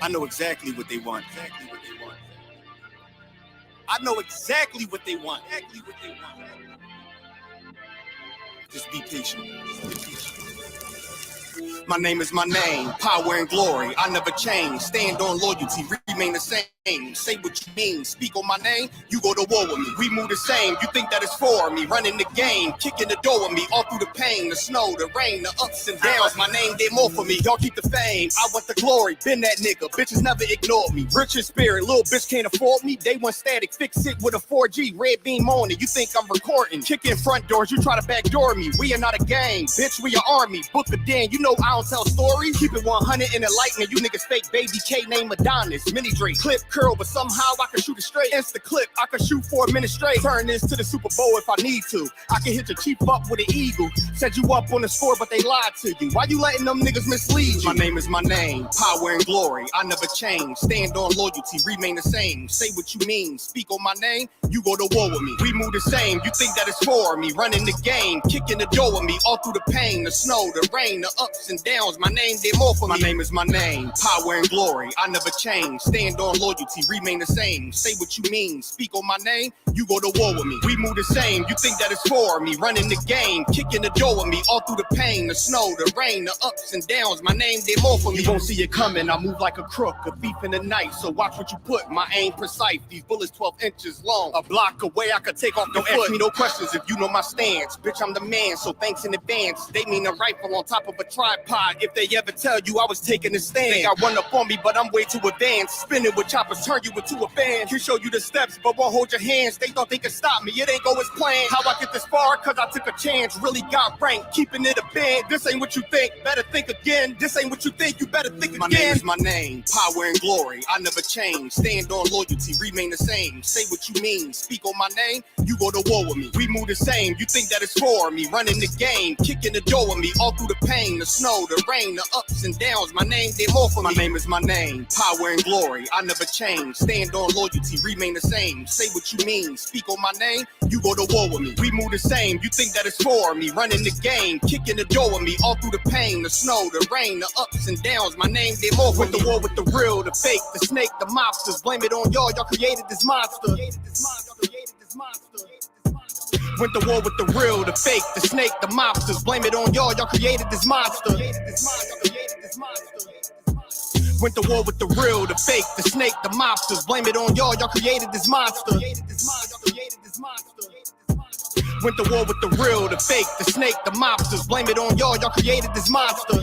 I know exactly what they want. I know exactly what they want. Just be patient. My name is my name, power and glory. I never change. Stand on loyalty, remain the same. Say what you mean, speak on my name. You go to war with me. We move the same. You think that it's for me? Running the game, kicking the door with me. All through the pain, the snow, the rain, the ups and downs. My name did more for me. Y'all keep the fame. I want the glory. Been that nigga. Bitches never ignored me. Rich in spirit, little bitch can't afford me. Day one static, fix it with a 4G. Red beam on it. You think I'm recording? Kicking front doors. You try to backdoor me. We are not a gang, bitch. We are army. Book a den. You know I don't tell stories. Keep it 100 in the lightning. You niggas fake baby K name Adonis. Mini Drake clip curl, but somehow I can shoot it straight. Insta clip, I can shoot 4 minutes straight. Turn this to the Super Bowl if I need to. I can hit your chief up with an eagle. Set you up on the score, but they lied to you. Why you letting them niggas mislead you? My name is my name, power and glory. I never change. Stand on loyalty, remain the same. Say what you mean, speak on my name. You go to war with me. We move the same. You think that it's for me? Running the game, kicking the door with me. All through the pain, the snow, the rain, the ups and downs. My name did more for me. My name is my name, power and glory. I never change. Stand on loyalty, remain the same. Say what you mean, speak on my name. You go to war with me. We move the same. You think that it's for me? Running the game, kicking the door with me. All through the pain, the snow, the rain, the ups and downs. My name did more for me. You won't see it coming. I move like a crook, a thief in the night. So watch what you put. My aim precise. These bullets 12 inches long. A block away, I could take off the foot. Don't ask me no questions if you know my stance. Bitch, I'm the man, so thanks in advance. They mean a rifle on top of a tripod. If they ever tell you I was taking a stand, they got run up on me, but I'm way too advanced. Spinning with choppers, turn you into a fan. Can show you the steps, but won't hold your hands. They thought they could stop me, it ain't go as planned. How I get this far? Cause I took a chance. Really got ranked, keeping it a band. This ain't what you think, better think again. This ain't what you think, you better think again. My name is my name, power and glory. I never change. Stand on loyalty, remain the same. Say what you mean, speak on my name. You go to war with me. We move the same. You think that it's for me? Running the game, kicking the door with me. All through the pain, the snow, the rain, the ups and downs. My name did more for me. My name is my name, power and glory. I never change. Stand on loyalty, remain the same. Say what you mean, speak on my name. You go to war with me. We move the same. You think that it's for me? Running the game, kicking the door with me. All through the pain, the snow, the rain, the ups and downs. My name did more for me. Went to war with the real, the fake, the snake, the mobsters. Blame it on y'all. Y'all created this monster. Went to war with the real, the fake, the snake, the mobsters. Blame it on y'all. Y'all created this monster. Went to war with the real, the fake, the snake, the mobsters. Blame it on y'all. Y'all created this monster. Went to war with the real, the fake, the snake, the mobsters. Blame it on y'all. Y'all created this monster.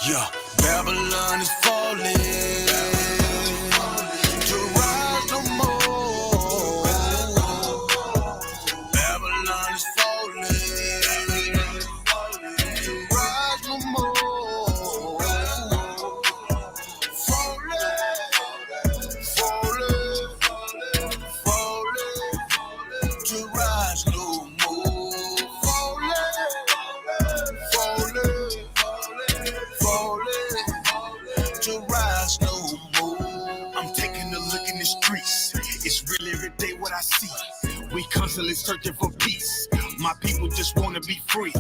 Yeah, Babylon is falling, to rise no more. Babylon is falling, to rise no more. Falling, to rise no more. To rise no more. I'm taking a look in the streets. It's really every day what I see. We constantly searching for peace. My people just wanna be free.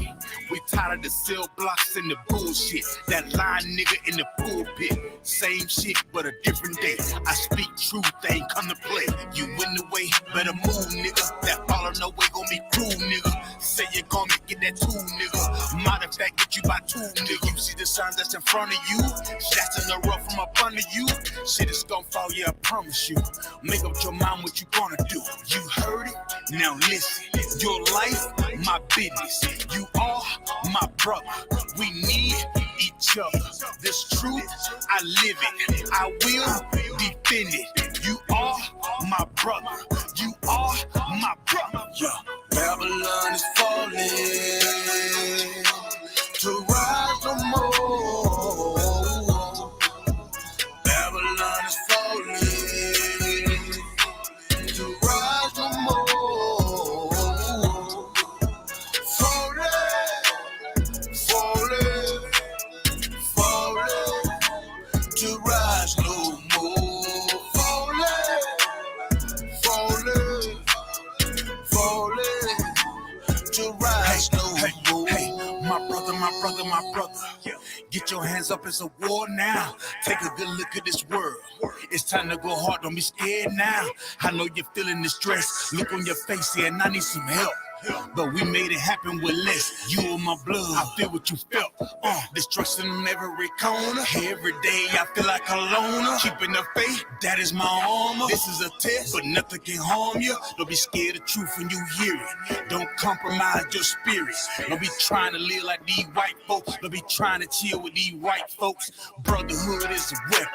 We tired of the cell blocks and the bullshit. That lying nigga in the pulpit. Same shit, but a different day. I speak truth, they ain't come to play. You in the way, better move, nigga. That follow no way gon' be cool, nigga. Say your garment, get that tool, nigga. Matter of fact, get you by two, nigga. You see the sign that's in front of you? That's in the rough from up under you. Shit is gonna fall, yeah, I promise you. Make up your mind what you gonna do. You heard it? Now listen. Your life, my business. You are my brother. We need each other. This truth, I live it. I will defend it. You are my brother. You are my brother. Yeah. Babylon is falling to rise no more. Babylon is falling to rise no more. Falling, falling to rise no more. Falling to rise no more. Hey, my brother. Get your hands up, it's a war now. Take a good look at this world. It's time to go hard, don't be scared now. I know you're feeling the stress. Look on your face here, and I need some help. But we made it happen with less. You and my blood, I feel what you felt. Destruction on every corner. Every day I feel like a loner. Keeping the faith, that is my armor. This is a test, but nothing can harm you. Don't be scared of truth when you hear it. Don't compromise your spirit. Don't be trying to live like these white folks. Don't be trying to chill with these white folks. Brotherhood is a weapon,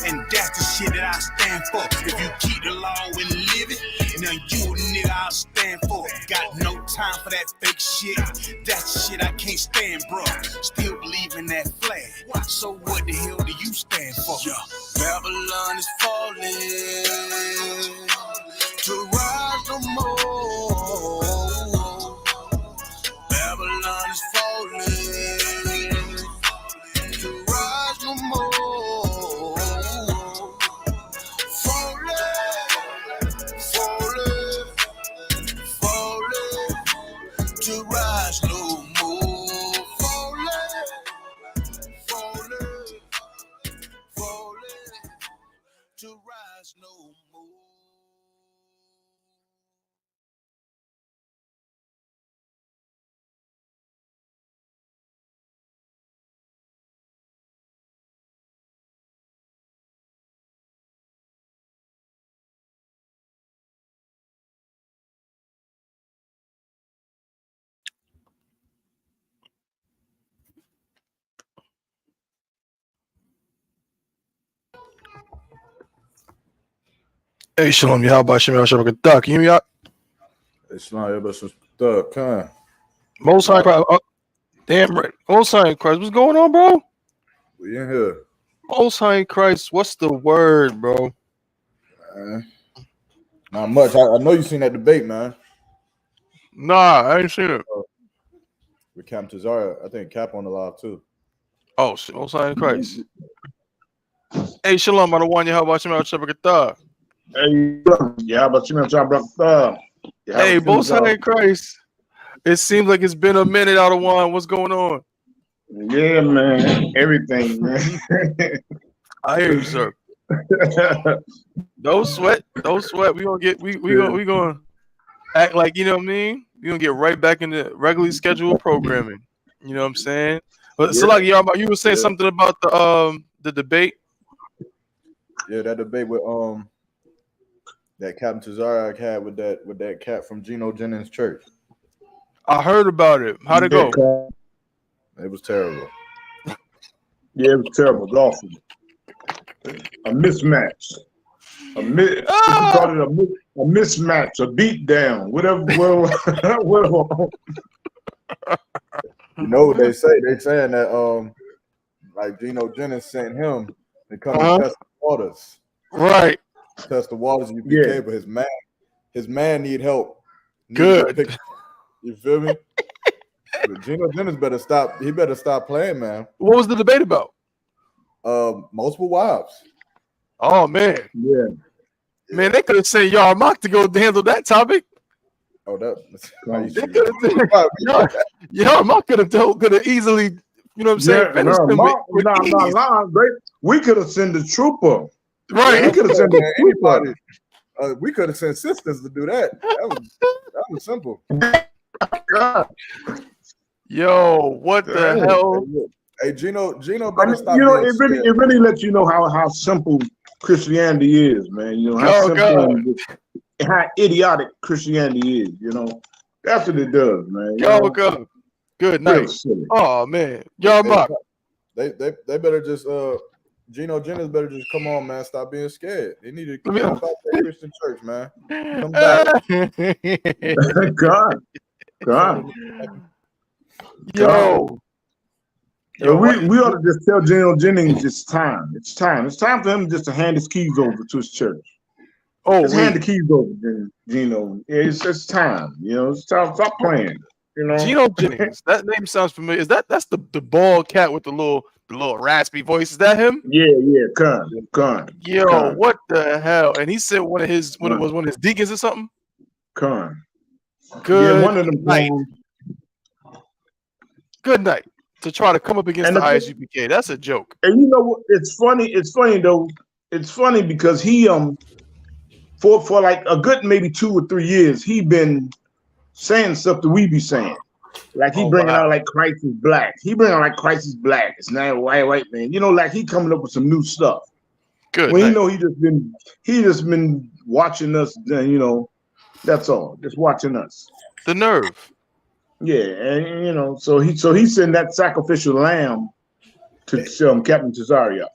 and that's the shit that I stand for. If you keep the law and live it, now you a nigga I'll stand for. Got no time for that fake shit. That shit I can't stand, bro. Still believe in that flag. So what the hell do you stand for? Yeah. Babylon is falling to rise no more. Babylon is falling to rise no more. Falling to rise no more. Falling to rise no more. Hey, Shalom, Yahweh Shem Yahweh Can you hear me out? Islam, but some stuff, kind. Most High Christ. Damn right. Most High Christ. What's going on, bro? We in here. Most High Christ. What's the word, bro? Not much. I know you seen that debate, man. Nah, I ain't seen it. With Cap Tazara. I think Cap on the live too. Oh, shit. Most High Christ. Hey, Shalom, the one Yahweh Shem Yahweh. Hey, yeah, but you know, Hey, Most High Christ. It seems like it's been a minute out of one. What's going on? Yeah, man. Everything, man. I hear you, sir. Don't sweat. Don't sweat. We gonna act like, you know what I mean? We gonna get right back into regularly scheduled programming. You know what I'm saying? But so like y'all, you were saying something about the debate. Yeah, that debate with that Captain Tazara had with that cat from Geno Jennings Church. I heard about it. How'd it go? It was terrible. Yeah, it was terrible. It was awful. A mismatch. You call it a mismatch, a beatdown, whatever. You know what they say? They saying that like Geno Jennings sent him to come and test the waters. Right. Test the waters of U.P.K, but his man need help. Good. You feel me? Geno Jennings better stop. He better stop playing, man. What was the debate about? Multiple wives. Oh man. Yeah. Man, they could have sent YAHANNA to go handle that topic. Oh, YAHANNA could have easily, you know what I'm saying? We could have sent the trooper. Right. We could have sent anybody. We could have sent sisters to do that. That was simple. God. Yo, what the hell? Hey, Gino I better mean, stop you know, being scared. it really lets you know how simple Christianity is, man. You know how Oh, simple God. and how idiotic Christianity is. You know, that's what it does, man. You Yo, know, God. Good real night. silly. Oh, man. Yo, Mark. They better just Gino Jennings better just come on, man. Stop being scared. They need to Let me- jump out that Christian church, man. Come back. God. Yo. Yo, what- we ought to just tell Gino Jennings it's time. It's time. It's time for him just to hand his keys over to his church. Oh, Just hand the wait. keys over, Gino. It's time. You know, it's time. Stop playing. You know, Gino Jennings. That name sounds familiar. That's the bald cat with the little raspy voice? Is that him? Yeah. Con. Yo, what the hell? And he said one of his deacons or something. Con. Good Yeah, one of them night. clones. Good night. To try to come up against And the the thing- I.S.U.P.K. That's a joke. And you know what? It's funny. It's funny though. It's funny because he for like a good maybe 2 or 3 years he been saying stuff that we be saying. Like he Oh, bringing wow. out like Christ is black. He bringing out like Christ is black. It's not a white man. You know, like he coming up with some new stuff. Good Well, night. you know, he just been watching us. You know, that's all. Just watching us. The nerve. Yeah, and you know, so he sent that sacrificial lamb to Captain Cesario.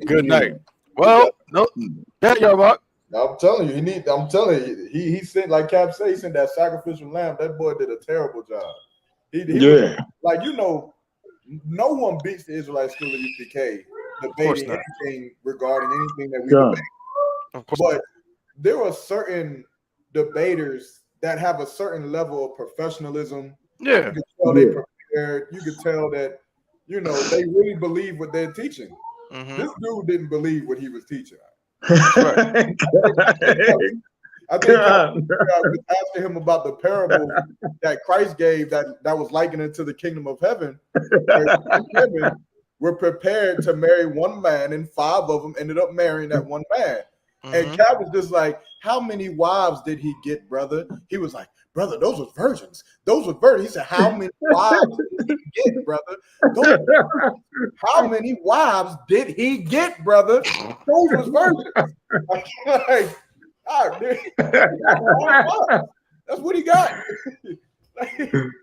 Good night. Well, no. Yeah, yo, Mark. I'm telling you, I'm telling you, he sent, like Cap said, he sent that sacrificial lamb. That boy did a terrible job. He was, like, you know, no one beats the Israelite school of U.P.K. debating anything regarding anything that we debate. But there are certain debaters that have a certain level of professionalism. Yeah. You can tell they prepared. You can tell that, you know, they really believe what they're teaching. Mm-hmm. This dude didn't believe what he was teaching. Right. I think I was asking him about the parable that Christ gave that was likened to the kingdom of heaven. Women were prepared to marry one man, and 5 of them ended up marrying that one man. Mm-hmm. And Cap was just like, how many wives did he get, brother? He was like, brother, those were virgins. Those were virgins. He said, how many wives did he get, brother? How many wives did he get, brother? Those was virgins. Like, that's what he got.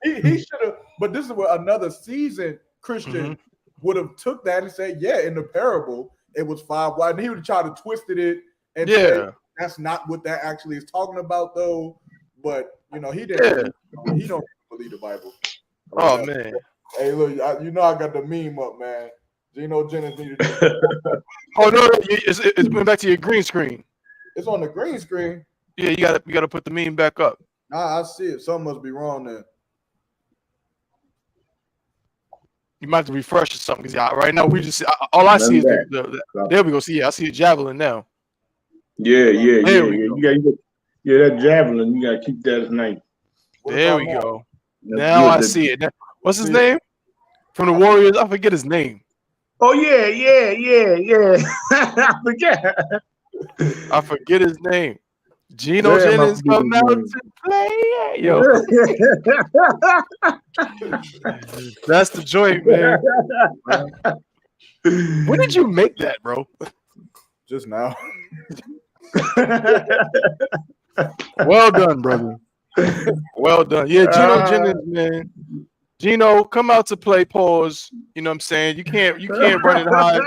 He should have, but this is what another seasoned Christian would have took that and said, yeah, in the parable, it was 5 wives. And he would have tried to twist it and say, that's not what that actually is talking about, though. But, you know, he didn't. He don't believe the Bible. Oh, man. Hey, look, you know I got the meme up, man. Gino Jennings needed to. Oh, no, it's going back to your green screen. It's on the green screen. Yeah, you gotta put the meme back up. Nah, I see it. Something must be wrong there. You might have to refresh or something. Because right now we just all I see is there we go. See, I see a javelin now. Yeah. You got that javelin. You gotta keep that as name. There we go. Now I see it. What's his name? From the Warriors, I forget his name. Oh yeah. I forget his name. Gino Jennings come out to play. Yo. That's the joint, man. When did you make that, bro? Just now. Well done, brother. Well done. Yeah, Gino Jennings, man. Gino, come out to play. Pause. You know what I'm saying? You can't run and hide.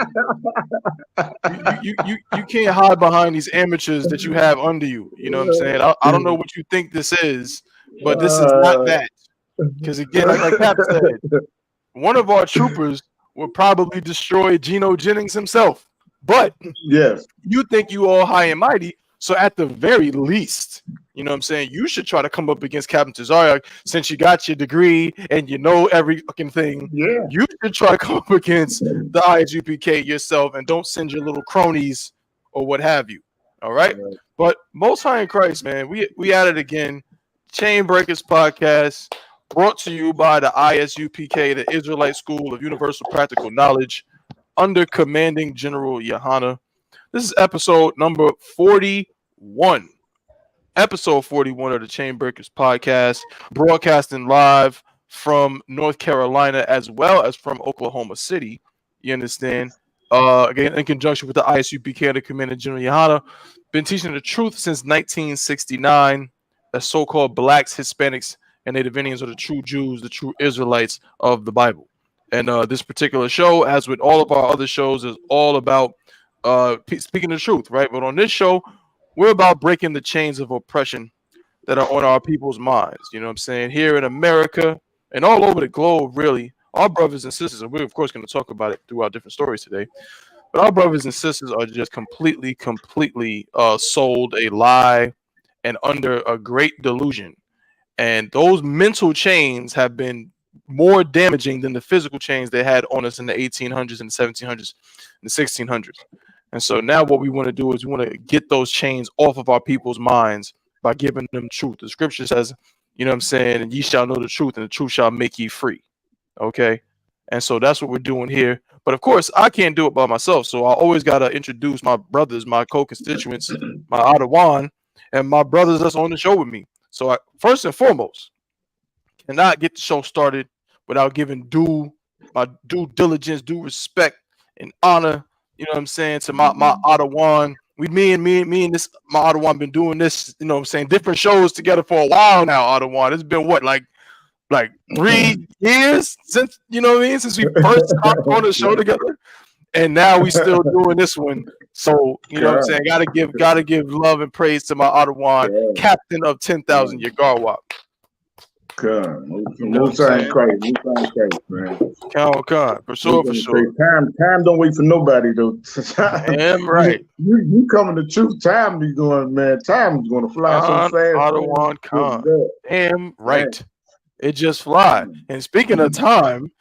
You can't hide behind these amateurs that you have under you. You know what I'm saying? I don't know what you think this is, but this is not that. Because again, like Cap said, one of our troopers would probably destroy Gino Jennings himself. But you think you all high and mighty. So at the very least, you know what I'm saying, you should try to come up against Captain Cesario since you got your degree and you know every fucking thing. Yeah. You should try to come up against the I.S.U.P.K. yourself and don't send your little cronies or what have you. All right. But Most High in Christ, man, we at it again. Chain Breakers Podcast brought to you by the I.S.U.P.K., the Israelite School of Universal Practical Knowledge, under Commanding General YAHANNA. This is episode number 41. episode 41 of the Chainbreakers podcast, broadcasting live from North Carolina as well as from Oklahoma City. You understand? Again, in conjunction with the I.S.U.P.K, the Commander General YAHANNA, been teaching the truth since 1969. The so-called blacks, Hispanics, and Native Indians are the true Jews, the true Israelites of the Bible. And this particular show, as with all of our other shows, is all about speaking the truth, right? But on this show, we're about breaking the chains of oppression that are on our people's minds. You know what I'm saying? Here in America and all over the globe, really, our brothers and sisters, and we're of course going to talk about it throughout different stories today, but our brothers and sisters are just completely sold a lie and under a great delusion. And those mental chains have been more damaging than the physical chains they had on us in the 1800s and the 1700s and the 1600s. And so now what we want to do is we want to get those chains off of our people's minds by giving them truth. The scripture says, you know what I'm saying, and ye shall know the truth, and the truth shall make ye free. Okay? And so that's what we're doing here. But of course, I can't do it by myself. So I always got to introduce my brothers, my co-constituents, my Adawan, and my brothers that's on the show with me. So first and foremost, cannot get the show started without giving my due diligence, due respect, and honor. You know what I'm saying, to my Adawan. Me and this my Adawan been doing this. You know what I'm saying, different shows together for a while now. Adawan, it's been what, like 3 years since, you know what I mean, since we first started on the show together, and now we still doing this one. So you know what I'm saying, gotta give love and praise to my Adawan, captain of 10,000 Yagarwa. No time crazy, man. Count, for sure. Time don't wait for nobody though. Damn right. You coming to truth, time be going, man. Time is going to fly so fast. Adawan, damn right. It just fly. And speaking of time,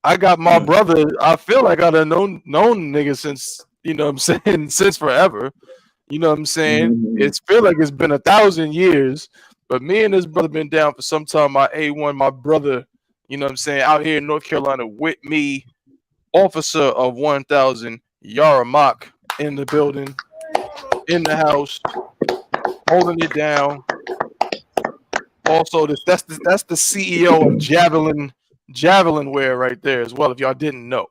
I got my brother. I feel like I've known niggas since, you know what I'm saying, since forever. You know what I'm saying? It's feel like it's been 1,000 years. But me and this brother been down for some time. My A1, my brother, you know what I'm saying, out here in North Carolina with me, officer of 1,000, I.S.U.P.K, in the building, in the house, holding it down. Also, that's the CEO of Javelin Wear right there as well. If y'all didn't know,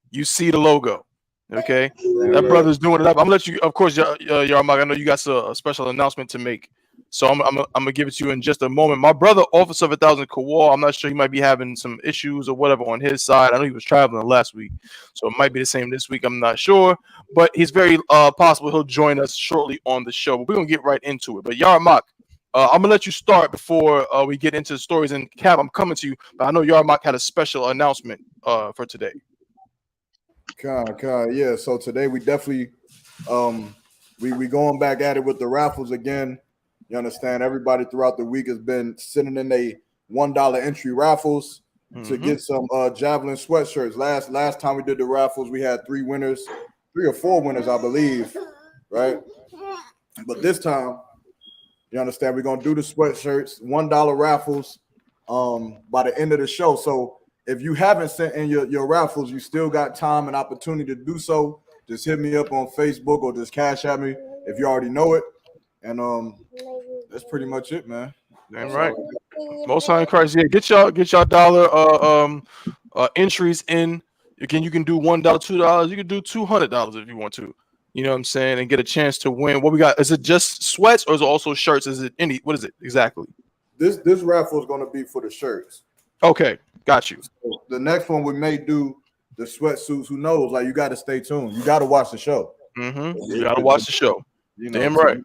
you see the logo. Okay, that brother's doing it up. I'm gonna let you, of course, I know you got a special announcement to make. So I'm gonna give it to you in just a moment. My brother, Officer of 1,000 Kowal, I'm not sure, he might be having some issues or whatever on his side. I know he was traveling last week, so it might be the same this week. I'm not sure, but he's very possible he'll join us shortly on the show. But we're gonna get right into it. But I.S.U.P.K, I'm gonna let you start before we get into the stories. And Cap, I'm coming to you, but I know I.S.U.P.K had a special announcement for today. Yeah. So today we definitely we going back at it with the raffles again. You understand? Everybody throughout the week has been sitting in a $1 entry raffles to get some Javelin sweatshirts. Last time we did the raffles, we had 3 or 4 winners, I believe, right? But this time, you understand, we're gonna do the sweatshirts, $1 raffles by the end of the show. So if you haven't sent in your raffles, you still got time and opportunity to do so. Just hit me up on Facebook or just cash at me if you already know it. And that's pretty much it, man. Damn right. Most High in Christ. Yeah, get y'all dollar entries in. Again, you can do $1, $2. You can do $200 if you want to. You know what I'm saying, and get a chance to win. What we got? Is it just sweats or is it also shirts? Is it any? What is it exactly? This raffle is going to be for the shirts. Okay, got you. So the next one we may do the sweatsuits. Who knows? Like, you got to stay tuned. You got to watch the show. You got to watch the show. You know, damn right.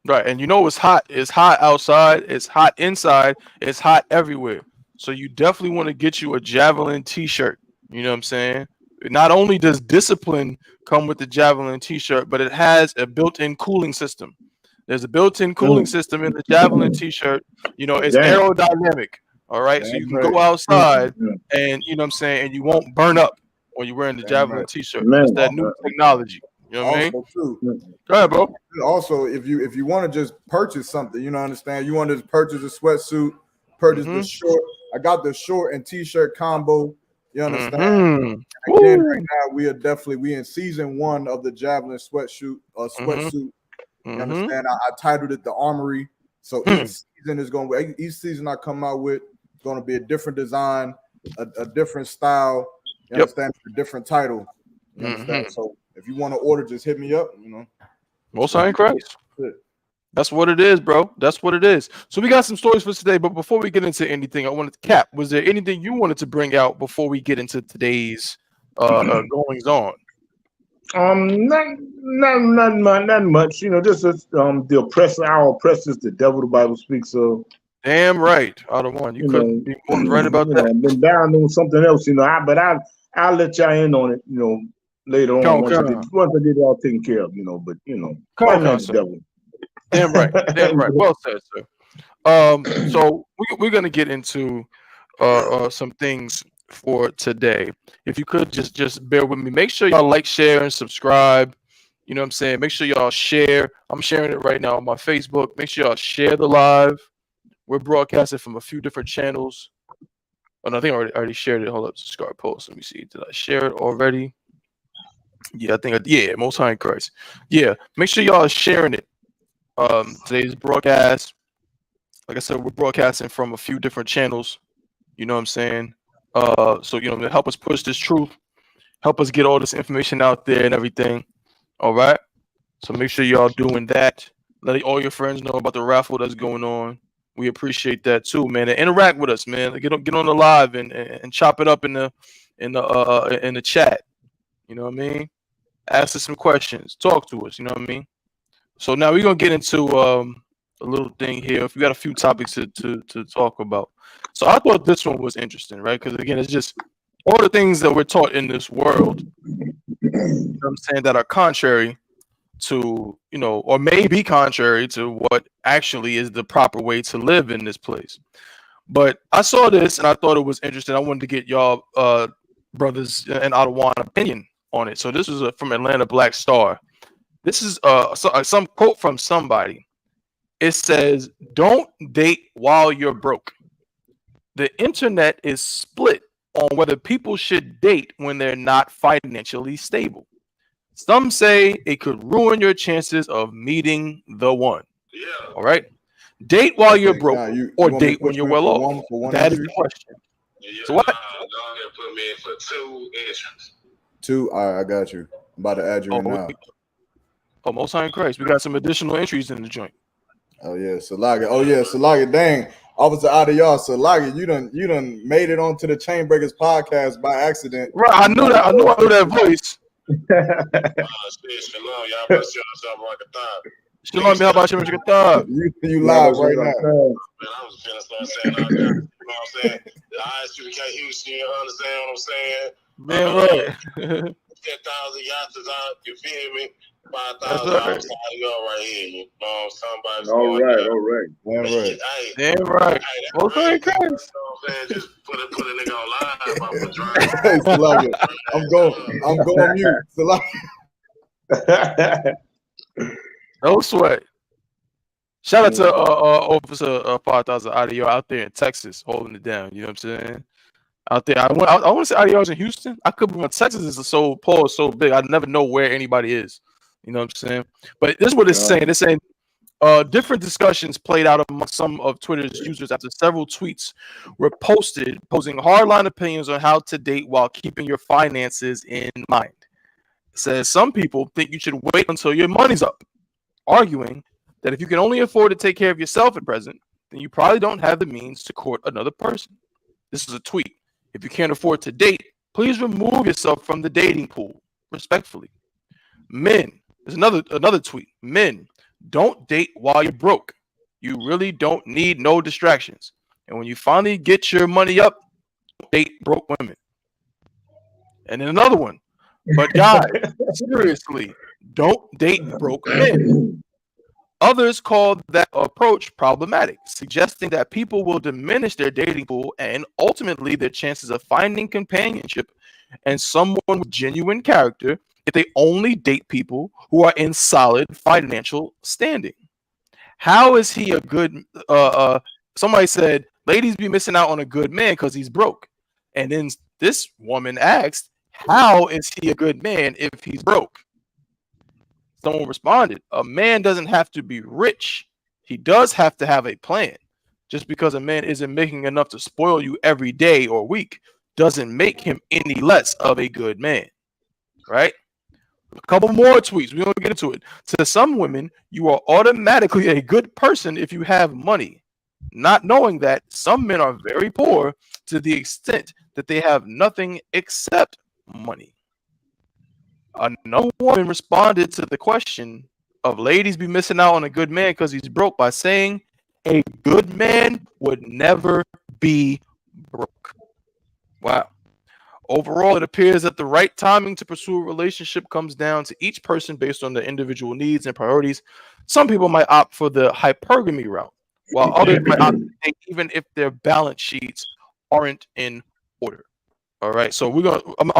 Right, and you know it's hot. It's hot outside. It's hot inside. It's hot everywhere. So you definitely want to get you a Javelin T-shirt. You know what I'm saying? Not only does discipline come with the Javelin T-shirt, but it has a built-in cooling system. There's a built-in cooling system in the Javelin T-shirt. You know, it's aerodynamic. All right, so you can go outside and, you know what I'm saying, and you won't burn up when you're wearing the Javelin T-shirt. It's that new technology. You know what I mean? Go ahead, bro. Also, if you want to just purchase something, you know, understand, you want to purchase a sweatsuit, purchase the short. I got the short and T-shirt combo. You understand? Again, right now we in season 1 of the Javelin sweatsuit You understand? I titled it The Armory. So each season is going to, each season I come out with is going to be a different design, a different style. You understand? A different title. You understand? So if you want to order, just hit me up. You know, Most High in Christ. That's what it is, bro. That's what it is. So we got some stories for today, but before we get into anything, I wanted to Cap. Was there anything you wanted to bring out before we get into today's goings on? Not much. You know, just the oppressor, our oppressors, the devil, the Bible speaks of. Damn right, out of one. You couldn't be more right about that. I've been down doing something else, you know. I'll let y'all in on it, you know, later on once I get it all taken care of, you know. But you know, the devil. Damn right, damn right. Well said, sir. So we're gonna get into some things for today. If you could just bear with me, make sure y'all like, share, and subscribe. You know what I'm saying? Make sure y'all share. I'm sharing it right now on my Facebook. Make sure y'all share the live. We're broadcasting from a few different channels. Oh, no, I think I already shared it. Hold up, subscribe post. Let me see. Did I share it already? Yeah, I think Most High in Christ. Yeah, make sure y'all are sharing it. Today's broadcast, like I said, we're broadcasting from a few different channels. You know what I'm saying? So you know, to help us push this truth, help us get all this information out there and everything. All right. So make sure y'all doing that. Let all your friends know about the raffle that's going on. We appreciate that too, man. And interact with us, man. Get on the live and chop it up in the chat. You know what I mean? Ask us some questions. Talk to us. You know what I mean? So now we're gonna get into a little thing here. We got a few topics to talk about. So I thought this one was interesting, right? Because again, it's just all the things that we're taught in this world. You know what I'm saying, that are contrary to, you know, or may be contrary to what actually is the proper way to live in this place. But I saw this and I thought it was interesting. I wanted to get y'all brothers and Ottawa opinion on it. So this is from Atlanta Black Star. This is some quote from somebody. It says, "Don't date while you're broke. The internet is split on whether people should date when they're not financially stable. Some say it could ruin your chances of meeting the one." Yeah. All right. Date while you're broke, or date when you're well off. That is the question. Yeah, so what? Put me in for 2 entrants. 2. All right, I got you. I'm about to add you in now. Most High in Christ. We got some additional entries in the joint. Oh yeah, Salaga. Oh yeah, Salaga. Dang, Officer out of y'all, Salaga. You done made it onto the Chain Breakers podcast by accident. Right, I knew that. I knew that voice. Shalom, y'all better show us up like a thought. Shalom, how about you? You live right now. Man, I was finna start saying all that. You know what I'm saying? The I.S.U.P.K Houston, you understand what I'm saying? Man, right. 10,000 yachts is out, you feel me? 5,000 outside of y'all right here. You know, somebody's all right. Damn right. Most High in Christ. You know what I'm saying? Just put a nigga on live off the drive. Hey, Salaga, I'm going mute. Salaga. No sweat. Shout out to Officer 5,000 Audio out there in Texas holding it down. You know what I'm saying? Out there, I want to say Audio's in Houston. I could be when Texas is so big. I never know where anybody is. You know what I'm saying? But this is what it's saying. It's saying different discussions played out among some of Twitter's users after several tweets were posted posing hardline opinions on how to date while keeping your finances in mind. It says some people think you should wait until your money's up, arguing that if you can only afford to take care of yourself at present, then you probably don't have the means to court another person. This is a tweet. If you can't afford to date, please remove yourself from the dating pool, respectfully. Men, there's another tweet. Men, don't date while you're broke. You really don't need no distractions. And when you finally get your money up, date broke women. And then another one. But guys, seriously, don't date broke men. Others call that approach problematic, suggesting that people will diminish their dating pool and ultimately their chances of finding companionship and someone with genuine character if they only date people who are in solid financial standing. How is he a good somebody said ladies be missing out on a good man because he's broke. And then this woman asked, how is he a good man if he's broke? someone responded, a man doesn't have to be rich. He does have to have a plan. Just because a man isn't making enough to spoil you every day or week doesn't make him any less of a good man. Right? A couple more tweets. We don't get into it. To some women, you are automatically a good person if you have money, not knowing that some men are very poor to the extent that they have nothing except money. Another woman responded to the question of ladies be missing out on a good man because he's broke by saying a good man would never be broke. Wow. Overall, it appears that the right timing to pursue a relationship comes down to each person based on their individual needs and priorities. Some people might opt for the hypergamy route, while others might opt to date even if their balance sheets aren't in order. All right, so I'm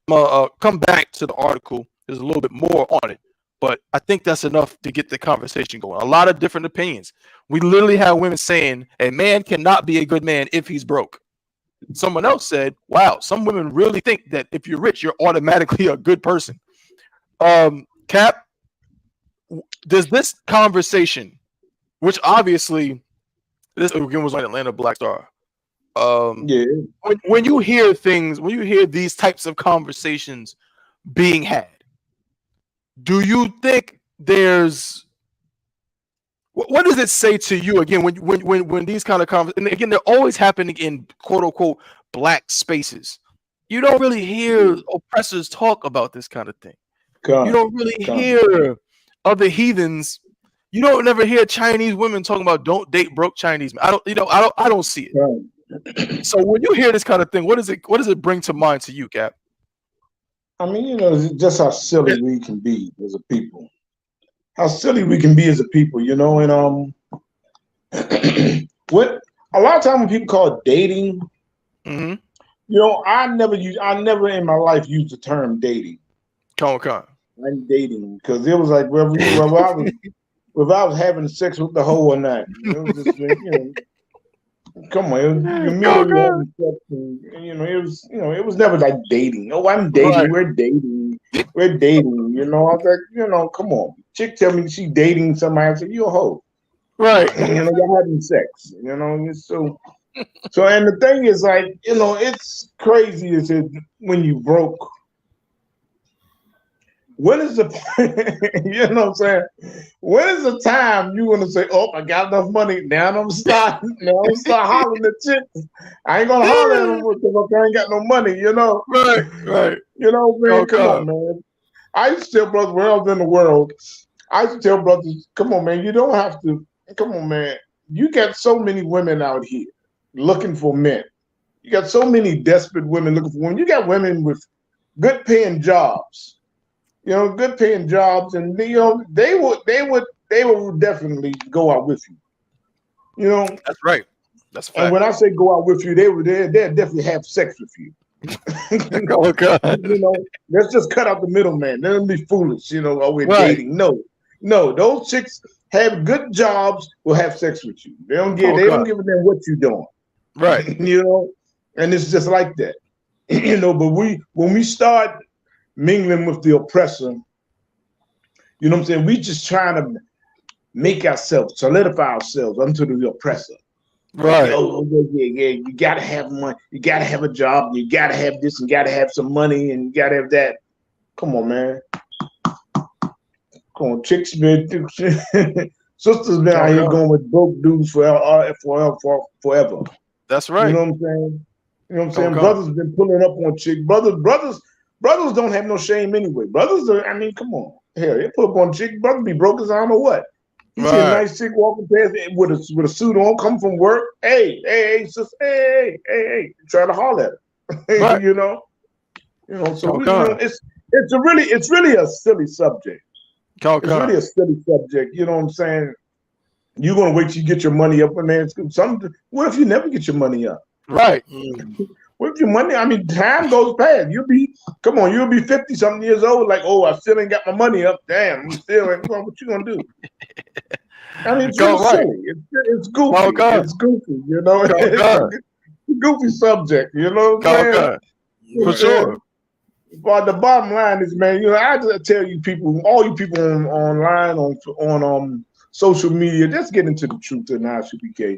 gonna come back to the article. There's a little bit more on it, but I think that's enough to get the conversation going. A lot of different opinions. We literally have women saying a man cannot be a good man if he's broke. Someone else said, wow, some women really think that if you're rich, you're automatically a good person. Cap, does this conversation, which obviously this again was like Atlanta Black Star. When you hear things, when you hear these types of conversations being had, do you think there's what does it say to you again when these kind of conversations, and again, they're always happening in quote unquote black spaces. You don't really hear oppressors talk about this kind of thing. You don't really hear other heathens. You don't never hear Chinese women talking about don't date broke Chinese men. I don't see it. Right. So when you hear this kind of thing, what does it bring to mind to you, Cap? I mean, it's just how silly we can be as a people. How silly we can be as a people, and what a lot of times when people call it dating, I never in my life used the term dating. I'm dating because it was like whether I was having sex with the hoe or not. It was just come on, having sex, and it was never like dating. Oh, I'm dating. Right. We're dating. I was like, come on. Chick tell me she dating somebody. I said, you a hoe. Right. You're having sex. So and the thing is like, it's crazy is it when you broke. When is the you know what I'm saying? When is the time you want to say, oh, I got enough money, now I'm start hollering at chicks. I ain't gonna holler at them because I ain't got no money, Right. Man, come on, man. I used to tell brothers where I was in the world, I used to tell brothers, come on, man, you don't have to, come on, man. You got so many women out here looking for men. You got so many desperate women looking for women. You got women with good paying jobs. Good paying jobs, and they would definitely go out with you. That's right. That's a fact. And when I say go out with you, they'll definitely have sex with you. Oh God. Let's just cut out the middleman. They don't be foolish. We're dating. No, those chicks have good jobs. Will have sex with you. They don't give a damn what you're doing. Right. And it's just like that. But when we start mingling with the oppressor, you know what I'm saying? We just trying to make ourselves, solidify ourselves unto the oppressor. Right. Yeah. You gotta have money. You gotta have a job. You gotta have this. And you gotta have some money. And you gotta have that. Come on, man. Come on, chicks, man. Sisters been out here going with broke dudes forever. That's right. You know what I'm saying? Brothers been pulling up on chicks. Brothers don't have no shame anyway. Brothers are, come on. Hell, they put up on chick. Brothers be broke as I don't know what. You see a nice chick walking past with a suit on, come from work. Hey, sister, hey. Try to holler at her. Right. So it's really a silly subject. It's really a silly subject. You know what I'm saying? You're gonna wait till you get your money up, and then what if you never get your money up? Right. What if your money? Time goes past. You'll be 50 something years old. Like, oh, I still ain't got my money up. Damn, I'm still ain't. What you gonna do? It's really silly. It's goofy. It's goofy. It's a goofy subject. You know what I'm saying? For sure. But the bottom line is, man, you know, I just tell you people, all you people online on social media, just get into the truth in I.S.U.P.K. You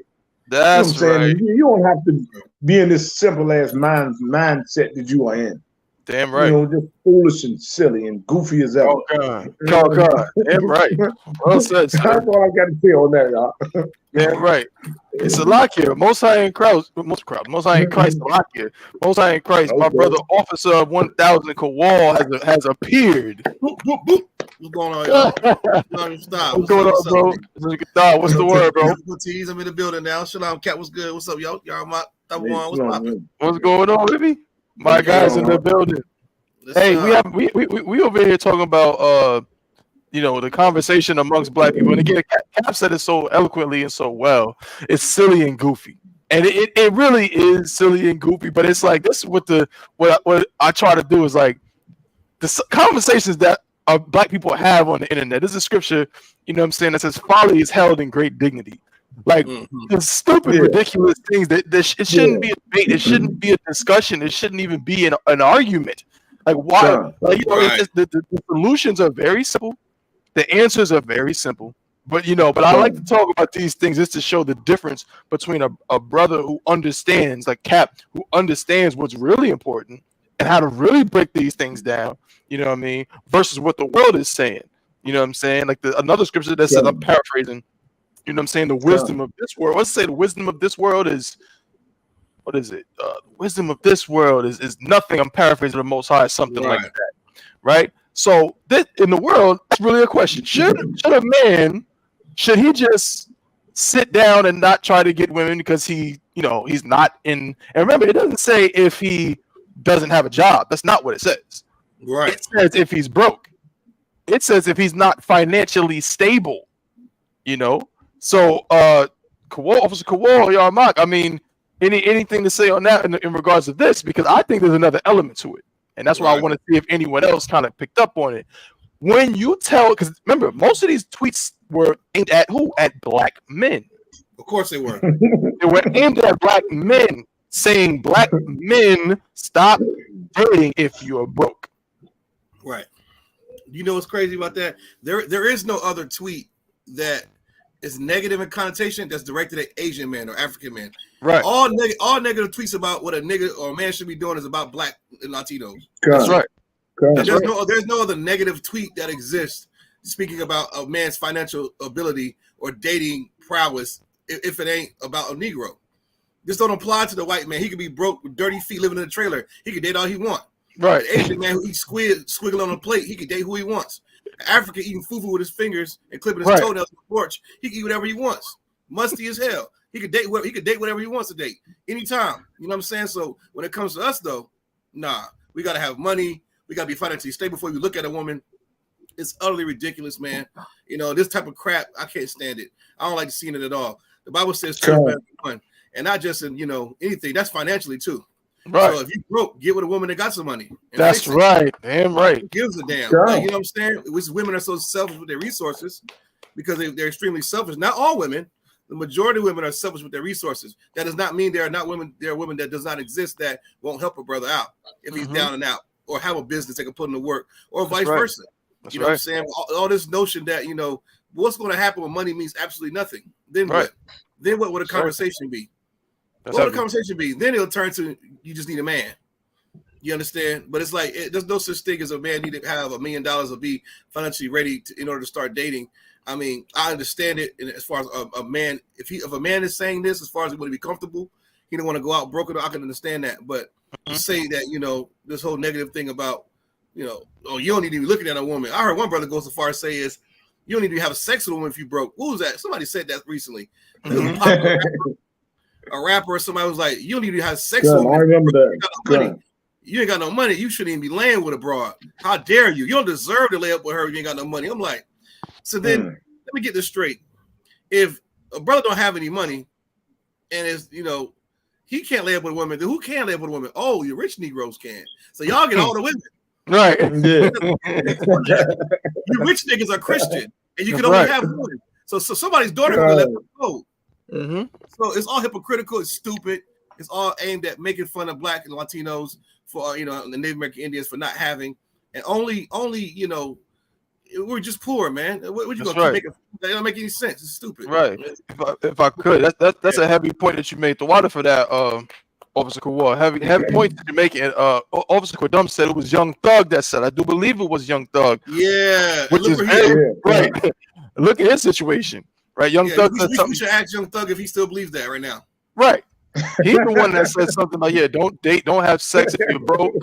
know what I'm That's saying? right. You don't have to be in this simple ass mindset that you are in. Damn You right. know, just foolish and silly and goofy as ever. Oh God. Oh God. Damn right. Well said, sir. That's all I got to say on that, y'all. Damn right. It's a lock here. Most High in Christ. Most High in Christ. A lock here. Most High in Christ. My Okay. brother, Officer of 1000 Kowal has appeared. Boop, boop, boop. What's going on, y'all? Stop. What's going on, bro? What's the word, bro? Tease, I'm in the building now. Shalom, Cat. What's good? What's up, y'all? Y'all, what's poppin'? What's going on, baby? My guys in the building. Hey, we over here talking about you know, the conversation amongst black people. And again, Cap said it so eloquently and so well. It's silly and goofy. And it really is silly and goofy, but it's like this is what I try to do is like the conversations that black people have on the internet. There's a scripture, you know what I'm saying, that says folly is held in great dignity. Like the stupid, ridiculous things that it shouldn't be a debate, it shouldn't be a discussion, it shouldn't even be an argument. Like why? Like, you know, the solutions are very simple. The answers are very simple, but I like to talk about these things just to show the difference between a brother who understands, like Cap, who understands what's really important and how to really break these things down, you know what I mean, versus what the world is saying, you know what I'm saying? Like another scripture that says, I'm paraphrasing, you know what I'm saying, the wisdom of this world. Let's say the wisdom of this world is, what is it? Wisdom of this world is nothing. I'm paraphrasing the Most High, something like that, right? So in the world, that's really a question. Should a man, should he just sit down and not try to get women because he's not in? And remember, it doesn't say if he doesn't have a job. That's not what it says. Right. It says if he's broke. It says if he's not financially stable. You know. So, Officer Kowal, Yarmak, I mean, anything to say on that in regards to this? Because I think there's another element to it. And that's why I want to see if anyone else kind of picked up on it. When you tell, because remember, most of these tweets were aimed at who? At black men. Of course they were. They were aimed at black men, saying black men stop dating if you're broke. Right. You know what's crazy about that? There is no other tweet that is negative in connotation that's directed at Asian men or African men. Right. All negative tweets about what a nigga or a man should be doing is about black and Latinos. That's right. There's no other negative tweet that exists speaking about a man's financial ability or dating prowess if it ain't about a Negro. This don't apply to the white man. He could be broke with dirty feet living in a trailer. He could date all he wants. Right. The Asian man who eats squiggle on a plate, he could date who he wants. African eating fufu with his fingers and clipping his toenails on the porch, he can eat whatever he wants. Musty as hell. He could date whatever he wants to date anytime. You know what I'm saying? So when it comes to us though, nah, we gotta have money. We gotta be financially stable before we look at a woman. It's utterly ridiculous, man. You know, this type of crap, I can't stand it. I don't like seeing it at all. The Bible says two is one, and not just in anything. That's financially too. Right. So if you broke, get with a woman that got some money. That's right. Damn right. Who gives a damn? Like, you know what I'm saying? Women are so selfish with their resources because they're extremely selfish. Not all women. The majority of women are selfish with their resources. That does not mean there are not women. There are women that does not exist that won't help a brother out if he's down and out, or have a business they can put him to work, or vice versa. You know what I'm saying? All this notion that what's going to happen when money means absolutely nothing. Then what? Then what would a conversation be? What would a conversation be? Then it'll turn to you just need a man. You understand? But it's like there's no such thing as a man need to have $1 million or be financially ready in order to start dating. I mean, I understand it. And as far as a man, if a man is saying this, as far as he want to be comfortable, he don't want to go out broke. I can understand that. But to say that this whole negative thing about oh, you don't need to be looking at a woman. I heard one brother go so far as say is you don't need to have sex with a woman if you broke. What was that? Somebody said that recently. A rapper or somebody was like, you don't need to have sex with a woman. I remember that. You ain't got no money. You shouldn't even be laying with a broad. How dare you? You don't deserve to lay up with her if you ain't got no money. I'm like, so then let me get this straight. If a brother don't have any money and is he can't lay up with a woman, then who can lay up with a woman? Oh, your rich Negroes can. So y'all get all the women. Right. Yeah. You rich niggas are Christian and you can only have one. So somebody's daughter can left with gold. So it's all hypocritical. It's stupid. It's all aimed at making fun of Black and Latinos for the Native American Indians for not having, and only we're just poor, man. What you That's gonna right. keep making? That don't make any sense. It's stupid. Right. If I could, that's a heavy point that you made. The water for that, Officer Kawhi. Heavy point that you're making. Officer Kwadum said it was Young Thug that said. I do believe it was Young Thug. Yeah. Which is right. Look at his situation. Right. Young Thug said something. We should ask Young Thug if he still believes that right now. Right. He's the one that said something like, "Yeah, don't date, don't have sex if you're broke,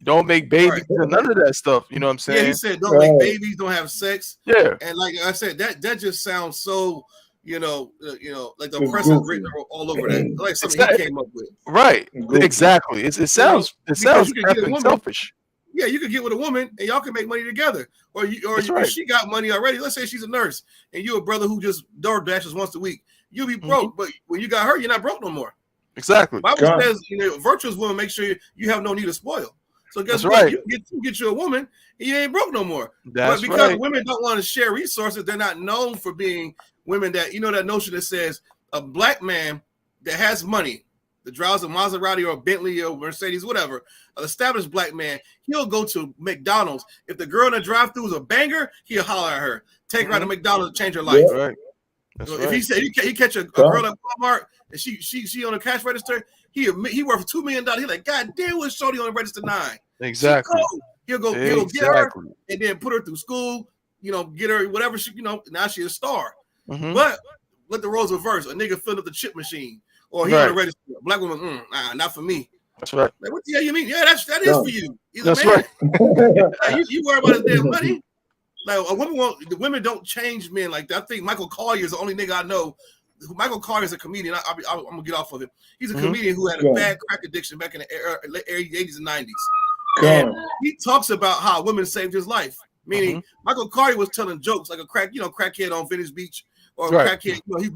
don't make babies, and none of that stuff." You know what I'm saying? Yeah, he said, "Don't make babies, don't have sex." Yeah. And like I said, that just sounds so, like the oppressive written all over that, like something he came up with. Right. Exactly. It sounds selfish. Yeah, you could get with a woman and y'all can make money together, or if she got money already. Let's say she's a nurse and you a brother who just door dashes once a week. You'll be broke, but when you got her, you're not broke no more. Exactly. Bible says, virtuous woman make sure you have no need of spoil. So guess what? You get you a woman, and you ain't broke no more. But because women don't want to share resources, they're not known for being women that that notion that says a Black man that has money, that drives a Maserati or a Bentley or Mercedes, whatever, an established Black man, he'll go to McDonald's. If the girl in the drive-thru is a banger, he'll holler at her, take her out to McDonald's, and change her life. Right. If he said he catch a girl at Walmart and she on a cash register, he worth $2 million. He's like, God damn, what's shorty on the register 9? Exactly. He'll go get her and then put her through school. Get her whatever she. Now she's a star. Mm-hmm. But let the roles reverse. A nigga filled up the chip machine, or he on the register. A Black woman, not for me. That's right. Like, what the hell you mean? Yeah, that is for you. He's That's a man. right. you worry about his damn money. Like the women don't change men like that. I think Michael Collier is the only nigga I know. Michael Collier is a comedian. I'm gonna get off of it. He's a comedian who had a bad crack addiction back in the early 80s and 90s. And he talks about how women saved his life. Meaning Michael Collier was telling jokes like a crackhead on Venice Beach or a crackhead. But he's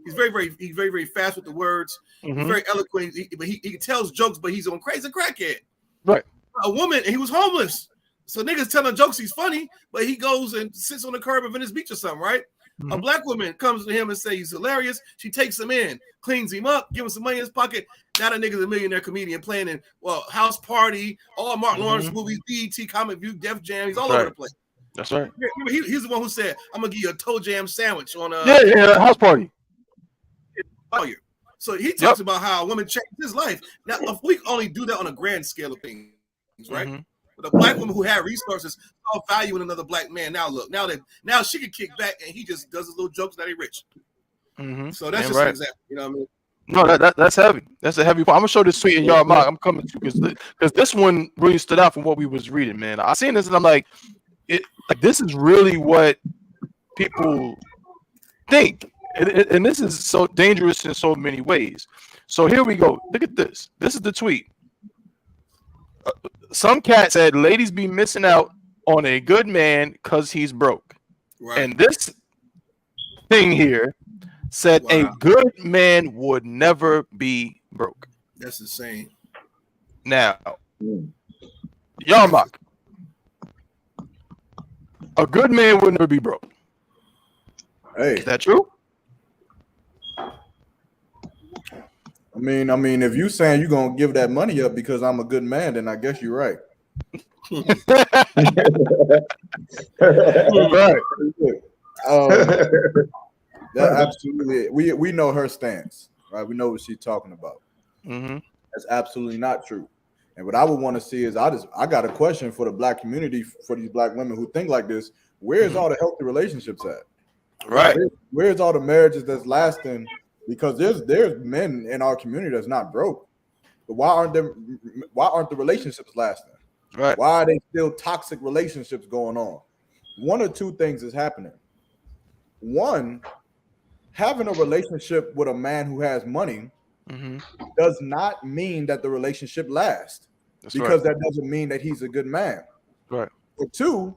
he's very very fast with the words. He's very eloquent. But he tells jokes, but he's on crazy crackhead. Right. A woman, and he was homeless. So niggas telling jokes, he's funny, but he goes and sits on the curb of Venice Beach or something, right? A Black woman comes to him and says he's hilarious. She takes him in, cleans him up, gives him some money in his pocket. Now that nigga's a millionaire comedian playing in House Party, all Martin Lawrence movies, BET, Comic View, Def Jam. He's all over the place. That's right. He's the one who said, "I'm gonna give you a toe jam sandwich on House Party." So he talks about how a woman changed his life. Now, if we only do that on a grand scale of things, right? But a Black woman who had resources saw value in another Black man. Now look, now she can kick back and he just does his little jokes that he rich. So that's just an example. You know what I mean? No, that's heavy. That's a heavy point. I'm gonna show this tweet in y'all mock. I'm coming to because this one really stood out from what we was reading, man. I seen this and I'm like, this is really what people think, and this is so dangerous in so many ways. So here we go. Look at this. This is the tweet. Some cat said, "Ladies be missing out on a good man because he's broke." Right. And this thing here said, "A good man would never be broke." That's insane. Now, y'all mock. A good man would never be broke. Hey, is that true? I mean, if you saying you're gonna give that money up because I'm a good man, then I guess you're right. Right. That absolutely. We know her stance, right? We know what she's talking about. That's absolutely not true. And what I would want to see is I got a question for the Black community, for these Black women who think like this. Where's all the healthy relationships at? Right. Where's all the marriages that's lasting? Because there's men in our community that's not broke, but why aren't the relationships lasting? Right. Why are they still toxic relationships going on? One or two things is happening. One, having a relationship with a man who has money does not mean that the relationship lasts. Because that doesn't mean that he's a good man. Right. Or two,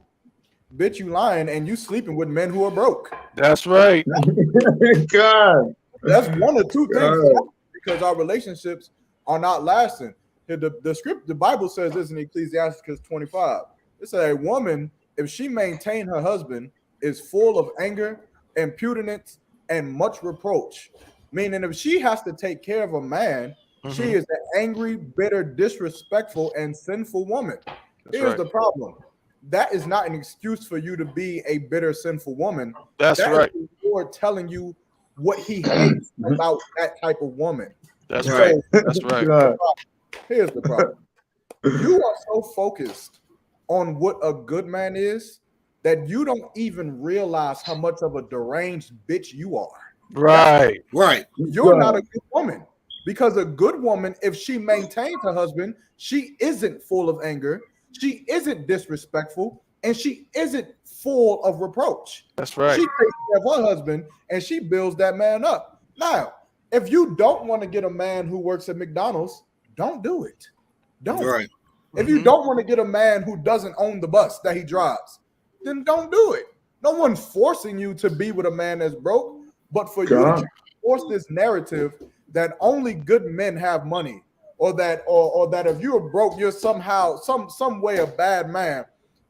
bitch, you lying and you sleeping with men who are broke. That's right. God. That's one or two things, because our relationships are not lasting. The Bible says this in Ecclesiastes 25. It says a woman, if she maintain her husband, is full of anger, impudence, and much reproach. Meaning, if she has to take care of a man, she is an angry, bitter, disrespectful, and sinful woman. Here's the problem. That is not an excuse for you to be a bitter, sinful woman. That's right. Is the Lord telling you what he hates about that type of woman. That's right. That's right. Here's the problem. You are so focused on what a good man is that you don't even realize how much of a deranged bitch you are. Right. You're not a good woman, because a good woman, if she maintains her husband, she isn't full of anger, she isn't disrespectful, and she isn't full of reproach. That's right. She takes care of her husband and she builds that man up. Now, if you don't want to get a man who works at McDonald's, don't do it. Don't. If you don't want to get a man who doesn't own the bus that he drives, then don't do it. No one's forcing you to be with a man that's broke. But for you to force this narrative that only good men have money, or that if you're broke, you're somehow some way a bad man,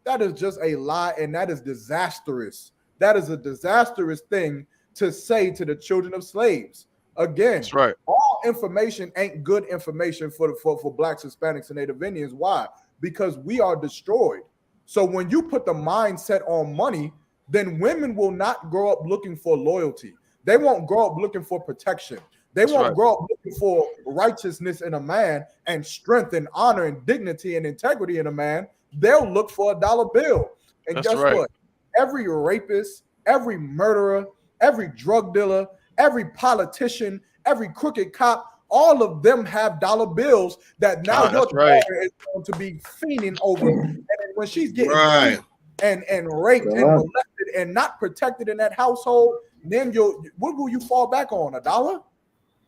that is just a lie, and that is disastrous. That is a disastrous thing to say to the children of slaves. Again, that's right. All information ain't good information for Blacks, Hispanics, and Native Indians. Why? Because we are destroyed. So when you put the mindset on money, then women will not grow up looking for loyalty. They won't grow up looking for protection. They won't grow up looking for righteousness in a man, and strength and honor and dignity and integrity in a man. They'll look for a dollar bill. And guess what? Every rapist, every murderer, every drug dealer, every politician, every crooked cop, all of them have dollar bills that now your daughter is going to be fiending over. And when she's getting and raped and molested and not protected in that household, then what will you fall back on? $1?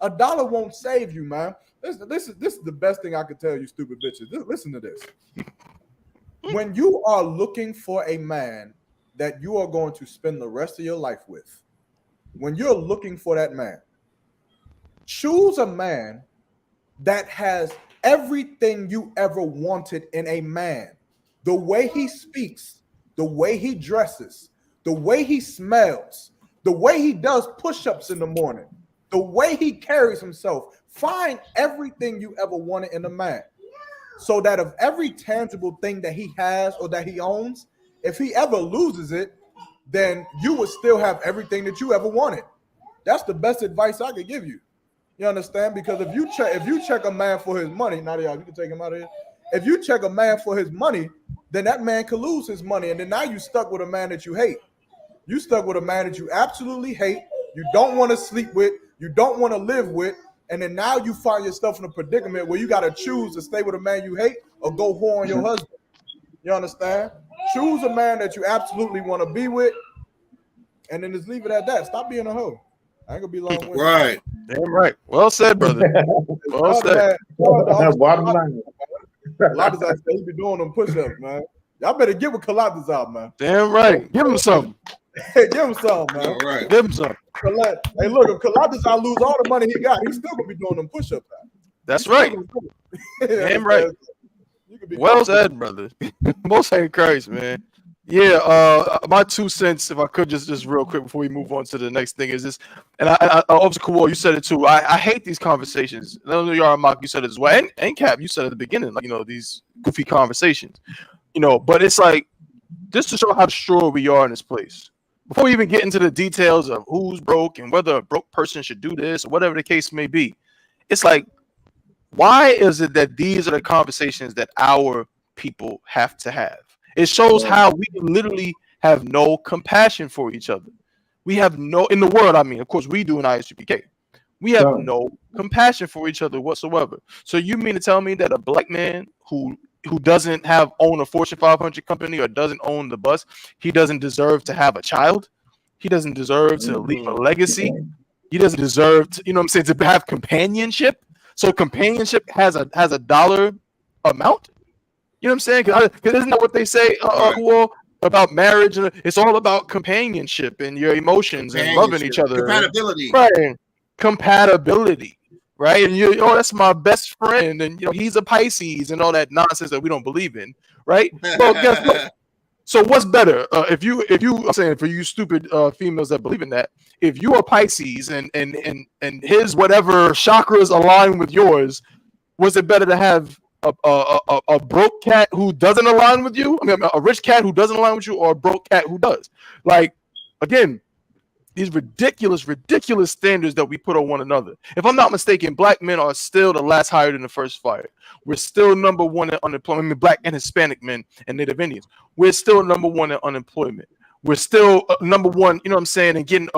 $1 won't save you, man. This is the best thing I could tell you, stupid bitches. Listen to this. When you are looking for a man that you are going to spend the rest of your life with, when you're looking for that man, choose a man that has everything you ever wanted in a man. The way he speaks, the way he dresses, the way he smells, the way he does push-ups in the morning, the way he carries himself. Find everything you ever wanted in a man, so that of every tangible thing that he has or that he owns, if he ever loses it, then you would still have everything that you ever wanted. That's the best advice I could give you. You understand? Because if you check a man for his money, Nadia, you can take him out of here. If you check a man for his money, then that man could lose his money, and then now you stuck with a man that you hate. You stuck with a man that you absolutely hate, you don't want to sleep with, you don't want to live with, and then now you find yourself in a predicament where you got to choose to stay with a man you hate or go whore on your husband. You understand? Choose a man that you absolutely want to be with, and then just leave it at that. Stop being a hoe. I ain't gonna be long with Right. Damn right. Well said, brother. Well said. Kalatas, I say he be doing them push-ups, man. Y'all better get with Kalatas out, man. Damn right. Give him some. Give him some, man. All right. Give him some. Hey, look, if Kalatas I lose all the money he got, he's still gonna be doing them push-ups. That's right. Damn right. Well said, brother. Most high Christ, man. Yeah, my 2 cents, if I could just real quick before we move on to the next thing, is this, and I obviously, cool, you said it too. I hate these conversations. I know you're Mark, you said it as well, and Cap, you said at the beginning, like, these goofy conversations, but it's like, just to show how sure we are in this place. Before we even get into the details of who's broke and whether a broke person should do this or whatever the case may be, it's like, why is it that these are the conversations that our people have to have? It shows how we literally have no compassion for each other. We have no, in the world, I mean, of course, we do in I.S.U.P.K. We have no compassion for each other whatsoever. So you mean to tell me that a black man who doesn't own a Fortune 500 company or doesn't own the bus, he doesn't deserve to have a child? He doesn't deserve to leave a legacy? He doesn't deserve to, to have companionship? So companionship has a dollar amount? You know what I'm saying? Because isn't that what they say about marriage? It's all about companionship and your emotions and loving each other. Compatibility. Right. Compatibility. Right. And that's my best friend. And he's a Pisces and all that nonsense that we don't believe in. Right. Well, guess what? So what's better? If you I'm saying for you stupid females that believe in that, if you are Pisces and his whatever chakras align with yours, was it better to have a broke cat who doesn't align with you? I mean, a rich cat who doesn't align with you, or a broke cat who does? Like, again, these ridiculous standards that we put on one another. If I'm not mistaken, black men are still the last hired and the first fired. We're still number one in unemployment. I mean, black and Hispanic men and Native Indians. We're still number one in unemployment. We're still number one, you know what I'm saying, and getting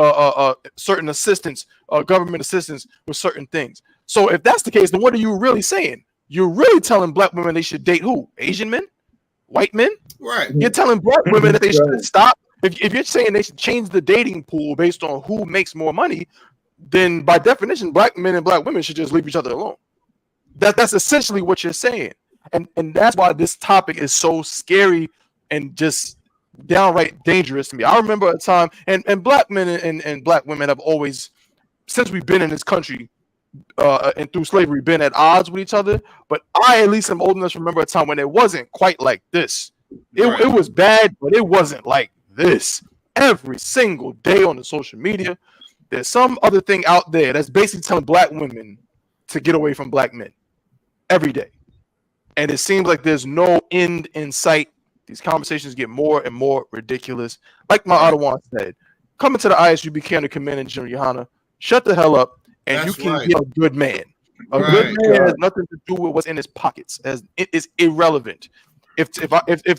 certain assistance, government assistance with certain things. So if that's the case, then what are you really saying? You're really telling black women they should date who? Asian men? White men? Right. You're telling black women that they should stop. If you're saying they should change the dating pool based on who makes more money, then by definition, black men and black women should just leave each other alone. That's essentially what you're saying. And that's why this topic is so scary and just downright dangerous to me. I remember a time, and black men and black women have always, since we've been in this country, and through slavery, been at odds with each other. But I at least am old enough to remember a time when it wasn't quite like this. It was bad, but it wasn't like this. Every single day on the social media, there's some other thing out there that's basically telling black women to get away from black men every day. And it seems like there's no end in sight. These conversations get more and more ridiculous. Like my Ottawa said, coming to the I.S.U.P.K under Command General YAHANNA, shut the hell up, and That's you can right. be a good man. A good man has nothing to do with what's in his pockets. As it is irrelevant. If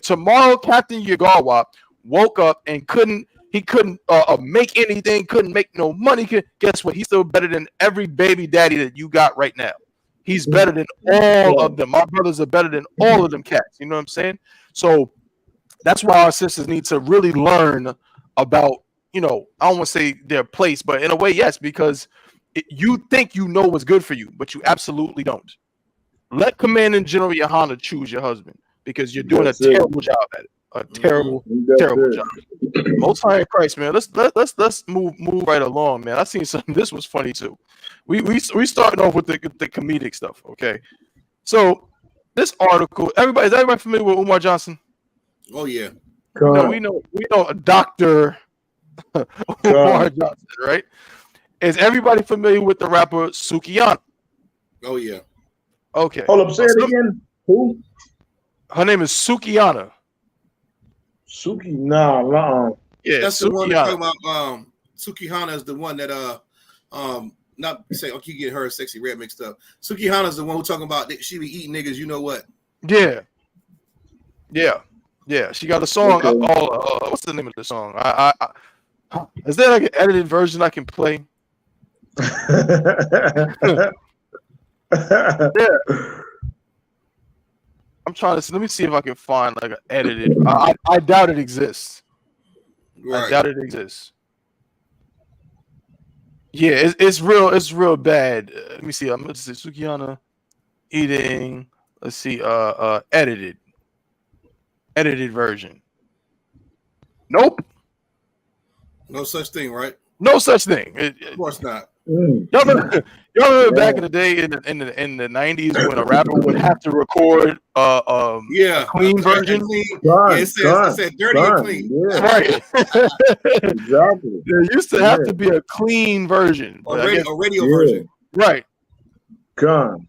tomorrow Captain Yagawa woke up and couldn't make anything, couldn't make no money, guess what? He's still better than every baby daddy that you got right now. He's better than all of them. My brothers are better than all of them cats. You know what I'm saying? So that's why our sisters need to really learn about, I don't want to say their place, but in a way, yes, because you think you know what's good for you, but you absolutely don't. Let Commanding General YAHANNA choose your husband, because you're doing a terrible job at it. A terrible job. Most High in Christ, man. Let's move right along, man. I seen something. This was funny too. We starting off with the comedic stuff, okay? So this article, is everybody familiar with Umar Johnson? Oh yeah. We know Dr. Umar Johnson, right? Is everybody familiar with the rapper Sukihana? Oh yeah. Okay. Hold up, say it again. Who? Her name is Sukihana. Suki, nah. Yeah, that's the Sukihana. one that's talking about. Sukihana is the one that not say, okay, you get her sexy red mixed up. Sukihana is the one who talking about that she be eating niggas. You know what? Yeah. She got a song. Okay. What's the name of the song? Is there like an edited version I can play? Yeah. I'm trying to let me see if I can find like an edited. I doubt it exists. Right. I doubt it exists. Yeah, it's real bad. Let me see. I'm gonna say Sukihana eating. Let's see. Edited version. Nope. No such thing, right? No such thing. Of course not. Y'all remember back in the day in the 90s when a rapper would have to record a clean version? It said dirty and clean. Yeah. Right. Exactly. There used to have to be a clean version. A radio version. Right. Gone.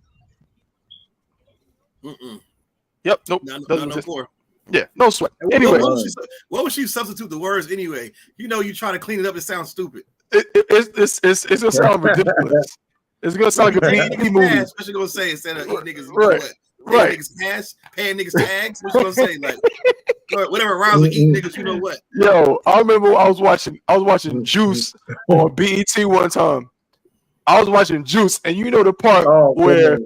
Yep. Nope. No more. Yeah. No sweat. Anyway. What would she substitute the words anyway? You trying to clean it up, it sounds stupid. It's gonna sound ridiculous. It's gonna sound like a BET movie. What you gonna say instead of eat niggas? Right. Niggas ass, paying niggas tags. What you gonna say? Like whatever rhymes with eat niggas. You know what? Yo, I remember I was watching Juice on BET one time. I was watching Juice, and you know the part where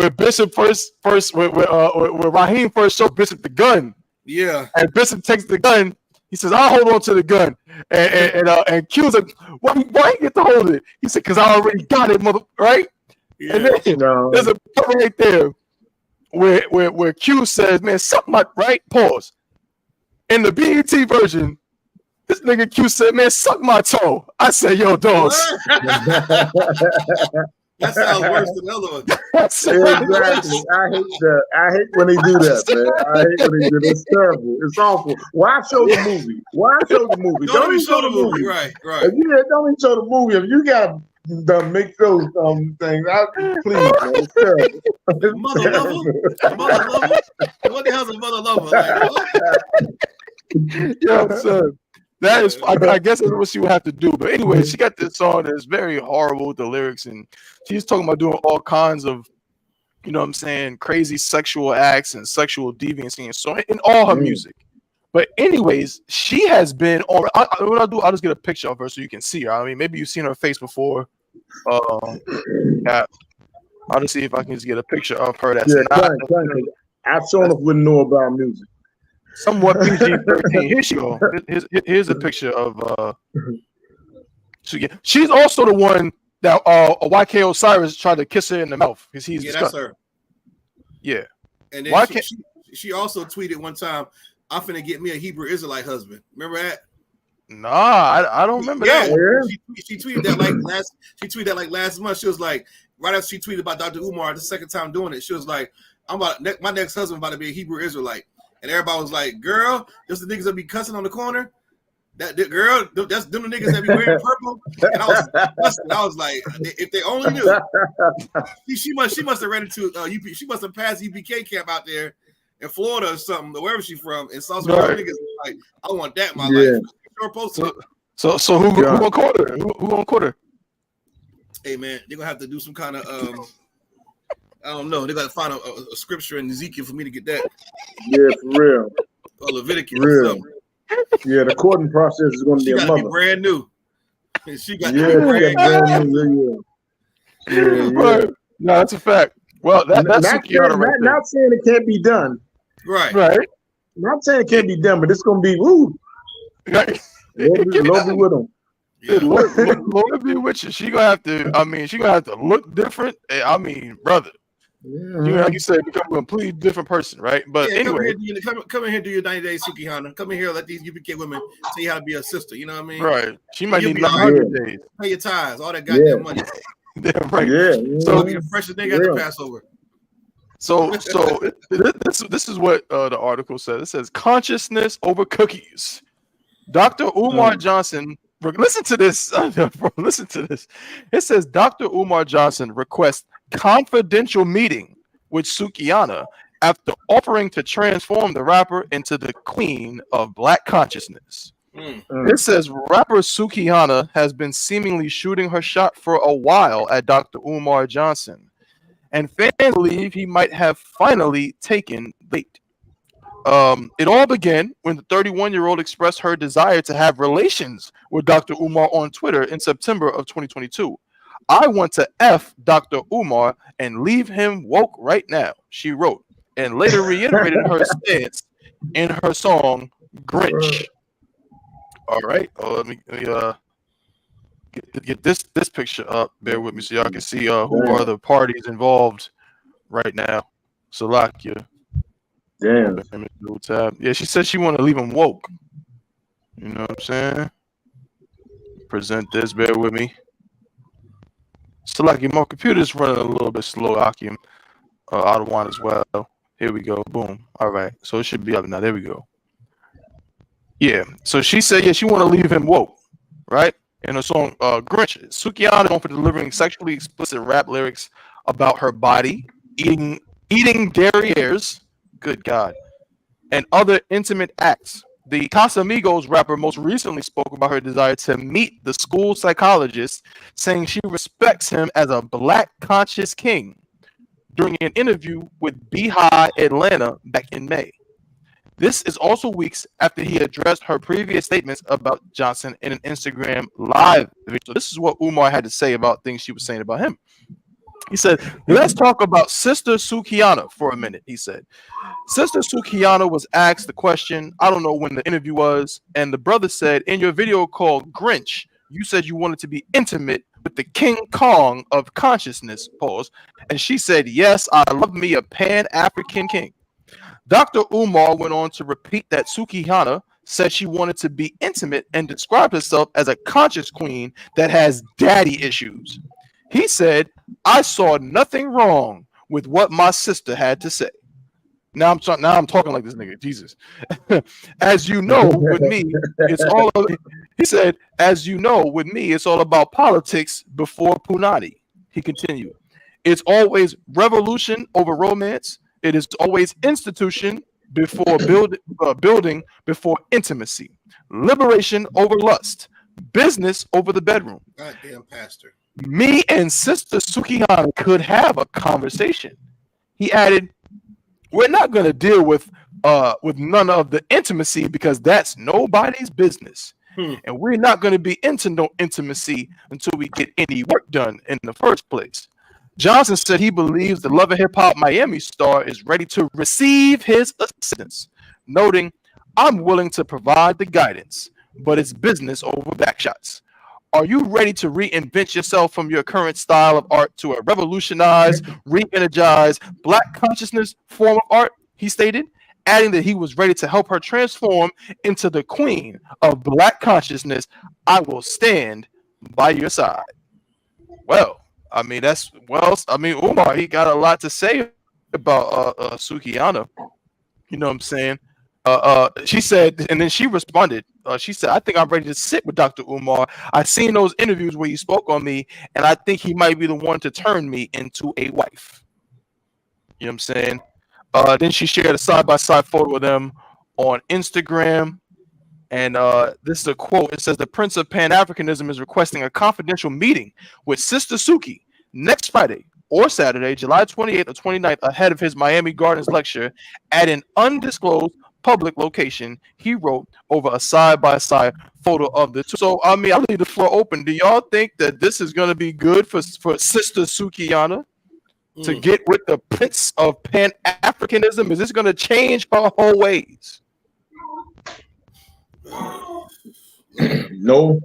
Bishop where Raheem first showed Bishop the gun. Yeah. And Bishop takes the gun. He says, "I'll hold on to the gun." And Q's like, "Why you get to hold it?" He said, "Because I already got it, mother." Right? Yeah. And then there's a part right there where Q says, "Man, suck my right." Pause. In the BET version, this nigga Q said, "Man, suck my toe." I said, "Yo, dogs." That sounds worse than the other one. Exactly. I hate when they do that, man. I hate when they do that. It's terrible. It's awful. Why show the movie? Why show the movie? Don't even show the movie. Right. If you don't even show the movie, if you got to make those things, please, man. It's terrible. It's Mother terrible. lover? Mother lover? What the hell's a mother lover? Like, what? Yo, son. That is, I guess that's what she would have to do. But anyway, she got this song that's very horrible with the lyrics, and she's talking about doing all kinds of, you know what I'm saying, crazy sexual acts and sexual deviancy and so in all her music. But anyways, she has been on. What I'll do, I'll just get a picture of her so you can see her. I mean, maybe you've seen her face before. Yeah, I'll just see if I can just get a picture of her. That's I've shown up wouldn't know about music. Somewhat PG-13. Here she go. Here's a picture of she's also the one that YK Osiris tried to kiss her in the mouth because he's that's her. Yeah. And then she also tweeted one time, "I'm finna get me a Hebrew Israelite husband." Remember that? Nah, I don't remember that one. She tweeted that like last. She tweeted that like last month. She was like, right after she tweeted about Dr. Umar, the second time doing it, she was like, my next husband about to be a Hebrew Israelite." And everybody was like, "Girl, just the niggas that be cussing on the corner. That's them the niggas that be wearing purple." And I was like, if they only knew. She must have ran into she must have passed UPK camp out there in Florida or something, or wherever she's from, and saw some niggas like, "I want that in my life." So who gonna quote her? Who gonna quote her? Hey man, they're gonna have to do some kind of I don't know. They got to find a scripture in Ezekiel for me to get that. Yeah, for real. Or Leviticus. Real. Yeah, the courting process is going to be a mother. Be brand new. And she got to be brand new. Yeah. Right. No, that's a fact. Well, that's Sukihana right there. Not saying it can't be done. Right. Not saying it can't be done, but it's going to be woo. Right. Lord be with them. Yeah. Lord be with you. She gonna have to look different. I mean, brother. You like you said, become a completely different person, right? But anyway, come in here, do your 90 days, Sukihana. Come in here, let these UPK women tell you how to be a sister. You know what I mean? Right. She might need 100 days. Pay your tithes, all that goddamn money. Yeah, right. Yeah. So be the freshest thing after Passover. So this is what the article says. It says consciousness over cookies. Dr. Umar Johnson. Listen to this. Listen to this. It says Dr. Umar Johnson requests confidential meeting with Sukihana after offering to transform the rapper into the queen of black consciousness. It says rapper Sukihana has been seemingly shooting her shot for a while at Dr. Umar Johnson, and fans believe he might have finally taken bait. It all began when the 31-year-old expressed her desire to have relations with Dr. Umar on Twitter in September of 2022. "I want to F Dr. Umar and leave him woke right now," she wrote, and later reiterated her stance in her song Grinch. All right, let me get this picture up. Bear with me so y'all can see who are the parties involved right now. Salakia. Damn. Yeah, she said she want to leave him woke. You know what I'm saying? Present this. Bear with me. Salakia, my computer's running a little bit slow. Akim, out of one as well. Here we go. Boom. All right. So it should be up now. There we go. Yeah. So she said, she want to leave him woke, right? In her song Grinch. Sukihana known for delivering sexually explicit rap lyrics about her body, eating derrieres, good God, and other intimate acts. The Casamigos rapper most recently spoke about her desire to meet the school psychologist, saying she respects him as a black conscious king during an interview with Beehive Atlanta back in May. This is also weeks after he addressed her previous statements about Johnson in an Instagram live video. So this is what Umar had to say about things she was saying about him. He said, "Let's talk about Sister Sukihana for a minute," he said. Sister Sukihana was asked the question, I don't know when the interview was, and the brother said, "In your video called Grinch, you said you wanted to be intimate with the King Kong of consciousness," pause. And she said, "Yes, I love me a Pan-African king." Dr. Umar went on to repeat that Sukihana said she wanted to be intimate and described herself as a conscious queen that has daddy issues. He said, I saw nothing wrong with what my sister had to say. Now I'm talking like this nigga, Jesus. As you know, with me, it's all. He said, as you know, with me, it's all about politics before punani. He continued, it's always revolution over romance. It is always institution before building before intimacy. Liberation over lust. Business over the bedroom. Goddamn pastor. Me and Sister Sukihana could have a conversation. He added, we're not going to deal with none of the intimacy because that's nobody's business. And we're not going to be into no intimacy until we get any work done in the first place. Johnson said he believes the Love and Hip Hop Miami star is ready to receive his assistance, noting, I'm willing to provide the guidance, but it's business over backshots. Are you ready to reinvent yourself from your current style of art to a revolutionized, re-energized, Black consciousness form of art? He stated, adding that he was ready to help her transform into the queen of Black consciousness. I will stand by your side. Well, I mean, Umar, he got a lot to say about Sukihana. You know what I'm saying? She said, and then she responded. She said, I think I'm ready to sit with Dr. Umar. I've seen those interviews where he spoke on me, and I think he might be the one to turn me into a wife. You know what I'm saying? Then she shared a side-by-side photo of them on Instagram. And this is a quote. It says, the Prince of Pan-Africanism is requesting a confidential meeting with Sister Suki next Friday or Saturday, July 28th or 29th, ahead of his Miami Gardens lecture at an undisclosed public location. He wrote over a side-by-side photo of the two. So, I mean, I'll leave the floor open. Do y'all think that this is going to be good for Sister Sukihana to get with the Prince of Pan-Africanism? Is this going to change her whole ways? No.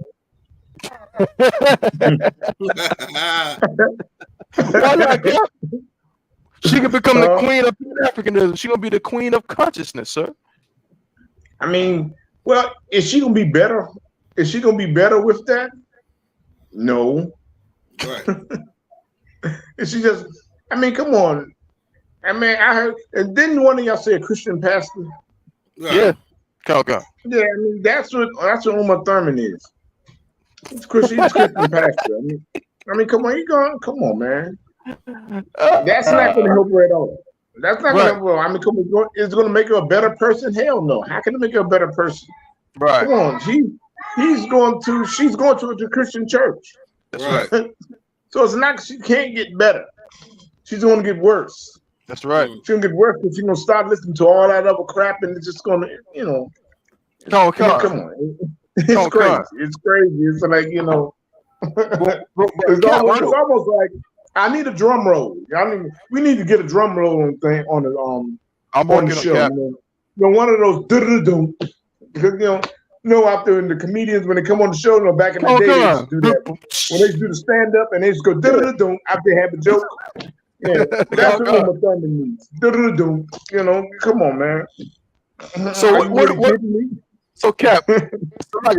Why not? She can become the queen of Pan-Africanism. She's going to be the queen of consciousness, sir. I mean, well, is she gonna be better? Is she gonna be better with that? No. Right. Is she just? I mean, come on. I mean, I heard, and didn't one of y'all say a Christian pastor? Right. Yeah. Okay. Yeah, I mean that's what Umar Thurman is. He's Christian pastor. I mean, come on, come on, man. That's not gonna help her at all. That's not gonna help her. I mean, come on, is it gonna make her a better person? Hell no. How can it make her a better person? Right. Come on, she's going to the Christian church. That's right. So it's not, she can't get better. She's gonna get worse. That's right. She's gonna get worse because she's gonna start listening to all that other crap, and it's just gonna, come on. It's crazy. It's crazy. It's like, it's almost like I need a drum roll. We need to get a drum roll thing on the show. One of those because out there in the comedians when they come on the show, back in the day, they used to do that. When they used to do the stand up and they just go after they have a joke. Yeah, that's what Uma Thurman means. Come on, man. So So Cap,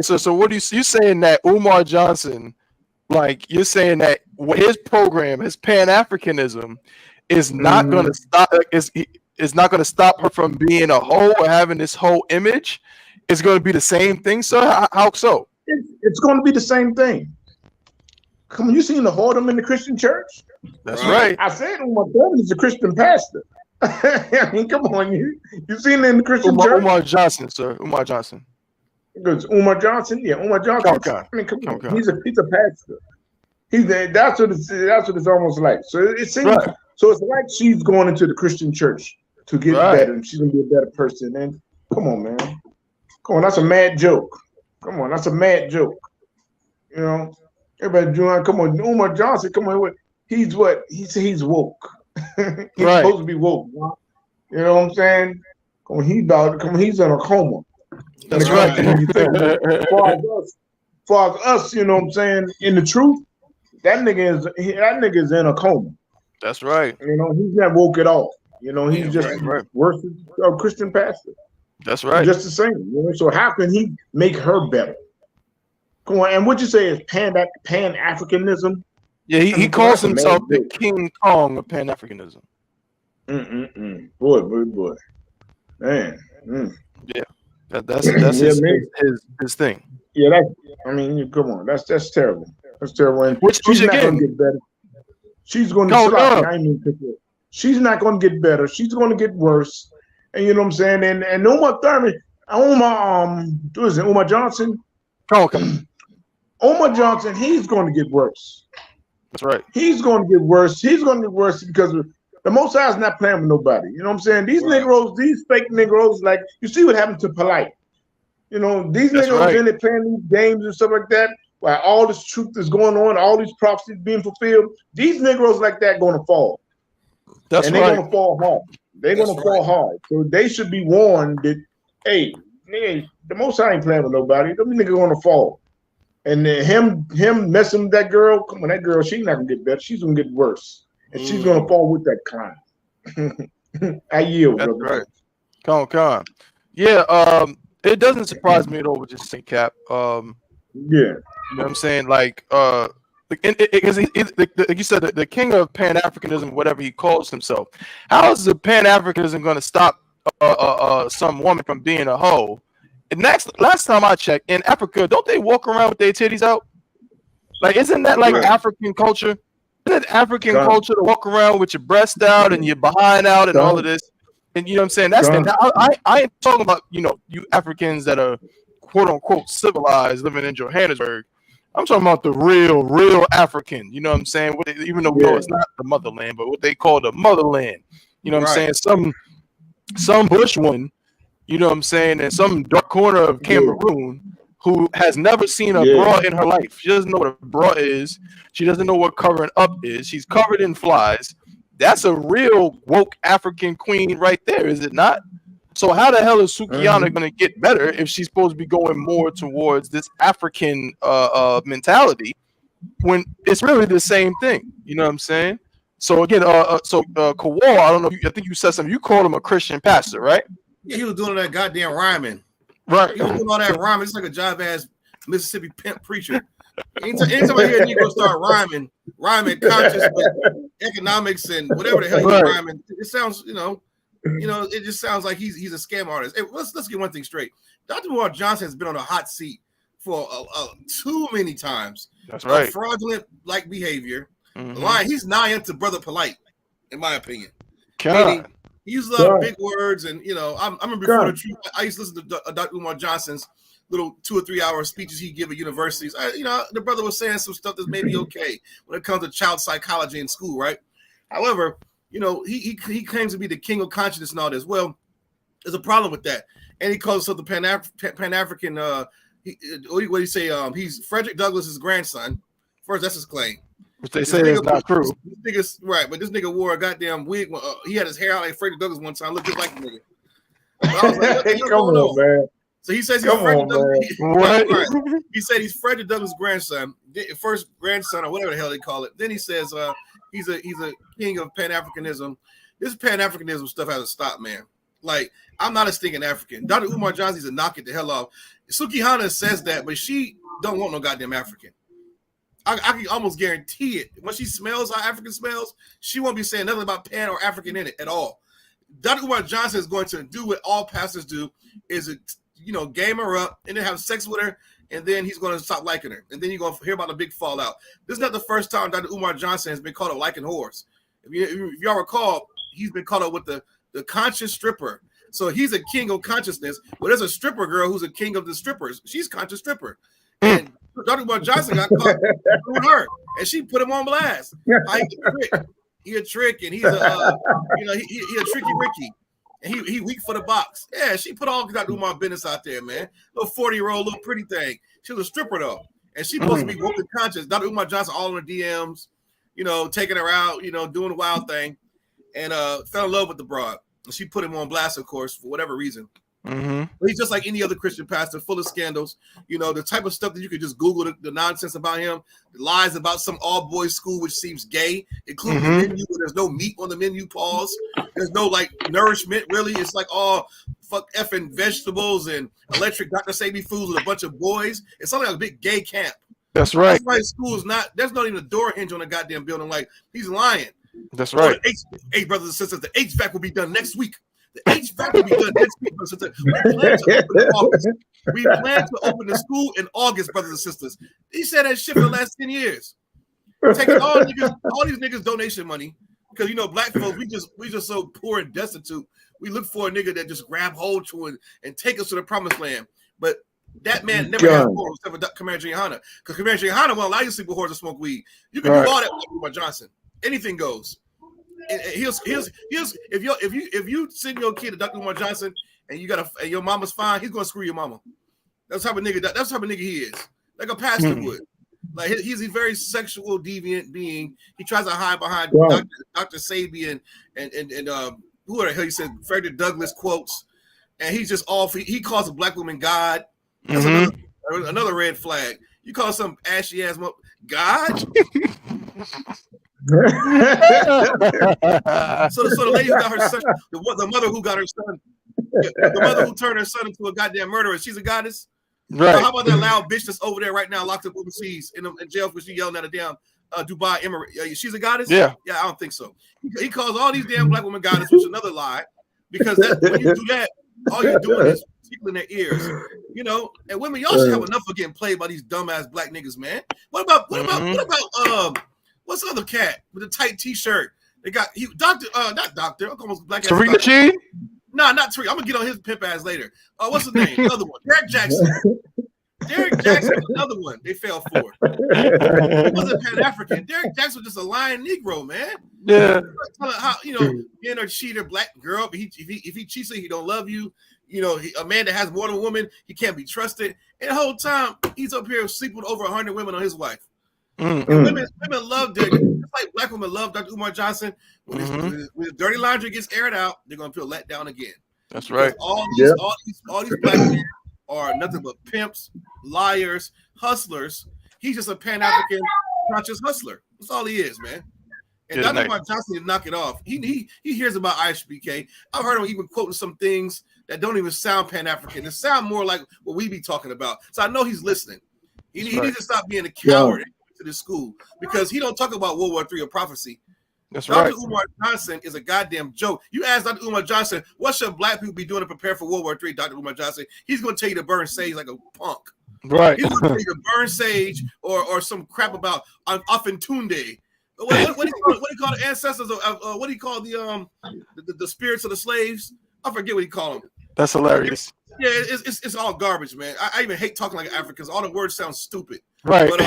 so what you saying that Umar Johnson, like you're saying that his program, his Pan-Africanism, is not going to stop is not going to stop her from being a hoe or having this whole image? It's going to be the same thing, sir? How so? It's going to be the same thing. Come on, you seen the whoredom in the Christian church? That's right. I said Umar Thurman is a Christian pastor. I mean, come on, you seen it in the Christian church? Umar Johnson, sir. Umar Johnson. It's Umar Johnson, yeah, Umar Johnson. Okay. I mean, come on, he's a pastor. That's what it's almost like. So it seems so it's like she's going into the Christian church to get better, and she's gonna be a better person. And come on, man, come on, that's a mad joke. Come on, that's a mad joke. Everybody doing. Come on, Umar Johnson. Come on, he's what? He's woke. He's supposed to be woke. You know what I'm saying? Come on, he's in a coma. That's right. For us, you know what I'm saying? In the truth, that nigga is in a coma. That's right. He's not woke at all. He's just worse than a Christian pastor. That's right. Just the same. So how can he make her better? Come on, and what you say is Pan-Africanism? Yeah, he mean, calls that's a himself man the book. King Kong of Pan-Africanism. Boy, man. Yeah, that's Yeah, man. his thing. Yeah, that's. I mean, come on, that's terrible. That's terrible. And Which she's not going again, to get better. She's going to go. Salaki. I mean, she's not going to get better. She's going to get worse. And you know what I'm saying? And Umar Thurman, who is it? Umar Johnson. Umar Johnson, he's going to get worse. That's right. He's going to get worse. He's going to get worse because the Most High is not playing with nobody. You know what I'm saying? These Negroes, these fake Negroes, like you see what happened to Polite. You know, these Negroes in there playing these games and stuff like that, while all this truth is going on, all these prophecies being fulfilled. These Negroes like that going to fall. That's and they're going to fall hard. They're going to fall hard. So they should be warned that, hey, the Most High ain't playing with nobody. Them niggas going to fall. And him messing with that girl, come on, that girl, she's not going to get better. She's going to get worse. And she's going to fall with that clown. I yield, That's brother. right. Con. Yeah, it doesn't surprise me at all with just St. Cap. Yeah. You know what I'm saying? Like, because like you said, the king of Pan-Africanism, whatever he calls himself. How is the Pan-Africanism going to stop some woman from being a hoe? And last time I checked, in Africa, don't they walk around with their titties out? Like, isn't that like African culture? Isn't it African culture to walk around with your breast out and your behind out and all of this? And you know what I'm saying? That's I ain't talking about, you know, you Africans that are quote unquote civilized living in Johannesburg. I'm talking about the real African. You know what I'm saying? Even though we know it's not the motherland, but what they call the motherland. You know what I'm saying? Some bush one, you know what I'm saying, in some dark corner of Cameroon, who has never seen a bra in her life. She doesn't know what a bra is. She doesn't know what covering up is. She's covered in flies. That's a real woke African queen right there, is it not? So how the hell is Sukihana going to get better if she's supposed to be going more towards this African mentality when it's really the same thing? You know what I'm saying? So again, Kawal, I don't know. I think you said something. You called him a Christian pastor, right? Yeah, he was doing that goddamn rhyming. Right. He was doing all that rhyming. It's like a jive ass Mississippi pimp preacher. Anytime I hear a Negro start rhyming conscious with economics and whatever the hell he's rhyming, it sounds, it just sounds like he's a scam artist. Hey, let's get one thing straight. Dr. Umar Johnson has been on a hot seat for too many times. That's right. Fraudulent like behavior. He's nigh into Brother Polite, in my opinion. He used a lot of big words, and I remember before the truth. I used to listen to Dr. Umar Johnson's little 2 or 3 hour speeches he give at universities. The brother was saying some stuff that's maybe okay when it comes to child psychology in school, right? However, he claims to be the king of consciousness and all this. Well, there's a problem with that, and he calls himself the Pan-African. What do you say? He's Frederick Douglass's grandson. First, that's his claim. Which they say is not true. But this nigga wore a goddamn wig. He had his hair out like Frederick Douglass one time. Looked just like the nigga. But I was like, what the hell going on, man? So he says he's Frederick Douglass. What? He said he's Frederick Douglass' grandson, first grandson or whatever the hell they call it. Then he says he's a king of Pan-Africanism. This Pan-Africanism stuff has to stop, man. Like, I'm not a stinking African. Dr. Umar Johnson needs to knock it the hell off. Sukihana says that, but she don't want no goddamn African. I can almost guarantee it. When she smells how African smells, she won't be saying nothing about Pan or African in it at all. Dr. Umar Johnson is going to do what all pastors do, is game her up and then have sex with her, and then he's going to stop liking her. And then you're going to hear about a big fallout. This is not the first time Dr. Umar Johnson has been caught up liking whores. If y'all recall, he's been caught up with the conscious stripper. So he's a king of consciousness. Well, there's a stripper girl who's a king of the strippers. She's conscious stripper. And Dr. Umar Johnson got caught with her, and she put him on blast. He a trick, and he's a he a tricky Ricky, and he weak for the box. Yeah, she put all Dr. Umar business out there, man. Little 40-year-old, little pretty thing. She was a stripper though, and she supposed to be woke and conscious. Dr. Umar Johnson all in her DMs, taking her out, doing the wild thing, and fell in love with the broad. And she put him on blast, of course, for whatever reason. But he's just like any other Christian pastor, full of scandals. The type of stuff that you could just Google the nonsense about him, the lies about some all-boys school which seems gay, including the menu where there's no meat on the menu. Pause. There's no nourishment really. It's like all fuck effing vegetables and electric Dr. Sadie foods with a bunch of boys. It's something like a big gay camp. That's right. That's why school is not. There's not even a door hinge on a goddamn building. Like he's lying. That's right. Hey, brothers and sisters, the HVAC will be done next week. The HVAC will be done next week, brothers and sisters. We plan to open the school in August, brothers and sisters. He said that shit for the last 10 years. Taking all these niggas donation money. Because black folks, we just so poor and destitute. We look for a nigga that just grab hold to it and take us to the promised land. But that man never had morals except for Commander Yohanna. Because Commander Yohanna won't allow you to sleep with whores and smoke weed. You can do all that with Umar Johnson. Anything goes. And if you send your kid to Dr. Umar Johnson and and your mama's fine, he's gonna screw your mama. That's the type of nigga. That's the type of nigga he is. Like a pastor would. Like he's a very sexual deviant being. He tries to hide behind Dr. Sabian and who the hell he said Frederick Douglass quotes, and he's just off. He calls a black woman God. That's another red flag. You call some ashy ass God. So the lady who got her son, the mother who got her son, the mother who turned her son into a goddamn murderer, she's a goddess. Right. So how about that loud bitch that's over there right now, locked up overseas in jail because she yelling at a damn Dubai Emirate? She's a goddess? Yeah, I don't think so. He calls all these damn black women goddess, which is another lie, because when you do that, all you're doing is tickling their ears, And women, y'all should have enough of getting played by these dumbass black niggas, man. What about what's the other cat with the tight t-shirt? They got not doctor, almost black ass. Tariq Nasheed? No, not Tariq. I'm gonna get on his pimp ass later. What's his name? Another one. Derek Jackson. Derek Jackson, another one they fell for. He wasn't Pan-African. Derek Jackson was just a lying Negro, man. Yeah. How being a cheater black girl, but if he cheats, he don't love you. A man that has more than a woman, he can't be trusted. And the whole time he's up here sleeping with over 100 women on his wife. And women love Derek. Just like black women love Dr. Umar Johnson. When his dirty laundry gets aired out, they're gonna feel let down again. That's right. All these black men are nothing but pimps, liars, hustlers. He's just a Pan-African conscious hustler. That's all he is, man. And Dr. Umar Johnson did knock it off. He hears about I.S.U.P.K. I've heard him even quoting some things that don't even sound Pan-African. It sound more like what we be talking about. So I know he's listening. He needs to stop being a coward to the school, because he don't talk about World War III or prophecy. That's Dr. Umar Johnson is a goddamn joke. You ask Dr. Umar Johnson, what should black people be doing to prepare for World War III, Dr. Umar Johnson? He's going to tell you to burn sage like a punk. Right. He's going to tell you to burn sage or some crap about Afintunde. What do you call the ancestors of what do you call the spirits of the slaves? I forget what he called them. That's hilarious. Yeah, it's all garbage, man. I even hate talking like an African because all the words sound stupid. Right. But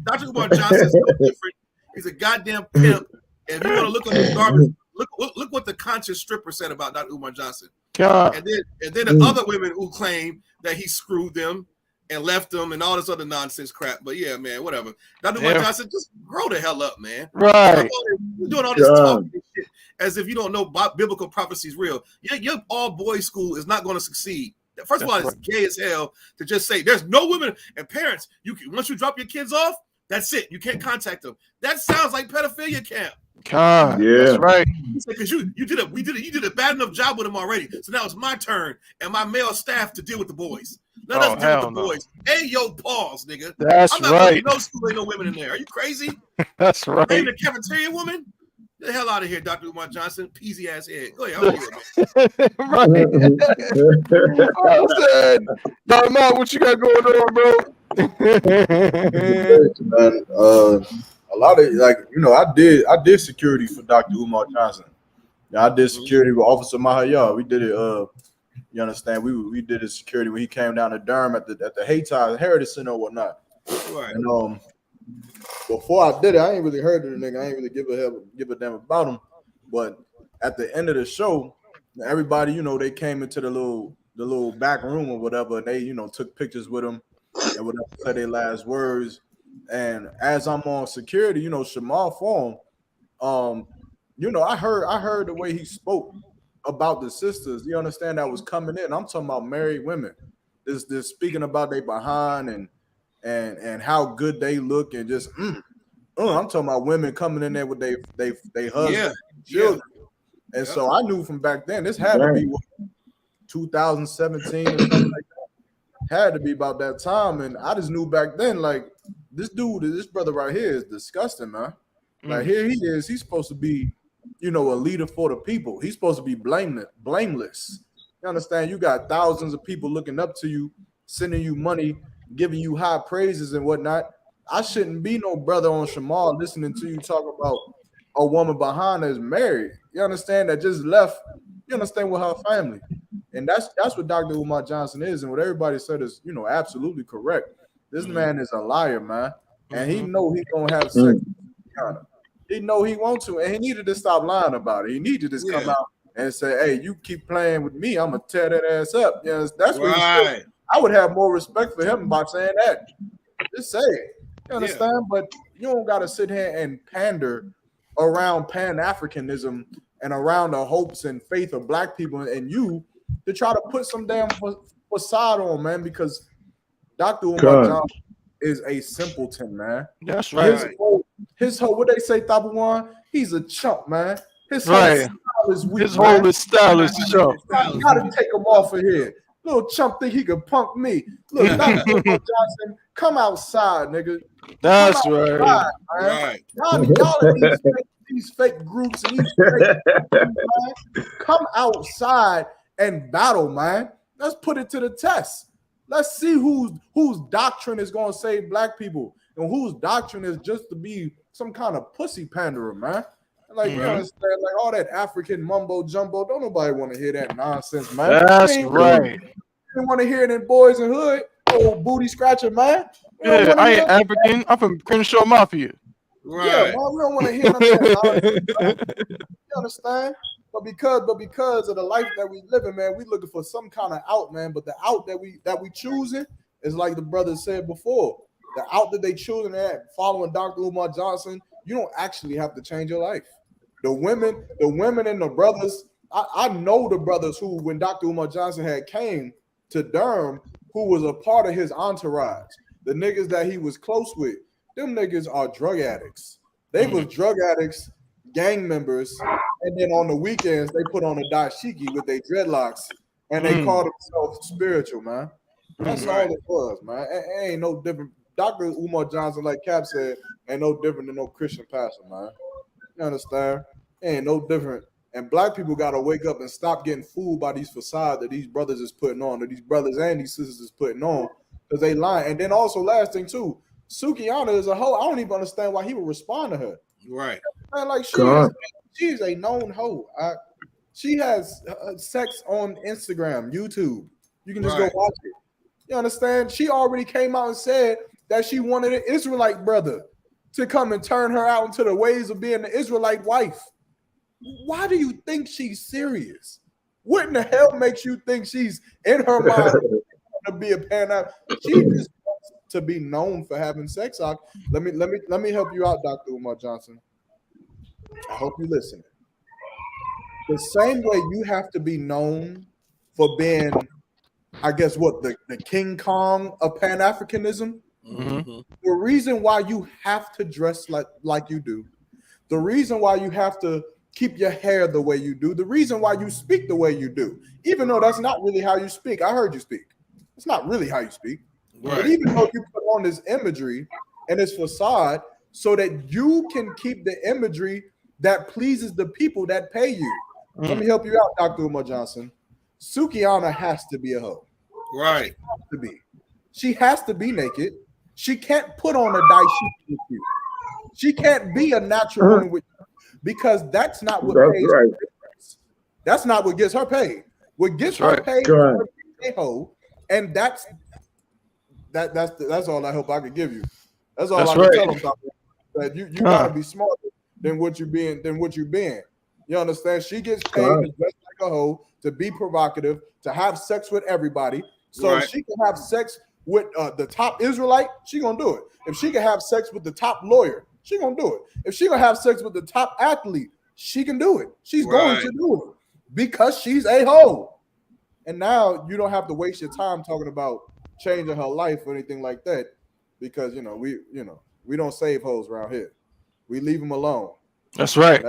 Dr. Umar Johnson is no different. He's a goddamn pimp. And if you want to look at this garbage, look what the conscious stripper said about Dr. Umar Johnson. God. And then the other women who claim that he screwed them and left them and all this other nonsense crap. But yeah, man, whatever. Dr. Umar Johnson, just grow the hell up, man. Right. You're doing all this talking shit as if you don't know biblical prophecy is real. Your all boys school is not going to succeed. First of all, it's gay as hell to just say there's no women and parents. Once you drop your kids off, that's it. You can't contact them. That sounds like pedophilia camp. God, that's right. Because you did a bad enough job with them already. So now it's my turn and my male staff to deal with the boys. Let us deal with the boys. Hey, yo, pause, nigga. That's I'm not right. No school, ain't no women in there. Are you crazy? That's right. Ain't the cafeteria woman? Get the hell out of here, Dr. Umar Johnson. Peasy ass head. Go ahead. Right. I said, Dr. Mark, what you got going on, bro? Man, a lot of I did security for Dr. Umar Johnson. I did security with Officer Mahaya. We did it. You understand? We did his security when he came down to Durham at the Hayti Heritage Center or whatnot. Right. And before I did it, I ain't really heard of the nigga. I ain't really give a damn about him. But at the end of the show, everybody, they came into the little back room or whatever, and they, took pictures with him and whatever, said their last words. And as I'm on security, Shamal for him, I heard the way he spoke about the sisters, you understand, that was coming in. I'm talking about married women. This speaking about they behind and how good they look, and just I'm talking about women coming in there with they husbands, children. And so I knew from back then this had to be 2017 or something like that. Had to be about that time. And I just knew back then, like, this brother right here is disgusting, man. Like Mm. here he is. He's supposed to be, a leader for the people. He's supposed to be blameless. You understand? You got thousands of people looking up to you, sending you money, giving you high praises and whatnot. I shouldn't be no brother on Shamal listening to you talk about a woman behind her is married. You understand? That just left. You understand, with her family. And that's what Dr. Umar Johnson is, and what everybody said is, absolutely correct. This man is a liar, man. And he know he gonna have sex with Sukihana. He know he wants to, and he needed to stop lying about it. He needed to just come out and say, "Hey, you keep playing with me, I'm gonna tear that ass up." That's what he should. I would have more respect for him by saying that. Just say it. You understand? But you don't gotta sit here and pander around Pan-Africanism and around the hopes and faith of black people and you to try to put some damn facade on, man, because Dr. Umar Johnson is a simpleton, man. That's right. His whole, what they say, Tabuan, he's a chump, man. His whole Right. style is weak. His whole style is chump. You gotta take him off of here. Little chump think he could punk me. Look, Dr. Umar Johnson, come outside, nigga. That's Come outside, right. man. Y'all in these fake groups and these fake man. Come outside and battle, man. Let's put it to the test. Let's see whose doctrine is going to save black people and whose doctrine is just to be some kind of pussy panderer, man. Like, you understand, like all that African mumbo jumbo. Don't nobody want to hear that nonsense, man. That's right. You want to hear it in Boys and Hood, old booty scratcher, man. Yeah, I ain't African. I'm from Crenshaw Mafia. Right. Yeah, man, we don't want to hear none of that. You understand? But because of the life that we live in, man, we looking for some kind of out, man. But the out that we choosing is like the brother said before. The out that they choosing that following Dr. Umar Johnson, you don't actually have to change your life. The women and the brothers. I know the brothers who, when Dr. Umar Johnson had came to Durham, who was a part of his entourage, the niggas that he was close with, them niggas are drug addicts. They was drug addicts, gang members, and then on the weekends they put on a dashiki with their dreadlocks and they called themselves spiritual, man. That's all it was, man. It ain't no different. Dr. Umar Johnson, like Cap said, ain't no different than no Christian pastor, man. You understand? It ain't no different. And black people gotta wake up and stop getting fooled by these facades that these brothers is putting on, that these brothers and these sisters is putting on, because they lying. And then also, last thing too, Sukihana is a hoe. I don't even understand why he would respond to her. Right. Man, like she is a known hoe. She has sex on Instagram, YouTube. You can just go watch it. You understand? She already came out and said that she wanted an Israelite brother to come and turn her out into the ways of being an Israelite wife. Why do you think she's serious? What in the hell makes you think she's in her mind to be a pan? She just wants to be known for having sex. Let me help you out, Dr. Umar Johnson. I hope you listen. The same way you have to be known for being, I guess, what the King Kong of Pan-Africanism. The reason why you have to dress like you do, the reason why you have to keep your hair the way you do, the reason why you speak the way you do, even though that's not really how you speak. I heard you speak. It's not really how you speak. Right. But even though you put on this imagery and this facade so that you can keep the imagery that pleases the people that pay you. Let me help you out, Dr. Umar Johnson. Sukihana has to be a hoe. Right. She has to be. She has to be naked. She can't put on a dashiki with you. She can't be a natural woman with you, because that's not what pays her. That's not what gets her paid. What gets her paid is a hoe, and that's all I hope I could give you. That's all I can tell them. That you gotta be smarter than what you're being. You understand? She gets paid to dress like a hoe, to be provocative, to have sex with everybody. So if she can have sex with the top Israelite, she gonna do it. If she can have sex with the top lawyer, she gonna do it. If she gonna have sex with the top athlete, she can do it. She's going to do it because she's a hoe. And now you don't have to waste your time talking about changing her life or anything like that, because we don't save hoes around here. We leave them alone. That's right.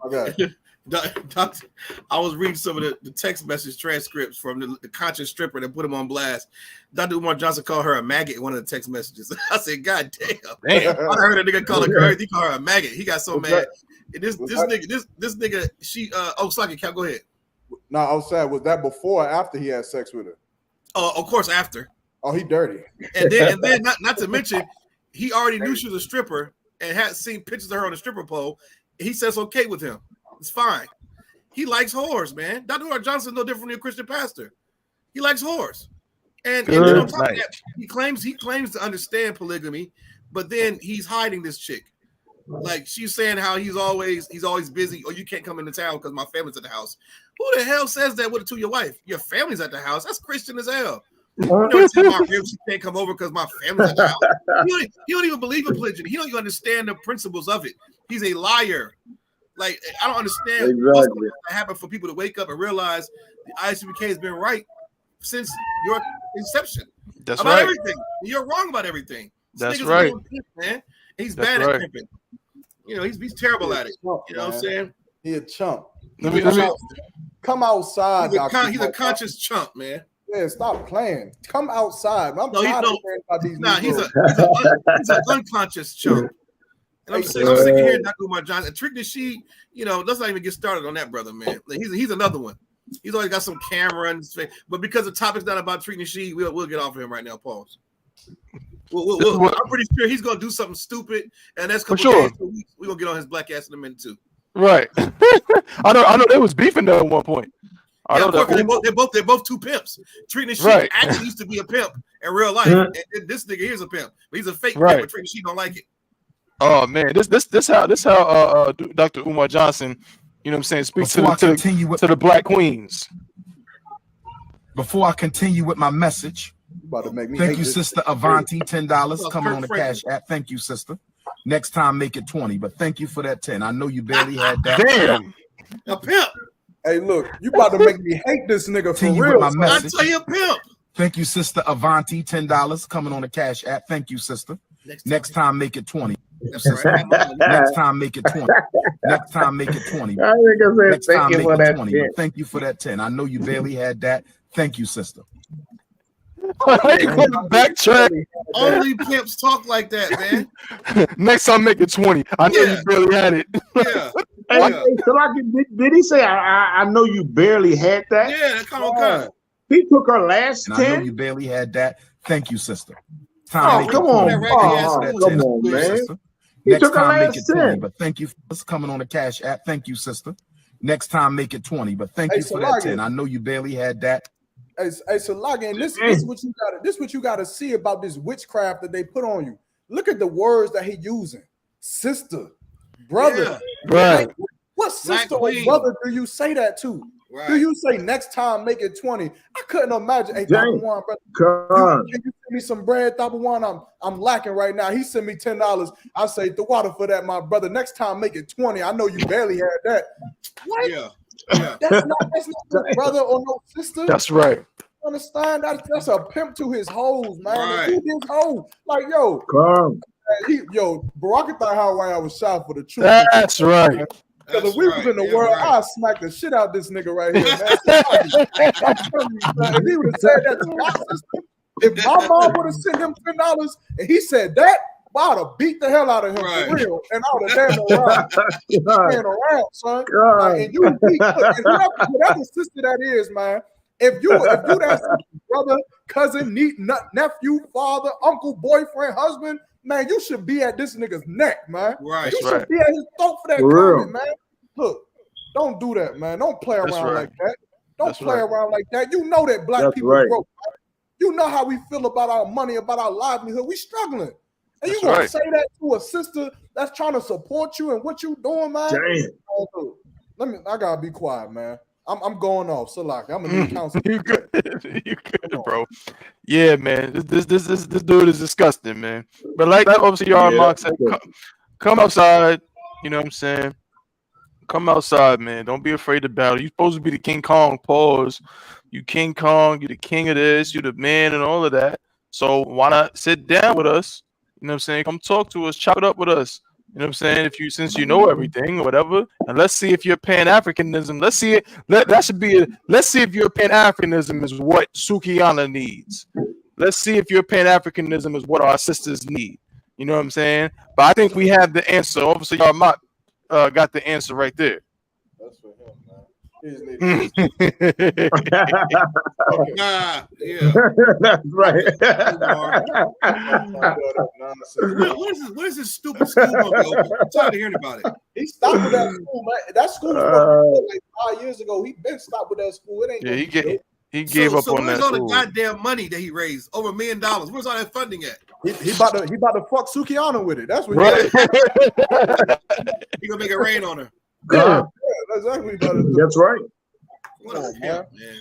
Okay. Doctor, I was reading some of the text message transcripts from the conscious stripper that put him on blast. Dr. Umar Johnson called her a maggot in one of the text messages. I said, God damn. I heard a nigga call her girl. He called her a maggot. He got so mad. This nigga, she Saki, go ahead. No, I was saying, was that before or after he had sex with her? Of course, after. Oh, he dirty. And then not to mention, he already knew she was a stripper and had seen pictures of her on the stripper pole. He says okay with him. It's fine. He likes whores, man. Dr. Umar Johnson no different than a Christian pastor. He likes whores. And then on top of that, he claims to understand polygamy, but then he's hiding this chick. Like she's saying how he's always busy, or you can't come into town because my family's at the house. Who the hell says that to your wife? Your family's at the house. That's Christian as hell. You know, tell my ribs she can't come over because my family's at the house. He don't even believe in polygyny. He don't even understand the principles of it. He's a liar. Like, I don't understand what's going to happen for people to wake up and realize the I.S.U.P.K has been right since your inception. That's about right. Everything. You're wrong about everything. That's right. Pimp, man. He's bad at pimping. You know, he's terrible at it. You know what I'm saying? He a chump. Let me come outside. He's a conscious chump, man. Yeah, stop playing. Come outside. I'm tired of hearing about these. He's an unconscious chump. And I'm sick of hearing Dr. Umar Johnson. And Trick Nasheed, you know, let's not even get started on that brother, man. Like, he's another one. He's always got some camera in his face. But because the topic's not about Trick Nasheed, we'll get off of him right now. Pause. I'm pretty sure he's gonna do something stupid, and that's for sure. We're gonna get on his black ass in a minute too. Right. I know they was beefing though at one point. I know that they're both two pimps. Trick Nasheed actually used to be a pimp in real life. And this nigga here's a pimp, but he's a fake pimp. But Trick Nasheed don't like it. Oh man, this how Dr. Umar Johnson, you know what I'm saying, speaks to the black queens. Before I continue with my message, thank you, Sister Avanti, $10 coming on the Cash App. Thank you, sister. Next time, make it 20, but thank you for that 10. I know you barely had that. Damn, a pimp. Hey, look, you about to make me hate this nigga for real. I tell you, a pimp. Thank you, Sister Avanti, $10 coming on the Cash App. Thank you, sister. Next time, make it 20. Next time, make it 20. Next time, make it 20. Next time, make it 20. But thank you for that 10. I know you barely had that. Thank you, sister. Backtrack. Only pimps talk like that, man. Next time, make it 20. I know you barely had it. Did he say I know you barely had that? Yeah, come on. He took her last 10. I know you barely had that. Thank you, sister. Come on, man. Next time, make it 20. But thank you for coming on the Cash App. Thank you, sister. Next time, make it 20. But thank you for that 10. I know you barely had that. Hey, so Logan, this is what you got. This is what you got to see about this witchcraft that they put on you. Look at the words that he using: sister, brother. Yeah, right. Like, what sister or brother do you say that to? Right. Do you say next time make it 20? I couldn't imagine. Hey, One, brother, can you send me some bread? One, I'm lacking right now. He sent me $10. I say the water for that, my brother. Next time make it 20. I know you barely had that. What? Yeah. That's not no brother or no sister. That's right. You understand? That's a pimp to his hoes, man. Right. He his hoe. Like, yo, Barack thought how I was shot for the truth. That's right. Because if we was in the world, I'd smack the shit out this nigga right here, man. If he would have said that to my sister, if my mom would have sent him $10 and he said that, I would have beat the hell out of him for real. And I would have damn around, son. Like, and you whatever sister that is, man. If you that brother, cousin, nephew, father, uncle, boyfriend, husband, man, you should be at this nigga's neck, man. Right. You should be at his throat for that comment, man. Look, don't do that, man. Don't play around like that. Don't play around like that. You know that black people broke. Man. You know how we feel about our money, about our livelihood. We struggling. And you gonna say that to a sister that's trying to support you and what you doing, man? Damn. I gotta be quiet, man. I'm going off. So like I'm a new counselor. You good, bro. Yeah, man. This dude is disgusting, man. But like obviously y'all Mark said, come outside. You know what I'm saying? Come outside, man. Don't be afraid to battle. You're supposed to be the King Kong. Pause. You King Kong. You're the king of this. You're the man and all of that. So why not sit down with us? You know what I'm saying? Come talk to us. Chop it up with us. You know what I'm saying? Since you know everything or whatever, and let's see if your Pan-Africanism. Let's see it. Let's see if your Pan-Africanism is what Sukihana needs. Let's see if your Pan-Africanism is what our sisters need. You know what I'm saying? But I think we have the answer. Obviously, y'all got the answer right there. That's for him, man. He just need Yeah. That's right. What is this stupid school gonna be open? I'm tired of hearing about it. He stopped with that school, man. That school was like 5 years ago. He been stopped with that school. It ain't. Yeah, he gave up on that. Where's all school. the goddamn money that he raised? Over $1 million. Where's all that funding at? He about to fuck Sukihana with it. That's what Right. He gonna make it rain on her. Yeah, that's exactly what he that's right. What a pimp, man.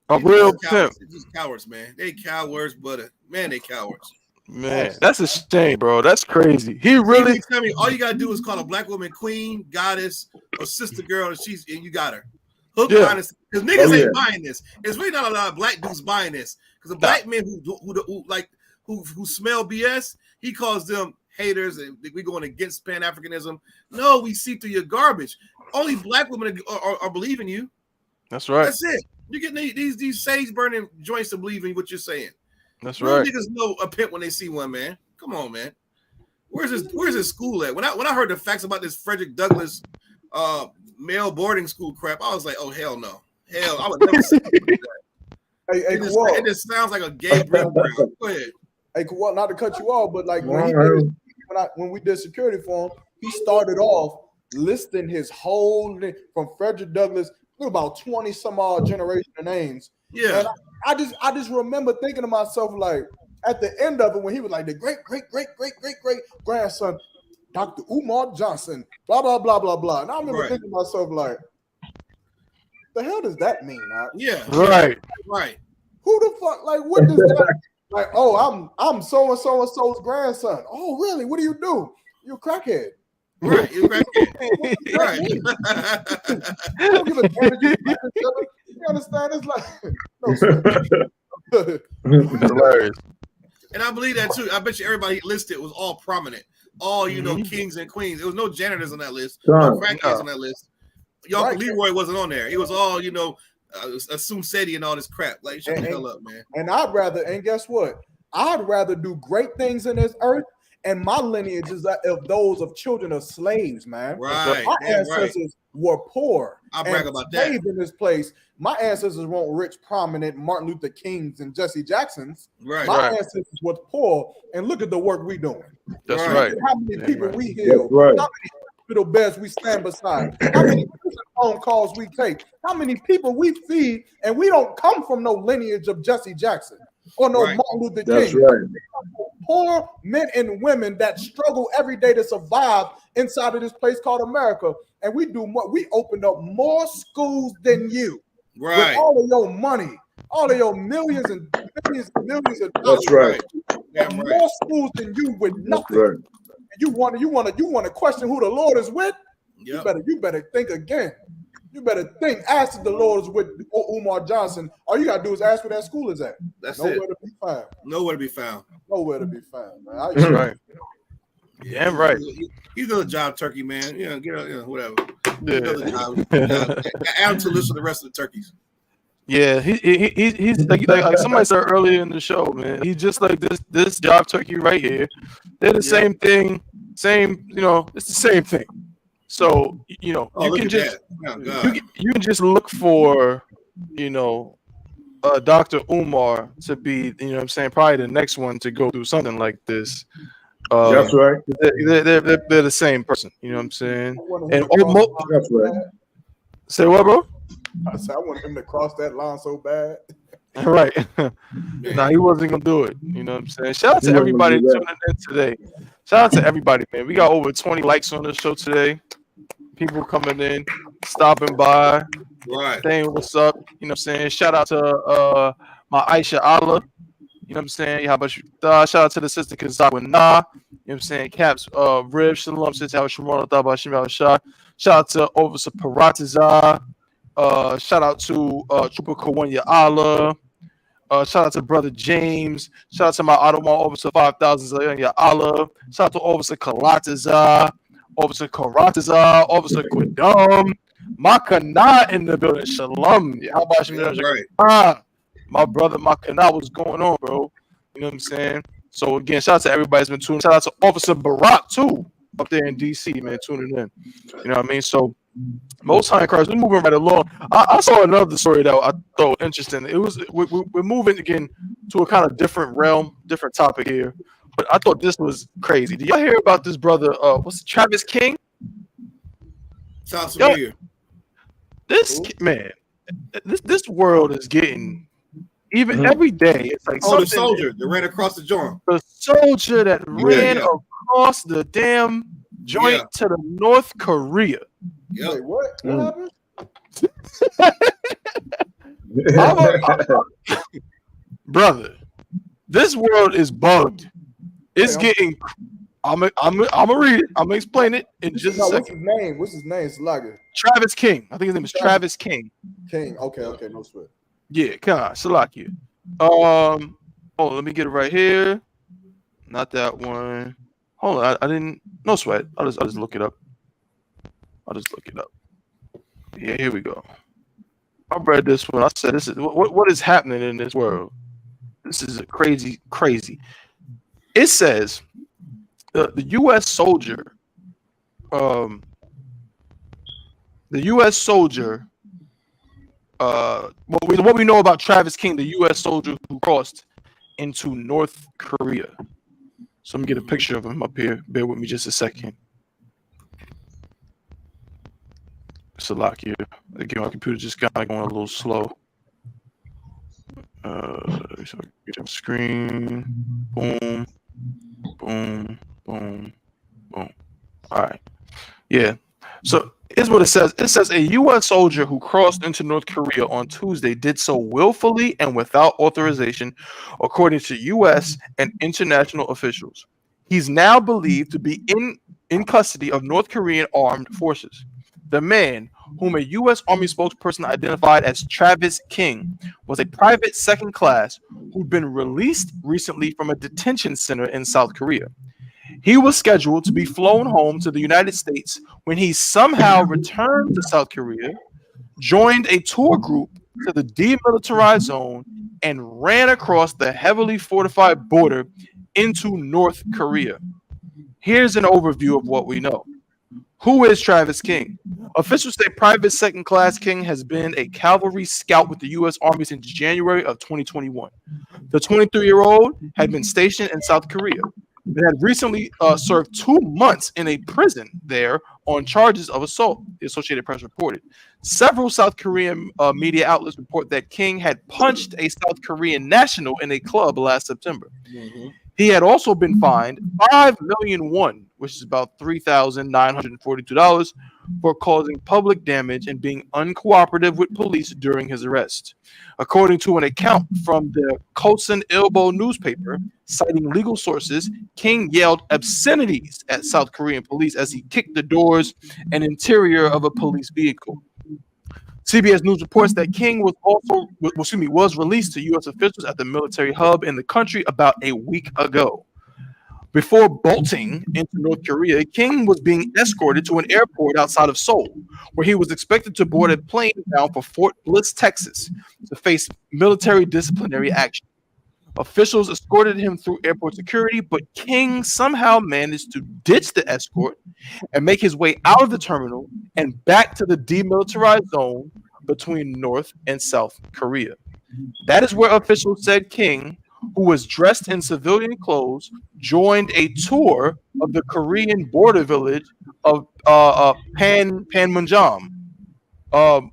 A real pimp. They're just cowards, man. They cowards, but man, they cowards. Man, that's a shame, bro. That's crazy. He really. Tell me, all you gotta do is call a black woman queen, goddess, or sister girl, and you got her. Hook, because niggas ain't buying this. There's really not a lot of black dudes buying this. Because the black men who smell BS, he calls them haters, and we going against Pan-Africanism. No, we see through your garbage. Only black women are believing you. That's right. That's it. You're getting these sage burning joints to believe in what you're saying. That's Real right. niggas know a pimp when they see one, man. Come on, man. Where's his school at? When I heard the facts about this Frederick Douglass male boarding school crap, I was like, oh hell no. Hell, I would never say that. It just sounds like a gay background. Go ahead. Hey, Kawal, not to cut you off, but like when we did security for him, he started off listing his whole from Frederick Douglass, about 20 some odd generation of names. Yeah. And I just remember thinking to myself, like, at the end of it, when he was like the great grandson, Dr. Umar Johnson, blah, blah, blah, blah, blah. And I remember thinking to myself, like, the hell does that mean? Yeah. Right. Who the fuck, like, what does that mean? Like, oh, I'm so-and-so's grandson. Oh, really? What do you do? You're a crackhead. Right. You're a crackhead. Right. Don't give a damn. You understand? It's like, Hilarious. And I believe that too. I bet you everybody listed was all prominent. All, kings and queens. There was no janitors on that list. No crackheads on that list. Y'all Leroy wasn't on there. It was all, Assume Seti and all this crap. Like, shut the hell up, man. And and guess what? I'd rather do great things in this earth, and my lineage is of those of children of slaves, man. Right. My ancestors were poor. I brag about that. In this place, my ancestors weren't rich, prominent Martin Luther Kings and Jesse Jacksons. Right. My ancestors were poor, and look at the work we doing. That's right. How many people we heal? How many hospital beds we stand beside? How many phone calls we take? How many people we feed? And we don't come from no lineage of Jesse Jackson or no Martin Luther King. That's right. Poor men and women that struggle every day to survive inside of this place called America. And we do more. We opened up more schools than you. Right. With all of your money, all of your millions and millions of dollars. That's right. More schools than you with nothing. Right. And you want to question who the Lord is with? Yep. You better think again. You better think. Ask if the Lord is with Umar Johnson. All you gotta do is ask where that school is at. That's Nowhere it. to be found. Nowhere to be found. Nowhere to be found, man. That's right. Yeah, right. He's another job turkey, man. Whatever. Yeah. Another job. Add him to the list of the rest of the turkeys. Yeah, he's like somebody said earlier in the show, man. He's just like this job turkey right here. They're the same thing, it's the same thing. So you can just you can just look for Dr. Umar to be probably the next one to go through something like this. That's right. They're the same person. You know what I'm saying? And that's right. Say what, bro? I said I want him to cross that line so bad. Right. Nah, he wasn't gonna do it. You know what I'm saying? Shout out to everybody tuning in today. Shout out to everybody, man. We got over 20 likes on the show today. People coming in, stopping by, saying what's up. You know what I'm saying? Shout out to my Aisha Allah. You know what I'm saying? How about you? Shout out to the sister Kazawa Nah. You know what I'm saying? Caps, Rib, Shalom, sister, how Shimon, Thaba, Shimon, Shah. Shout out to Officer Paratiza. Shout out to Trooper Kawanya Allah. Shout out to brother James. Shout out to my Ottawa Officer 5000 Ya Allah. Shout out to Officer Kalataza, Officer Karataza, Officer Quidam, Makana in the building. Shalom. How about you? Right. My brother Makana, what's going on, bro? You know what I'm saying? So again, shout out to everybody that's been tuning. Shout out to Officer Barack too, up there in DC, man, tuning in. You know what I mean? So Most High in Christ, we're moving right along. I saw another story that I thought interesting. It was we're moving again to a kind of different realm, different topic here. But I thought this was crazy. Did y'all hear about this brother? What's it, Travis King? Sounds familiar. This man, this world is getting even every day. It's like the soldier that ran across the joint. The soldier that ran across the damn joint to the North Korea. Yeah. Wait, what? What happened? Brother, this world is bugged. It's getting. I'm gonna read it. I'm gonna explain it in just a second. What's his name? Salaga. Travis King. I think his name is Travis King. King. Okay. No sweat. Yeah, come on, Salakia. Let me get it right here. Not that one. Hold on, I didn't. No sweat. I'll just look it up. Yeah, here we go. I read this one. I said, "This is what is happening in this world. This is a crazy. It says the U.S. soldier, what we know about Travis King, the U.S. soldier who crossed into North Korea. So let me get a picture of him up here. Bear with me just a second. Salakia. Again, my computer just got going a little slow. So get on screen. Boom. All right. Yeah. So here's what it says. It says a U.S. soldier who crossed into North Korea on Tuesday did so willfully and without authorization, according to U.S. and international officials. He's now believed to be in custody of North Korean armed forces. The man, whom a U.S. Army spokesperson identified as Travis King, was a private second class who'd been released recently from a detention center in South Korea. He was scheduled to be flown home to the United States when he somehow returned to South Korea, joined a tour group to the demilitarized zone, and ran across the heavily fortified border into North Korea. Here's an overview of what we know. Who is Travis King? Officials say Private Second Class King has been a cavalry scout with the U.S. Army since January of 2021. The 23-year-old had been stationed in South Korea. He had recently served 2 months in a prison there on charges of assault, the Associated Press reported. Several South Korean media outlets report that King had punched a South Korean national in a club last September. Mm-hmm. He had also been fined $5 million, which is about $3,942, for causing public damage and being uncooperative with police during his arrest. According to an account from the Kosan Ilbo newspaper, citing legal sources, King yelled obscenities at South Korean police as he kicked the doors and interior of a police vehicle. CBS News reports that King was released to U.S. officials at the military hub in the country about a week ago. Before bolting into North Korea, King was being escorted to an airport outside of Seoul, where he was expected to board a plane bound for Fort Bliss, Texas, to face military disciplinary action. Officials escorted him through airport security, but King somehow managed to ditch the escort and make his way out of the terminal and back to the demilitarized zone between North and South Korea. That is where officials said King, who was dressed in civilian clothes, joined a tour of the Korean border village of Panmunjom.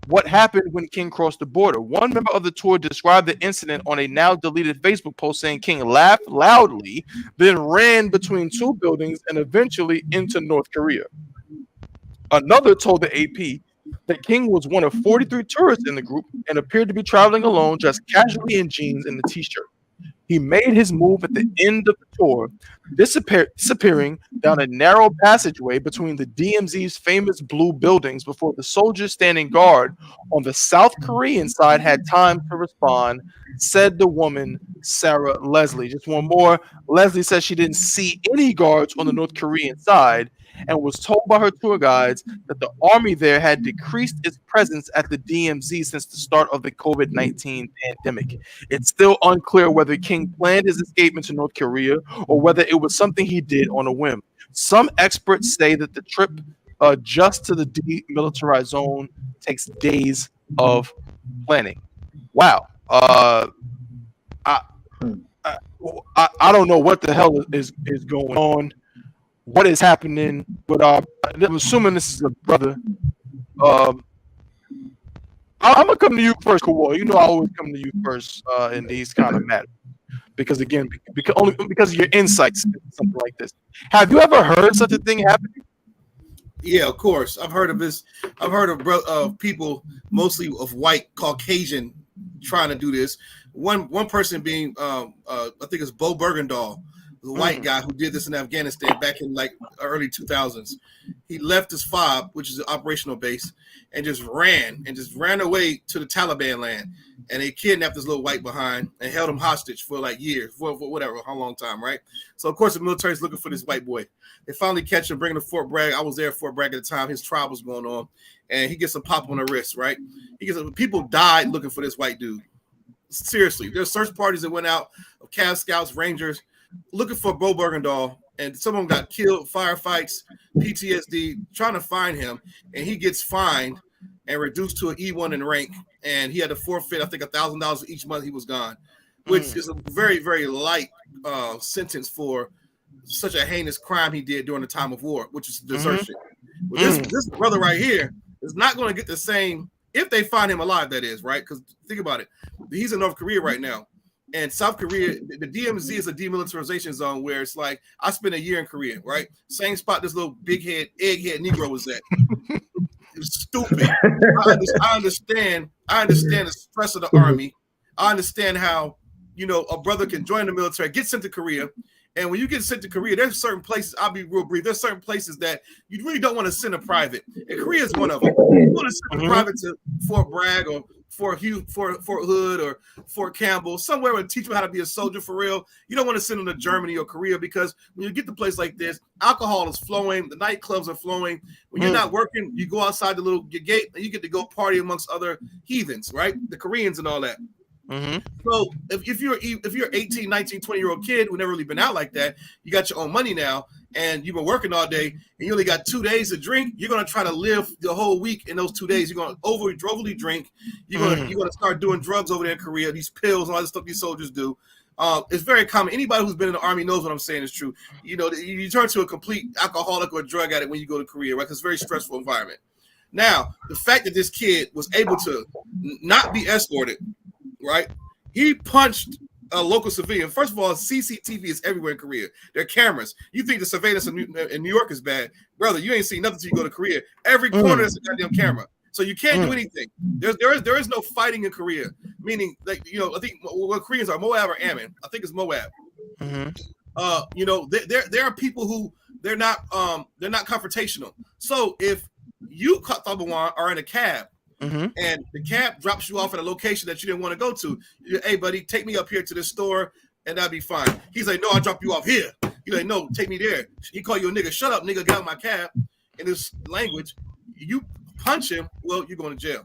What happened when King crossed the border? One member of the tour described the incident on a now deleted Facebook post, saying King laughed loudly, then ran between two buildings and eventually into North Korea. Another told the AP that King was one of 43 tourists in the group and appeared to be traveling alone, dressed casually in jeans and a t-shirt. He made his move at the end of the tour, disappearing down a narrow passageway between the DMZ's famous blue buildings before the soldiers standing guard on the South Korean side had time to respond, said the woman, Sarah Leslie. Just one more. Leslie says she didn't see any guards on the North Korean side and was told by her tour guides that the army there had decreased its presence at the DMZ since the start of the COVID-19 pandemic. It's still unclear whether King planned his escape into North Korea or whether it was something he did on a whim. Some experts say that the trip just to the demilitarized zone takes days of planning. Wow. I don't know what the hell is going on. What is happening with our? I'm assuming this is a brother. I'm gonna come to you first, Kawhi. You know I always come to you first in these kind of matters because because of your insights into something like this. Have you ever heard such a thing happen? Yeah, of course. I've heard of this. I've heard of people, mostly of white Caucasian, trying to do this. One person being, I think it's Bo Bergendahl, the white guy who did this in Afghanistan back in like early 2000s. He left his FOB, which is an operational base, and just ran away to the Taliban land. And they kidnapped this little white behind and held him hostage for like years, for whatever, how long time, right? So of course the military is looking for this white boy. They finally catch him, bring him to Fort Bragg. I was there at Fort Bragg at the time. His trial was going on, and he gets a pop on the wrist, right? People died looking for this white dude. Seriously, there's search parties that went out of Cav Scouts, Rangers, looking for Bo Bergendahl, and some of them got killed, firefights, PTSD, trying to find him, and he gets fined and reduced to an E1 in rank, and he had to forfeit, I think, $1,000 each month he was gone, which is a very, very light sentence for such a heinous crime he did during the time of war, which is desertion. Well, this brother right here is not going to get the same, if they find him alive, that is, right? Because think about it. He's in North Korea right now. And South Korea, the DMZ is a demilitarization zone where it's like, I spent a year in Korea, right? Same spot this little big head, egghead Negro was at. It was stupid. I understand the stress of the army. I understand how, a brother can join the military, get sent to Korea. And when you get sent to Korea, there's certain places, I'll be real brief, there's certain places that you really don't want to send a private. And Korea is one of them. You want to send a private to Fort Bragg or Fort Hood or Fort Campbell, somewhere where teach them how to be a soldier for real. You don't want to send them to Germany or Korea, because when you get to a place like this, alcohol is flowing, the nightclubs are flowing. When you're not working, you go outside the little gate and you get to go party amongst other heathens, right? The Koreans and all that. So if you're 18, 19, 20-year-old kid who never really been out like that, you got your own money now, and you've been working all day, and you only got 2 days to drink, you're going to try to live the whole week in those 2 days. You're going to overly drink. You're going to start doing drugs over there in Korea, these pills and all this stuff these soldiers do. It's very common. Anybody who's been in the army knows what I'm saying is true. You turn to a complete alcoholic or drug addict when you go to Korea, right? Because it's a very stressful environment. Now, the fact that this kid was able to not be escorted, right? He punched a local civilian. First of all, CCTV is everywhere in Korea. There are cameras. You think the surveillance in New York is bad, brother? You ain't seen nothing until you go to Korea. Every corner is a goddamn camera, so you can't do anything. There is no fighting in Korea. Meaning, like, I think what Koreans are, Moab or Ammon. I think it's Moab. There are people who they're not confrontational. So if you, Thabawan, are in a cab, and the cab drops you off at a location that you didn't want to go to. Hey, buddy, take me up here to the store, and that'll be fine. He's like, no, I'll drop you off here. You're like, no, take me there. He call you a nigga. Shut up, nigga. Get out of my cab. In this language, you punch him, well, you're going to jail.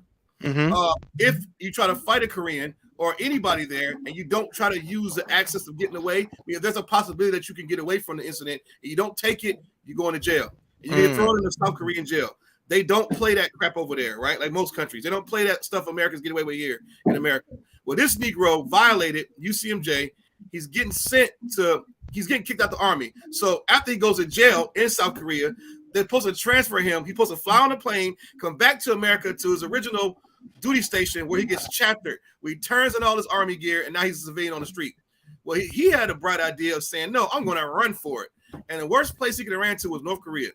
If you try to fight a Korean or anybody there, and you don't try to use the access of getting away, because there's a possibility that you can get away from the incident, and you don't take it, you go into jail. And you get thrown in the South Korean jail. They don't play that crap over there, right? Like most countries. They don't play that stuff Americans get away with here in America. Well, this Negro violated UCMJ. He's getting kicked out the army. So after he goes to jail in South Korea, they're supposed to transfer him. He's supposed to fly on a plane, come back to America to his original duty station where he gets chaptered, where he turns in all his army gear, and now he's a civilian on the street. Well, he had a bright idea of saying, no, I'm going to run for it. And the worst place he could have ran to was North Korea.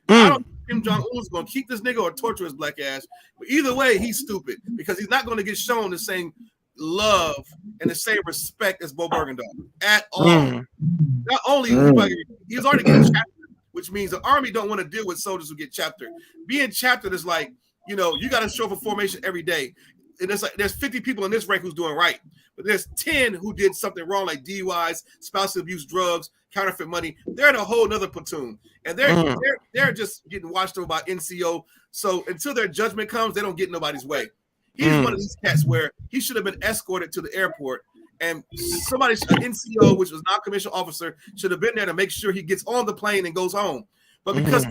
I don't think Kim Jong-un is going to keep this nigga or torture his black ass. But either way, he's stupid, because he's not going to get shown the same love and the same respect as Bo Bergendahl at all. Not only he was already getting chaptered, which means the Army don't want to deal with soldiers who get chaptered. Being chaptered is like, you got to show up for formation every day. And it's like there's 50 people in this rank who's doing right, but there's 10 who did something wrong, like DUIs, spousal abuse, drugs, counterfeit money. They're in a whole nother platoon, and they're just getting watched over by NCO. So until their judgment comes, they don't get nobody's way. He's one of these cats where he should have been escorted to the airport, and somebody, an NCO, which was non-commissioned officer, should have been there to make sure he gets on the plane and goes home. But because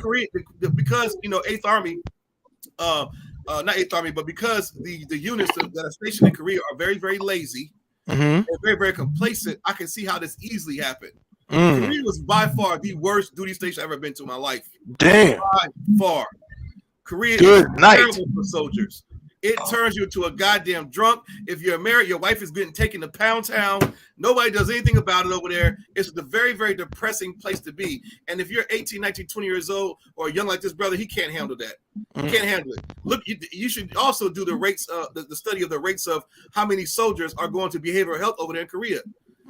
because 8th Army, not 8th Army, but because the units that are stationed in Korea are very, very lazy and very, very complacent, I can see how this easily happened. Korea was by far the worst duty station I've ever been to in my life. Damn. By far. Korea Good is night. terrible for soldiers. It turns you into a goddamn drunk. If you're married, your wife is getting taken to Pound Town. Nobody does anything about it over there. It's the very, very depressing place to be. And if you're 18, 19, 20 years old or young like this brother, he can't handle that. He can't handle it. Look, you should also do the rates, the study of the rates of how many soldiers are going to behavioral health over there in Korea.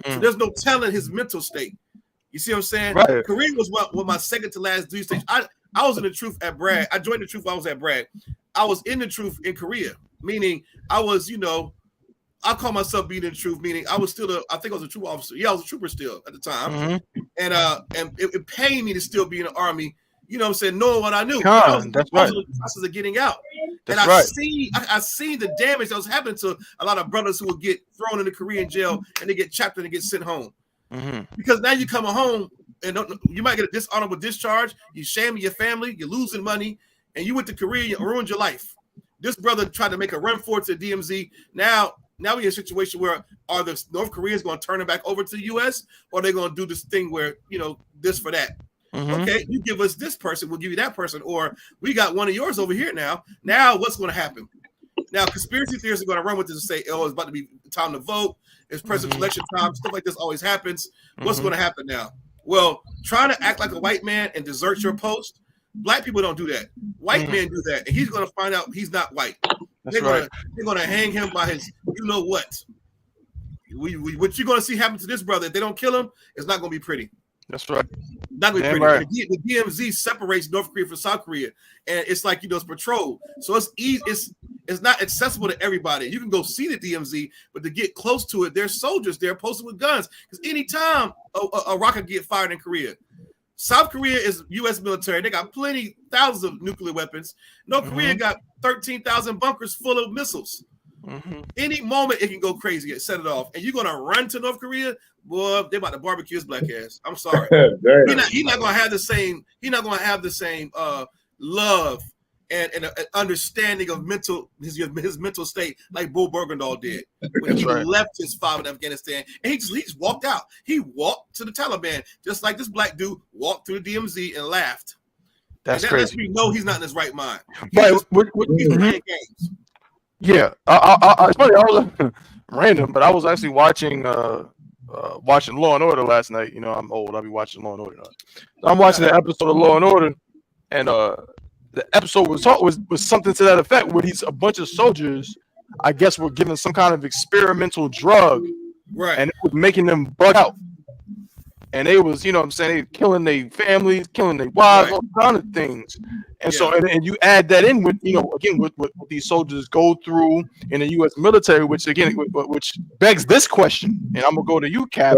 So there's no telling his mental state. You see what I'm saying? Right. Korea was my second to last duty station. I was in the truth at Bragg. I joined the truth while I was at Bragg. I was in the truth in Korea, meaning I was, I call myself being in the truth, meaning I was still I think I was a troop officer. Yeah, I was a trooper still at the time. And it pained me to still be in the Army, you know what I'm saying, knowing what I knew. I was in the process of getting out. And I seen the damage that was happening to a lot of brothers who would get thrown in the Korean jail and they get chaptered and get sent home. Because now you come home and you might get a dishonorable discharge, you shaming your family, you're losing money, and you went to Korea, you ruined your life. This brother tried to make a run for it to the DMZ. Now we're in a situation where are the North Koreans going to turn it back over to the U.S. or are they going to do this thing where, this for that? Okay, you give us this person, we'll give you that person, or we got one of yours over here now. Now what's going to happen? Now conspiracy theorists are going to run with this and say, oh, it's about to be time to vote. It's presidential election time. Stuff like this always happens. What's going to happen now? Well, trying to act like a white man and desert your post. Black people don't do that. White men do that, and he's going to find out he's not white. They're going to hang him by his, what. What you're going to see happen to this brother, if they don't kill him, it's not going to be pretty. That's right. Not going to be pretty. Right. The DMZ separates North Korea from South Korea, and it's like, it's patrol. So it's easy. It's not accessible to everybody. You can go see the DMZ, but to get close to it, there's soldiers there posted with guns. Because anytime a rocket get fired in Korea, South Korea is U.S. military. They got thousands of nuclear weapons. North Korea got 13,000 bunkers full of missiles. Any moment it can go crazy and set it off. And you're going to run to North Korea? Boy, they're about to barbecue his black ass. I'm sorry. He's not going to have the same. He's not going to have the same love and understanding of his mental state like Bo Bergendahl did when he left his father in Afghanistan, and he just walked out. He walked to the Taliban just like this black dude walked through the DMZ and laughed. That's crazy. Lets me know he's not in his right mind. He's playing games. Yeah, it's funny. I was random, but I was actually watching Law and Order last night. I'm old. I'll be watching Law and Order. I'm watching an episode of Law and Order, and the episode was something to that effect, where a bunch of soldiers, I guess, were given some kind of experimental drug, right? And it was making them bug out. And they was, they killing their families, killing their wives, all kind of things. And so, and you add that in with, again, with what these soldiers go through in the U.S. military, which begs this question, and I'm gonna go to you, Cap.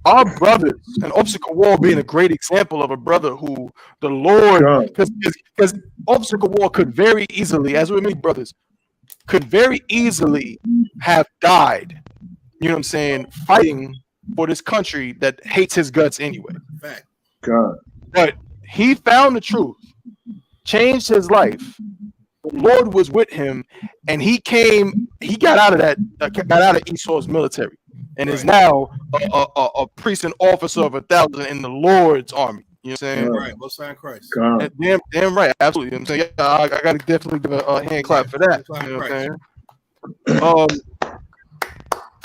Our brothers, and Obstacle Wall being a great example of a brother who the Lord, because Obstacle Wall could very easily, as with many brothers, could very easily have died. You know what I'm saying? Fighting for this country that hates his guts anyway. Fact. God. But he found the truth, changed his life. The Lord was with him, and he got out of Esau's military, and is now a priest and officer of 1,000 in the Lord's army. You know what I'm saying? Right. Most high Christ. Damn right. Absolutely. You know what I'm saying? I got to definitely give a hand clap for that. You know what I'm saying?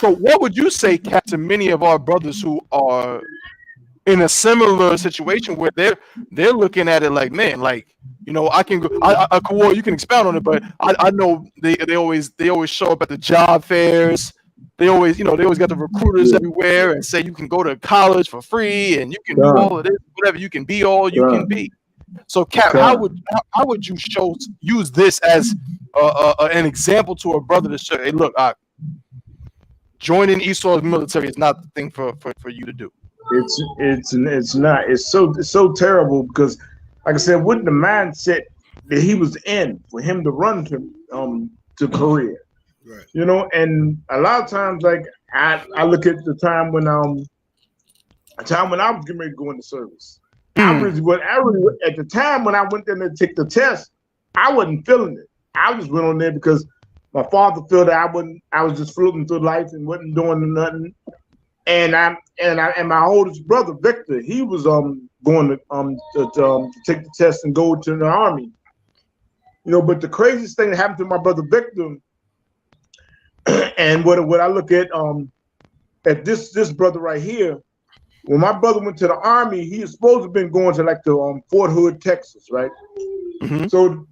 So what would you say, Cap, to many of our brothers who are in a similar situation where they're looking at it like, man, like, you know, I can go, well, you can expound on it, but I know they always show up at the job fairs. They always got the recruiters everywhere and say you can go to college for free and you can do all of this, whatever, you can be all you can be. So, Cap, how would you use this as an example to a brother to show, hey, look, joining Esau's military is not the thing for you to do. It's not. It's so terrible because, like I said, with the mindset that he was in for him to run to Korea, right? You know, and a lot of times, like I look at the time when I was getting ready to go into service. I really at the time when I went there to take the test, I wasn't feeling it. I just went on there because my father felt that I was just floating through life and wasn't doing nothing. And my oldest brother Victor, he was going to take the test and go to the army. You know, but the craziest thing that happened to my brother Victor, and what I look at this brother right here, when my brother went to the army, he was supposed to have been going to like the Fort Hood, Texas, right? Mm-hmm. So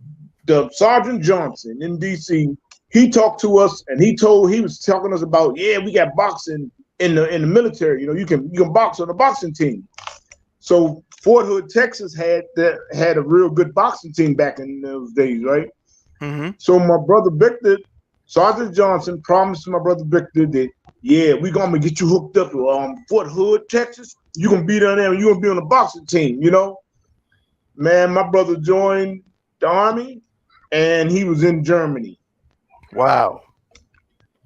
the Sergeant Johnson in DC, he talked to us and he was talking to us about, we got boxing in the military. You know, you can box on the boxing team. So Fort Hood, Texas had a real good boxing team back in those days, right? Mm-hmm. So my brother Victor, Sergeant Johnson promised my brother Victor that, we're gonna get you hooked up to Fort Hood, Texas. You're gonna be down there and you're gonna be on the boxing team, you know. Man, my brother joined the army and he was in Germany. Wow.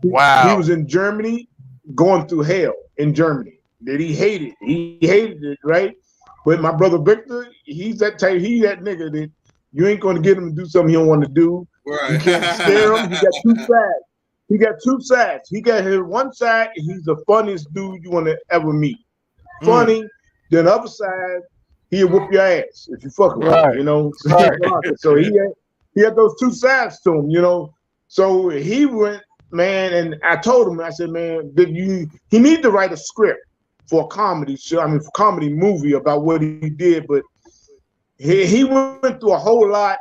He was in Germany going through hell in Germany that he hated. He hated it, right? But my brother Victor, he's that nigga that you ain't gonna get him to do something he don't want to do. Right. You can't scare him. He got two sides. He got his one side, he's the funniest dude you want to ever meet. Funny. Then the other side, he'll whoop your ass if you fuck with him, you know. Right. So he had those two sides to him, you know. So he went, man, and I told him, I said, man, he need to write a script for a comedy show, for a comedy movie about what he did, but he went through a whole lot.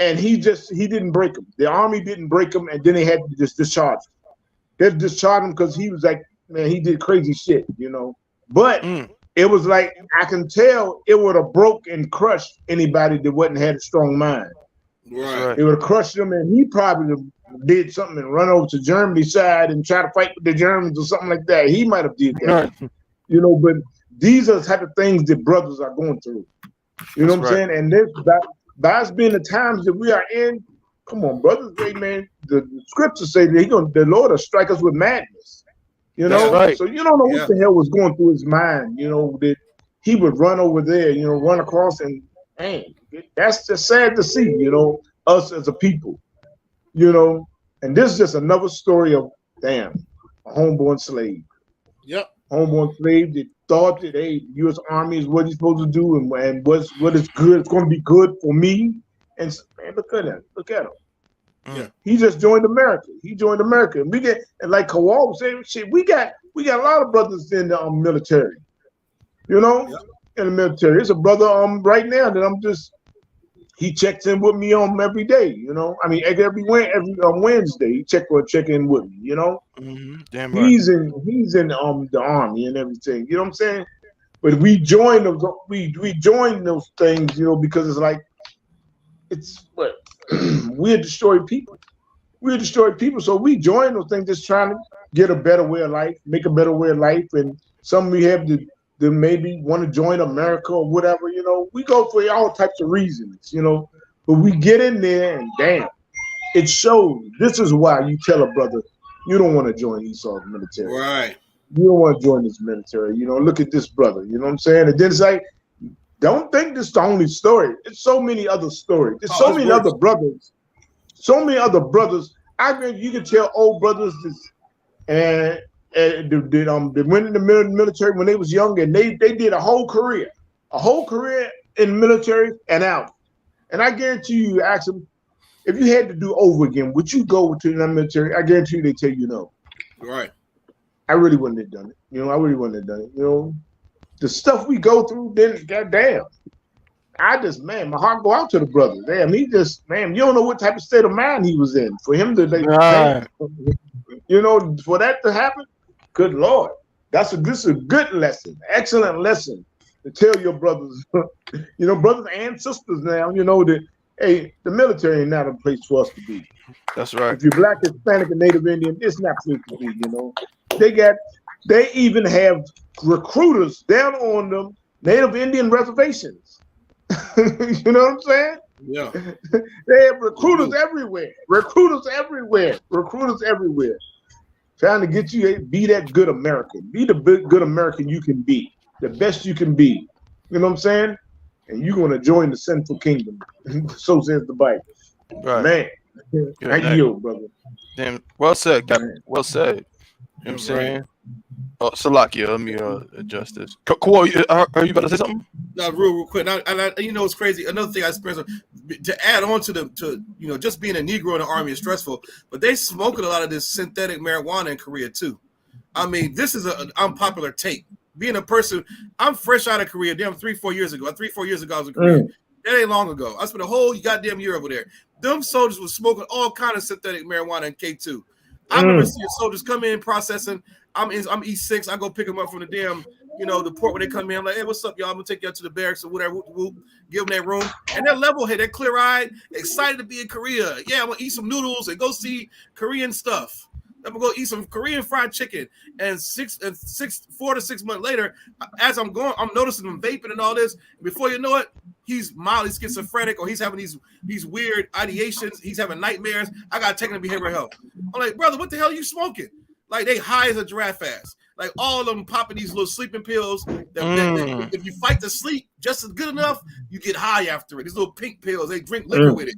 And he didn't break him. The army didn't break him, and then they had to just discharge him. They discharged him because he was like, man, he did crazy shit, you know. But it was like, I can tell it would have broke and crushed anybody that wasn't had a strong mind. Right. It would have crushed him, and he probably did something and run over to Germany's side and try to fight with the Germans or something like that. He might have did that, you know. But these are the type of things that brothers are going through. You know what I'm saying? And this by us being the times that we are in, come on, brothers, man. The scriptures say that the Lord will strike us with madness. You know, so you don't know what the hell was going through his mind. You know that he would run over there, you know, run across, and that's just sad to see. You know, us as a people. You know, and this is just another story of a homeborn slave. Yep, homeborn slave that thought that the U.S. Army is what he's supposed to do and what is good. It's going to be good for me. And man, look at him. Yeah, he just joined America. And we get, and like Kawal was saying, shit, we got a lot of brothers in the military. You know, in the military. There's a brother right now that he checks in with me every day. You know, every Wednesday he check in with me. You know. Mm-hmm. Damn right. He's in the army and everything. You know what I'm saying? But we join those things, you know, because it's like we're destroyed people. We're destroyed people, so we join those things just trying to get a better way of life, make a better way of life, and some we have to maybe want to join America or whatever. You know, we go for all types of reasons, you know. But we get in there and damn, it shows. This is why you tell a brother, you don't want to join Esau's military. Right. You don't want to join this military. You know, look at this brother. You know what I'm saying? And then it's like, don't think this is the only story. It's so many other stories. There's so many other brothers. So many other brothers. I mean, you can tell old brothers they went in the military when they was young, and they did a whole career in the military and out. And I guarantee you ask them, if you had to do over again, would you go to the military? I guarantee you they tell you no. Right. I really wouldn't have done it. You know, You know, the stuff we go through, then goddamn. I just, man, my heart go out to the brother. Damn, he just, man, you don't know what type of state of mind he was in. For him to, Right. you know, for that to happen, good Lord. This is a good lesson, excellent lesson to tell your brothers, you know, brothers and sisters now, you know, that, hey, the military is not a place for us to be. That's right. If you're Black, Hispanic, and Native Indian, it's not a place to be, you know. They even have recruiters down on them Native Indian reservations. You know what I'm saying? Yeah. They have recruiters everywhere. Recruiters everywhere. Trying to get you to be that good American. Be the good American you can be. The best you can be. You know what I'm saying? And you're going to join the sinful kingdom. So says the Bible. Right. Man. I yield, brother. Damn. Well said, Captain. Well said. You know what I'm saying? Oh, Salakia, let me adjust this. Cool. Are you about to say something? No, real quick. And you know, it's crazy. Another thing I experienced to add on to you know, just being a Negro in the Army is stressful, but they smoking a lot of this synthetic marijuana in Korea too. I mean, this is an unpopular take. Being a person, I'm fresh out of Korea. Damn, 3-4 years ago. 3-4 years ago, I was in Korea. That ain't long ago. I spent a whole goddamn year over there. Them soldiers was smoking all kind of synthetic marijuana in K2. I remember seeing soldiers come in processing. I'm E6. I go pick them up from the damn, you know, the port when they come in. I'm like, hey, what's up, y'all? I'm gonna take y'all to the barracks or whatever. Give them that room. And they're level-headed, they're clear-eyed, excited to be in Korea. Yeah, I'm gonna eat some noodles and go see Korean stuff. I'm gonna go eat some Korean fried chicken. And 4 to 6 months later, as I'm going, I'm noticing them vaping and all this. Before you know it, he's mildly schizophrenic, or he's having these weird ideations. He's having nightmares. I gotta take him to behavioral health. I'm like, brother, what the hell are you smoking? Like, they high as a giraffe ass. Like, all of them popping these little sleeping pills. That if you fight to sleep just as good enough, you get high after it. These little pink pills, they drink liquor with it.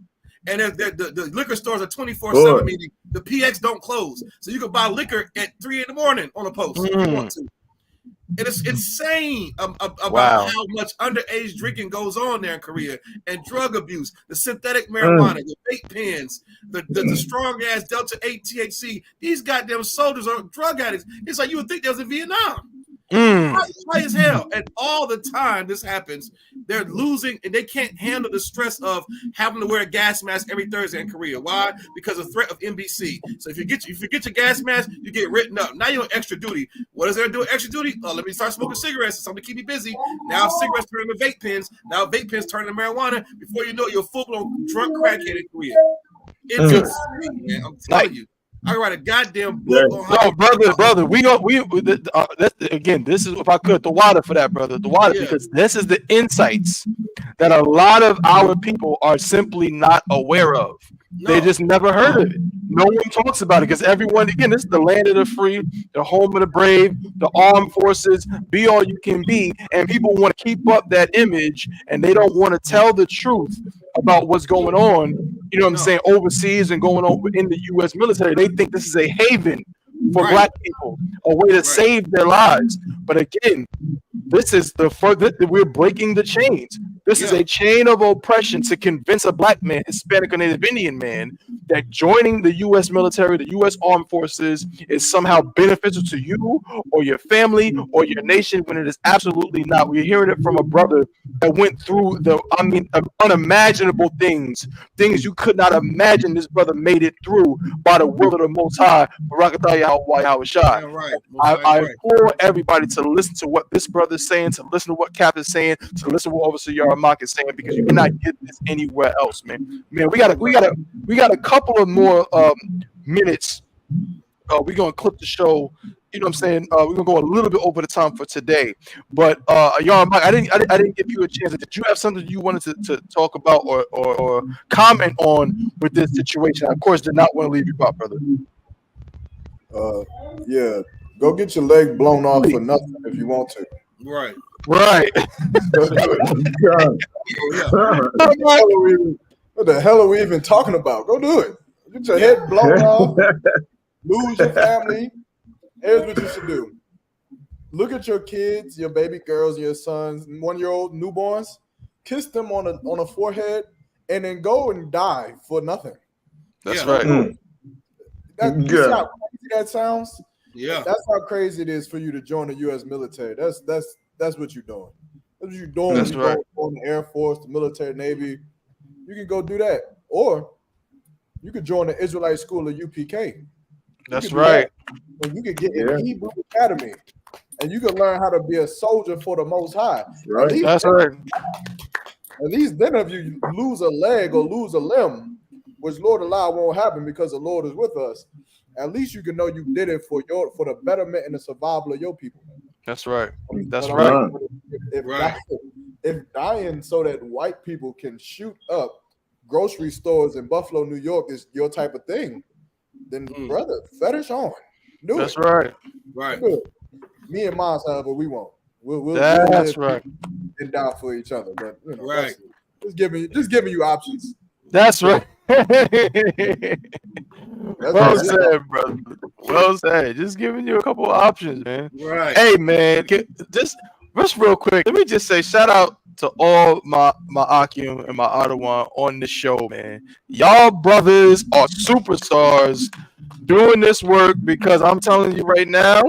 And the liquor stores are 24/7, meaning the PX don't close. So you can buy liquor at 3 a.m. on a post if you want to. And it's insane about how much underage drinking goes on there in Korea, and drug abuse, the synthetic marijuana, the vape pens, the strong ass Delta 8 THC. These goddamn soldiers are drug addicts. It's like you would think they was in Vietnam. High as hell. And all the time this happens, they're losing, and they can't handle the stress of having to wear a gas mask every Thursday in Korea. Why? Because of threat of NBC. So if you get your gas mask, you get written up. Now you're on extra duty. What is there to do with extra duty? Oh, let me start smoking cigarettes. Something to keep me busy. Now cigarettes turn into vape pens. Now vape pens turn into marijuana. Before you know it, you're full-blown drunk crackhead in Korea. It's insane, man. I'm telling you. I write a goddamn book on how. No, brother. Again, this is, if I could, the water for that, brother. The water, because this is the insights that a lot of our people are simply not aware of. No. They just never heard of it. No one talks about it because everyone, again, this is the land of the free, the home of the brave, the armed forces, be all you can be. And people want to keep up that image, and they don't want to tell the truth about what's going on, you know what I'm saying, overseas and going on in the U.S. military. They think this is a haven for Black people, a way to save their lives. But again, this is we're breaking the chains. This is a chain of oppression to convince a Black man, Hispanic or Native Indian man, that joining the U.S. military, the U.S. armed forces, is somehow beneficial to you or your family or your nation, when it is absolutely not. We're hearing it from a brother that went through unimaginable things you could not imagine. This brother made it through by the will of the Most High. I implore everybody to listen to what this brother's saying, to listen to what Cap is saying, to listen to what Officer Yaramak is saying, because you cannot get this anywhere else, man. Man, we got a couple of more minutes. We're gonna clip the show. You know what I'm saying? We're gonna go a little bit over the time for today. But Yaramak, I didn't give you a chance. Did you have something you wanted to talk about or comment on with this situation? I, of course, did not want to leave you out, brother. Yeah, go get your leg blown off for nothing if you want to. Right. What the hell are we even talking about? Go do it. Get your head blown off. Lose your family. Here's what you should do. Look at your kids, your baby girls, your sons, 1-year-old newborns. Kiss them on a forehead, and then go and die for nothing. That's right. You see how crazy that sounds? Yeah. That's how crazy it is for you to join the U.S. military. That's That's what you're doing. That's what you're doing. That's when you right. go in the Air Force, the military, Navy. You can go do that, or you could join the Israelite school of UPK. That's right. And you could get in Hebrew Academy, and you can learn how to be a soldier for the Most High. Right. That's right. At least then, if you lose a leg or lose a limb, which Lord allow won't happen because the Lord is with us, at least you can know you did it for the betterment and the survival of your people. That's right. That's But right. If dying so that white people can shoot up grocery stores in Buffalo, New York is your type of thing, then brother, fetish on. That's right. Right. Me and mine, however, we won't. We'll That's right. And die for each other. But you know, Right. just giving you options. That's right. That's Well what it is. said, brother. Well said. Just giving you a couple of options, man. Right. Hey, man, just real quick. Let me just say, shout out to all my Akim and my Ottawa on the show, man. Y'all brothers are superstars doing this work because I'm telling you right now,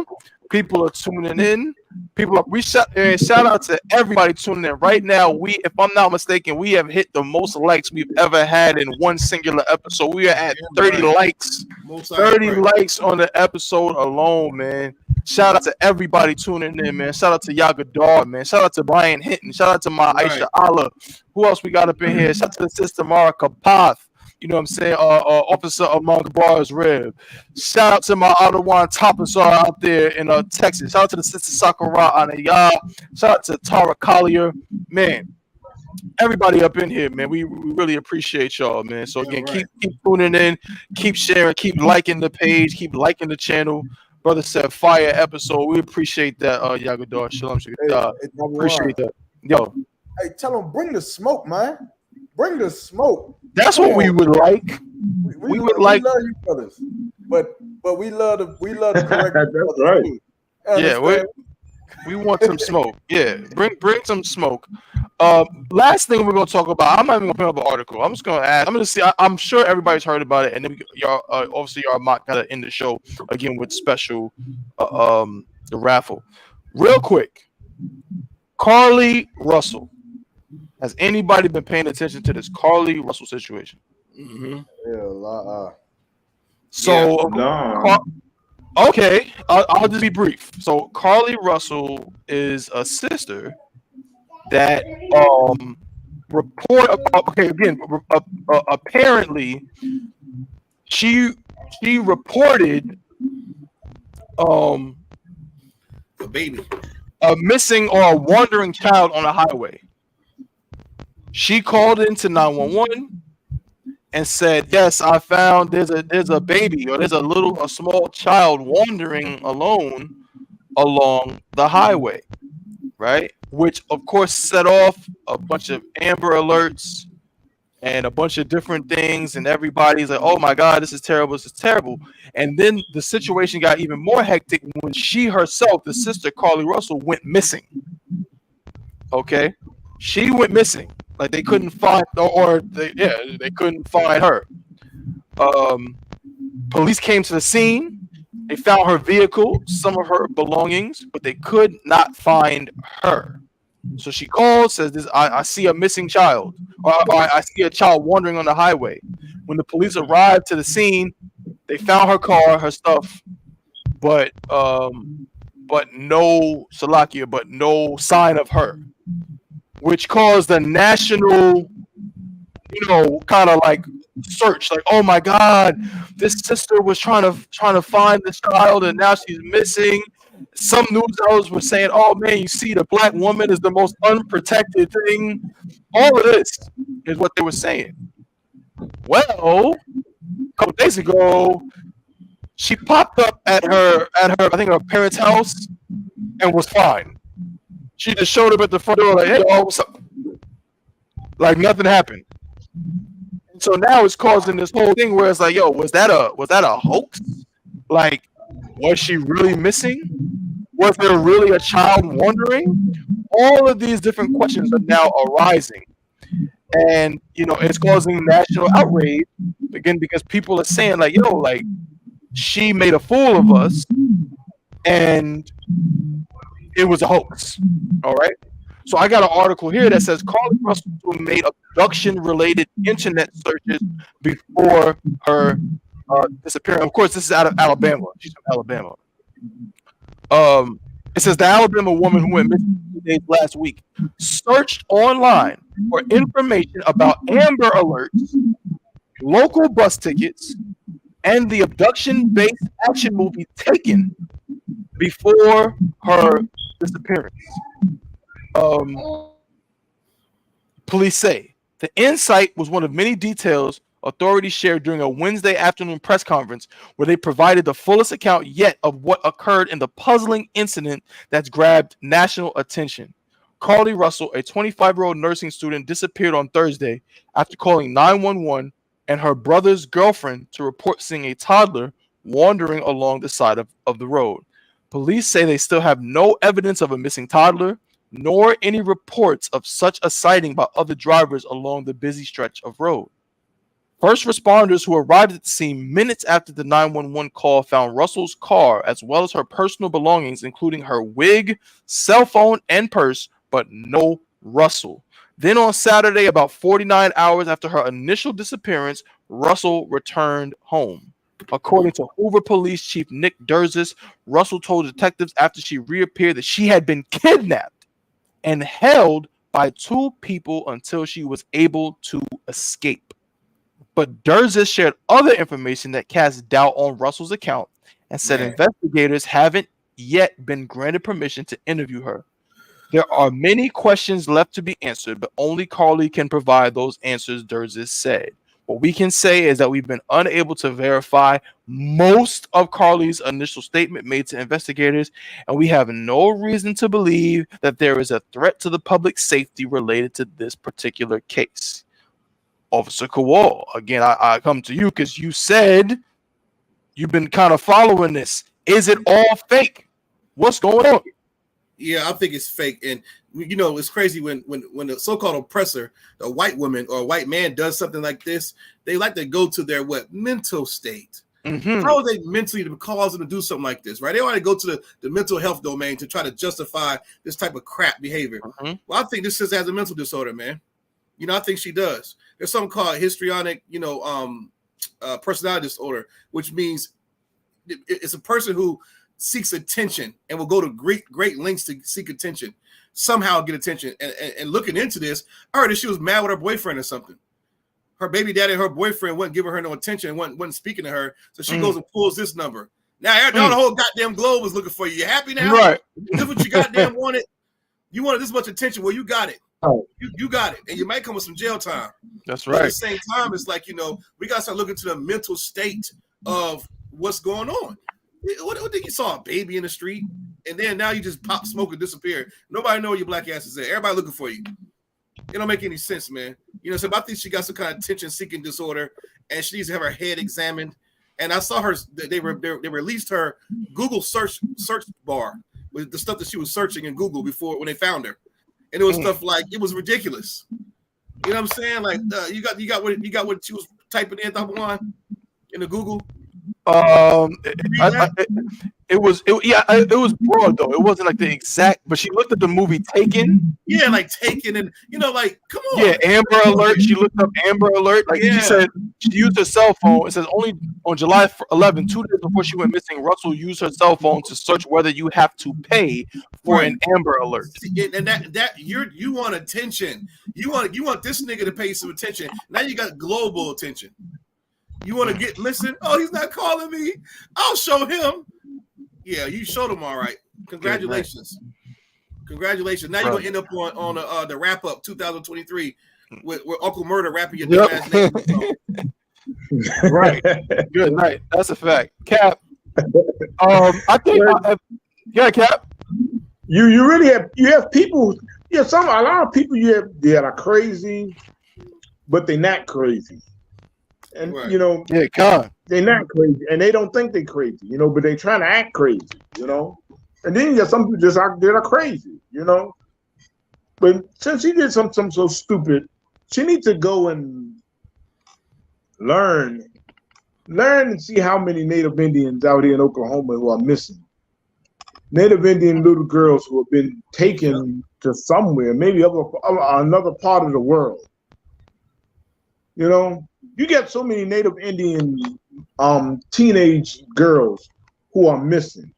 people are tuning in. Shout out to everybody tuning in right now. If I'm not mistaken, we have hit the most likes we've ever had in one singular episode. We are at 30 likes. 30 likes on the episode alone, man. Shout out to everybody tuning in, man. Shout out to Yagadar, man. Shout out to Brian Hinton. Shout out to my Aisha Allah. Who else we got up in here? Shout out to the sister Mara Kapath. You know what I'm saying? Officer among bars rib. Shout out to my Ottawa Topazar out there in Texas. Shout out to the sister Sakura Anaya. Shout out to Tara Collier. Man, everybody up in here, man. We really appreciate y'all, man. So again, keep tuning in, keep sharing, keep liking the page, keep liking the channel. Brother said fire episode. We appreciate that, Yagadar. Shalom. Appreciate that. Yo. Hey, tell them bring the smoke, man. Bring the smoke. That's what we would like. We would like. We love you brothers, but we love the correct. That's right. Yeah, we want some smoke. Yeah, bring some smoke. Last thing we're gonna talk about. I'm not even gonna put up an article. I'm just gonna ask. I'm gonna see. I'm sure everybody's heard about it, and then y'all obviously y'all might gotta end the show again with special the raffle. Real quick, Carlee Russell. Has anybody been paying attention to this Carlee Russell situation? So, okay, I'll just be brief. So, Carlee Russell is a sister that apparently she reported a baby, a missing or a wandering child on a highway. She called into 911 and said, "Yes, I found there's a baby or there's a small child wandering alone along the highway," right? Which of course set off a bunch of Amber Alerts and a bunch of different things, and everybody's like, "Oh my God, this is terrible! This is terrible!" And then the situation got even more hectic when she herself, the sister Carlee Russell, went missing. Okay, she went missing. Like they couldn't find, they couldn't find her. Police came to the scene. They found her vehicle, some of her belongings, but they could not find her. So she calls, says, I see a missing child, or I see a child wandering on the highway. When the police arrived to the scene, they found her car, her stuff, but no sign of her. Which caused a national, kind of like search. Like, oh my God, this sister was trying to find this child, and now she's missing. Some news outlets were saying, "Oh man, you see, the black woman is the most unprotected thing." All of this is what they were saying. Well, a couple days ago, she popped up at her, I think her parents' house, and was fine. She just showed up at the front door like, "Hey, what's up?" Like nothing happened. So now it's causing this whole thing where it's like, "Yo, was that a hoax? Like, was she really missing? Was there really a child wandering?" All of these different questions are now arising, and it's causing national outrage again because people are saying like, "Yo, like she made a fool of us," and it was a hoax. All right. So I got an article here that says Carlee Russell made abduction-related internet searches before her disappearance. Of course, this is out of Alabama. She's from Alabama. It says the Alabama woman who went missing 2 days last week searched online for information about Amber Alerts, local bus tickets, and the abduction-based action movie Taken before her disappearance. Police say the insight was one of many details authorities shared during a Wednesday afternoon press conference where they provided the fullest account yet of what occurred in the puzzling incident that's grabbed national attention. Carlee Russell, a 25-year-old nursing student, disappeared on Thursday after calling 911 and her brother's girlfriend to report seeing a toddler wandering along the side of the road. Police say they still have no evidence of a missing toddler, nor any reports of such a sighting by other drivers along the busy stretch of road. First responders who arrived at the scene minutes after the 911 call found Russell's car as well as her personal belongings, including her wig, cell phone, and purse, but no Russell. Then on Saturday, about 49 hours after her initial disappearance, Russell returned home. According to Hoover Police Chief Nick Durzis, Russell told detectives after she reappeared that she had been kidnapped and held by two people until she was able to escape. But Durzis shared other information that cast doubt on Russell's account and said investigators haven't yet been granted permission to interview her. There are many questions left to be answered, but only Carlee can provide those answers, Durzis said. What we can say is that we've been unable to verify most of Carlee's initial statement made to investigators, and we have no reason to believe that there is a threat to the public safety related to this particular case. Officer Kowal, again, I come to you because you said you've been kind of following this. Is it all fake? What's going on? Yeah, I think it's fake. And, you know, it's crazy when the so-called oppressor, a white woman or a white man does something like this, they like to go to their mental state. Mm-hmm. How are they mentally to cause them to do something like this, right? They want to go to the mental health domain to try to justify this type of crap behavior. Mm-hmm. Well, I think this sister has a mental disorder, man. You know, I think she does. There's something called histrionic, personality disorder, which means it's a person who seeks attention and will go to great lengths to seek attention, somehow get attention. And looking into this, I heard that she was mad with her boyfriend or something. Her baby daddy and her boyfriend wasn't giving her no attention, wasn't speaking to her. So she goes and pulls this number. Now the whole goddamn globe is looking for you. You happy now? Right. This is what you goddamn wanted. You wanted this much attention. Well, you got it. You got it. And you might come with some jail time. That's right. But at the same time, it's like, we got to start looking to the mental state of what's going on. What did you saw a baby in the street, and then now you just pop smoke and disappear? Nobody know where your black ass is at. Everybody looking for you. It don't make any sense, man. So I think she got some kind of attention-seeking disorder, and she needs to have her head examined. And I saw her. They released her Google search bar with the stuff that she was searching in Google before when they found her, and it was stuff like it was ridiculous. You know what I'm saying? Like you got what she was typing in in the Google. It was broad though. It wasn't like the exact, but she looked at the movie Taken. Yeah, like Taken, and like, come on. Yeah, Amber Alert. She looked up Amber Alert. Like she said, she used her cell phone. It says only on July 11, 2 days before she went missing, Russell used her cell phone to search whether you have to pay for an Amber Alert. And that you want attention. You want this nigga to pay some attention. Now you got global attention. You want to listen? Oh, he's not calling me. I'll show him. Yeah, you showed him all right. Congratulations. Congratulations. Now you're going to end up on the wrap up 2023 with Uncle Murder rapping your dumb ass name. Right. Good night. That's a fact. Cap. I think Cap. You really have people. A lot of people that are crazy, but they're not crazy. And they're not crazy, and they don't think they're crazy, but they're trying to act crazy, And then you got some people just out there that are crazy, But since she did something so stupid, she needs to go and learn and see how many Native Indians out here in Oklahoma who are missing. Native Indian little girls who have been taken to somewhere, maybe another part of the world. You know, you get so many Native Indian teenage girls who are missing,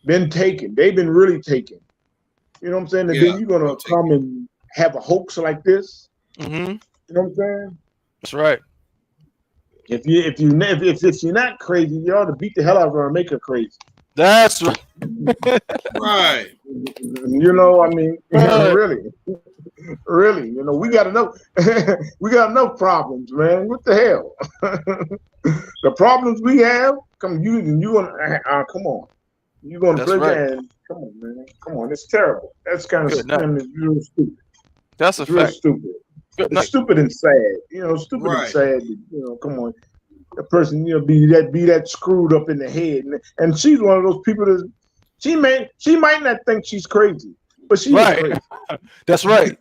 been taken. They've been really taken. You know what I'm saying? And then you're gonna come and have a hoax like this. Mm-hmm. You know what I'm saying? That's right. If you're not crazy, you ought to beat the hell out of her and make her crazy. That's right. Right. You know, I mean, really. You know, we got enough problems, man. What the hell? The problems we have, come on. You're gonna play and come on, man. Come on, it's terrible. That's kind of real stupid. That's a fact. Stupid. It's stupid and sad. You know, stupid and sad. You know, come on. The person, you know, be that screwed up in the head, and she's one of those people that she might not think she's crazy, but she is crazy. That's right.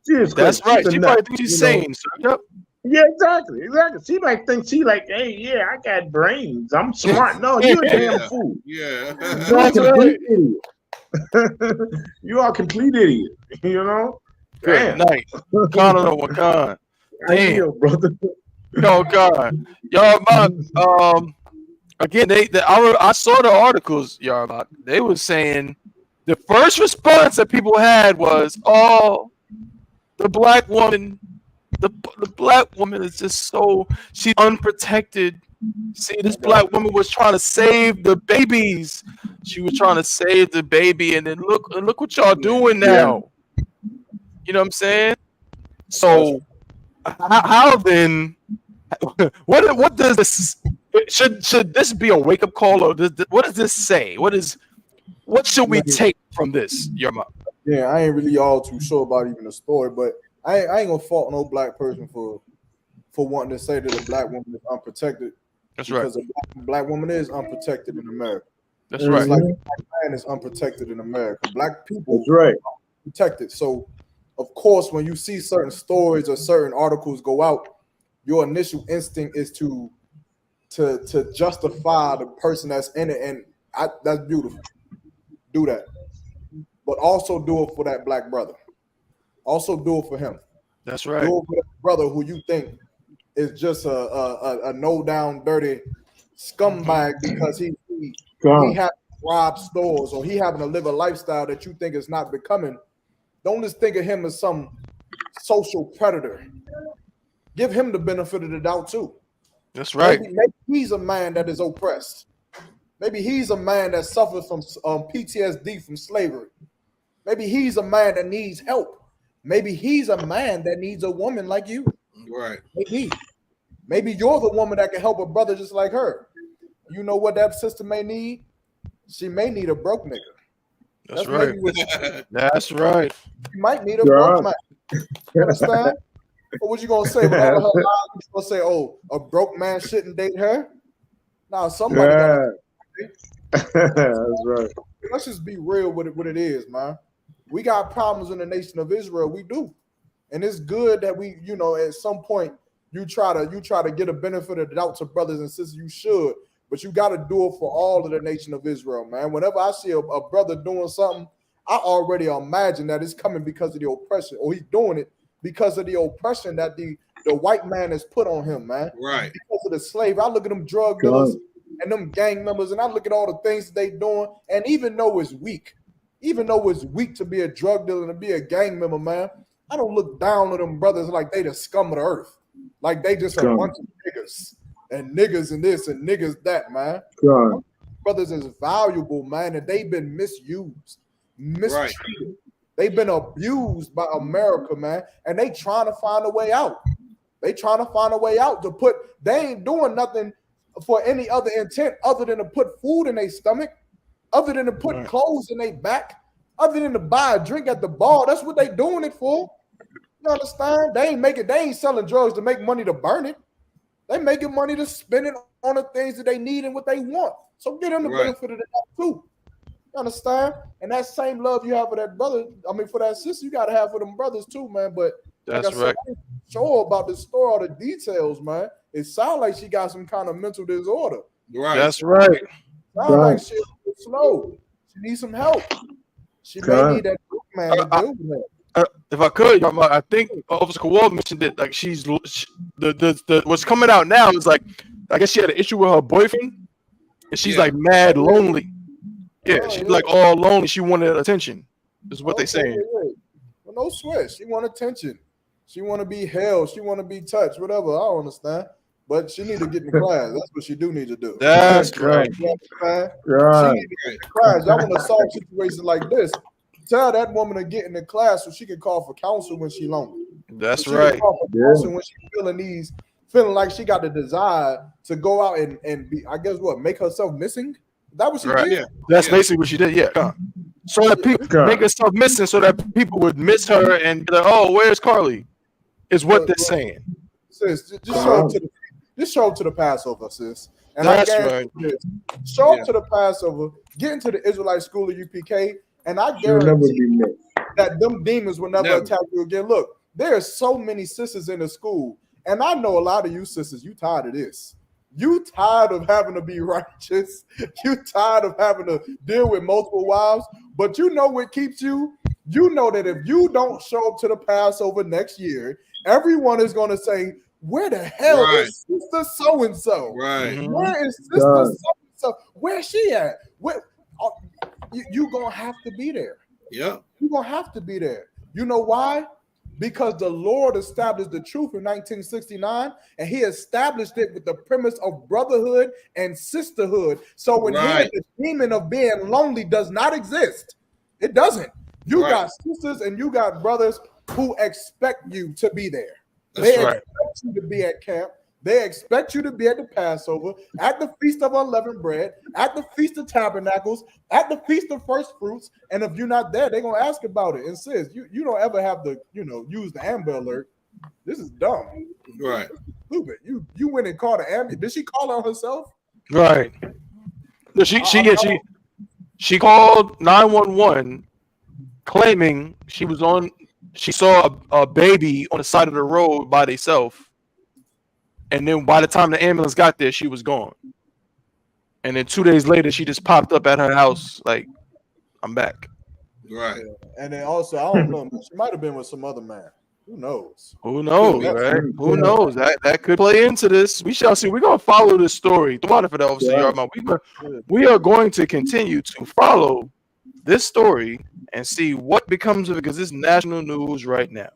She is crazy. That's right. She probably thinks she's sane. Yep. Yeah, exactly. She might think she like, hey, yeah, I got brains. I'm smart. No, you're a damn fool. Yeah. You're a complete idiot. You are a complete idiot. You know. Good night. God of Wakan. Damn, brother. Oh God, y'all. Again, I saw the articles, y'all. They were saying the first response that people had was, "Oh, the black woman, the black woman is just she's unprotected." See, this black woman was trying to save the babies. She was trying to save the baby, and then look what y'all doing now. You know what I'm saying? So, how then? What does this? Should this be a wake up call, or what does this say? What should we take from this, Yerma? Yeah, I ain't really all too sure about even the story, but I ain't gonna fault no black person for wanting to say that a black woman is unprotected. That's right. Because a black woman is unprotected in America. That's right. Like a black man is unprotected in America. Black people are protected. So, of course, when you see certain stories or certain articles go out, your initial instinct is to justify the person that's in it, and that's beautiful. Do that, but also do it for that black brother. Also do it for him. That's right. Do it for that brother who you think is just a no down dirty scumbag because he having to rob stores or he having to live a lifestyle that you think is not becoming. Don't just think of him as some social predator. Give him the benefit of the doubt too. That's right. Maybe he's a man that is oppressed. Maybe he's a man that suffers from PTSD from slavery. Maybe he's a man that needs help. Maybe he's a man that needs a woman like you. Right. Maybe you're the woman that can help a brother just like her. You know what that sister may need? She may need a broke nigga. That's right. That's right. You might need a broke man. You understand? But what you gonna say? With all of her lies, you gonna say, "Oh, a broke man shouldn't date her"? Nah, somebody. That's right. Let's just be real with it. What it is, man. We got problems in the nation of Israel. We do, and it's good that we, you know, at some point you try to get a benefit of the doubt to brothers and sisters. You should, but you got to do it for all of the nation of Israel, man. Whenever I see a brother doing something, I already imagine that it's coming because of the oppression, or he's doing it because of the oppression that the white man has put on him, man. Right. Because of the slave. I look at them drug dealers and them gang members, and I look at all the things they doing, and even though it's weak to be a drug dealer and to be a gang member, man, I don't look down on them brothers like they the scum of the earth. Like they just a bunch of niggas and this and niggas that, man. Brothers is valuable, man, and they've been misused, mistreated. Right. They've been abused by America, man, and they trying to find a way out. They ain't doing nothing for any other intent other than to put food in their stomach, other than to put clothes in their back, other than to buy a drink at the bar. That's what they doing it for. You understand? They ain't selling drugs to make money to burn it. They making money to spend it on the things that they need and what they want. So get them the benefit of that too. You understand? And that same love you have for that brother, for that sister, you got to have for them brothers too, man. But that's like I said, I ain't sure about the story, all the details, man. It sounds like she got some kind of mental disorder. Right. That's right. Sounds like she slow. She needs some help. She may need that group man to deal with her. If I could, I think Officer Kowal mentioned it. Like the what's coming out now is like, I guess she had an issue with her boyfriend, and she's like mad lonely. Yeah, she's like all lonely. She wanted attention. Is what they saying. Well, no sweat. She want attention. She want to be held. She want to be touched. Whatever. I don't understand. But she need to get in the class. That's what she do need to do. That's right. She need to get in the class. Y'all want to solve situations like this? Tell that woman to get in the class so she can call for counsel when she lonely. That's right. When she feeling like she got the desire to go out and be, I guess what, make herself missing. That what she did. Yeah. That's basically what she did. Yeah. So that people make herself missing, so that people would miss her and be like, "Oh, where's Carlee?" Is what they're saying. Sis, just show up to the Passover, sis. And that's right. Show up to the Passover, get into the Israelite school of UPK, and I guarantee that them demons will never attack you again. Look, there are so many sisters in the school, and I know a lot of you sisters, you tired of this. You tired of having to be righteous. You tired of having to deal with multiple wives. But you know what keeps you? You know that if you don't show up to the Passover next year, everyone is going to say, where the hell is Sister So-and-so? Right. Where is Sister So-and-so? Where's she at? You going to have to be there. Yeah. You're going to have to be there. You know why? Because the Lord established the truth in 1969, and he established it with the premise of brotherhood and sisterhood. So when the demon of being lonely does not exist, it doesn't. You got sisters and you got brothers who expect you to be there. They expect you to be at camp. They expect you to be at the Passover, at the Feast of Unleavened Bread, at the Feast of Tabernacles, at the Feast of First Fruits. And if you're not there, they're going to ask about it. And sis, you don't ever have to, use the Amber Alert. This is dumb. Right. Stupid. You went and called the Amber. Did she call on herself? Right. No, she called 911 claiming she saw a baby on the side of the road by themselves. And then by the time the ambulance got there, she was gone. And then 2 days later, she just popped up at her house like, I'm back. Right. And then also, I don't know, she might have been with some other man. Who knows? Who knows, right? Who knows? That could play into this. We shall see. We're going to follow this story. We are going to continue to follow this story and see what becomes of it, because it's national news right now.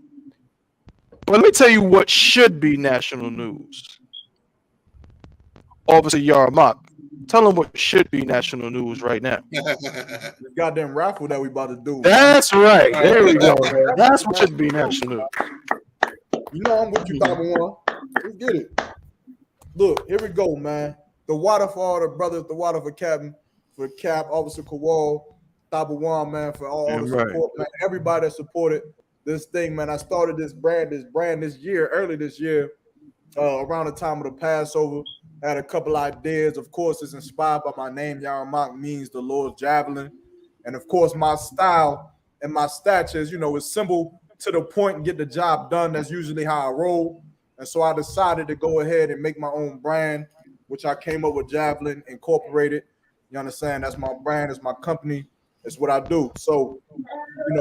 But let me tell you what should be national news. Officer Yarmak, tell them what should be national news right now. The goddamn raffle that we about to do. That's right. There we go. That's what should be national news. You know I'm with you, One. Let's get it. Look, here we go, man. The water for all the brothers, the water for Cap, Officer Kowal, One, man, for all the support, man. Everybody that supported this thing, man. I started this brand early this year, around the time of the Passover. I had a couple ideas. Of course, it's inspired by my name. Yarmak means the Lord's javelin. And of course, my style and my stature is, is simple, to the point, and get the job done. That's usually how I roll. And so I decided to go ahead and make my own brand, which I came up with Javelin Incorporated. You understand? That's my brand. It's my company. It's what I do. So,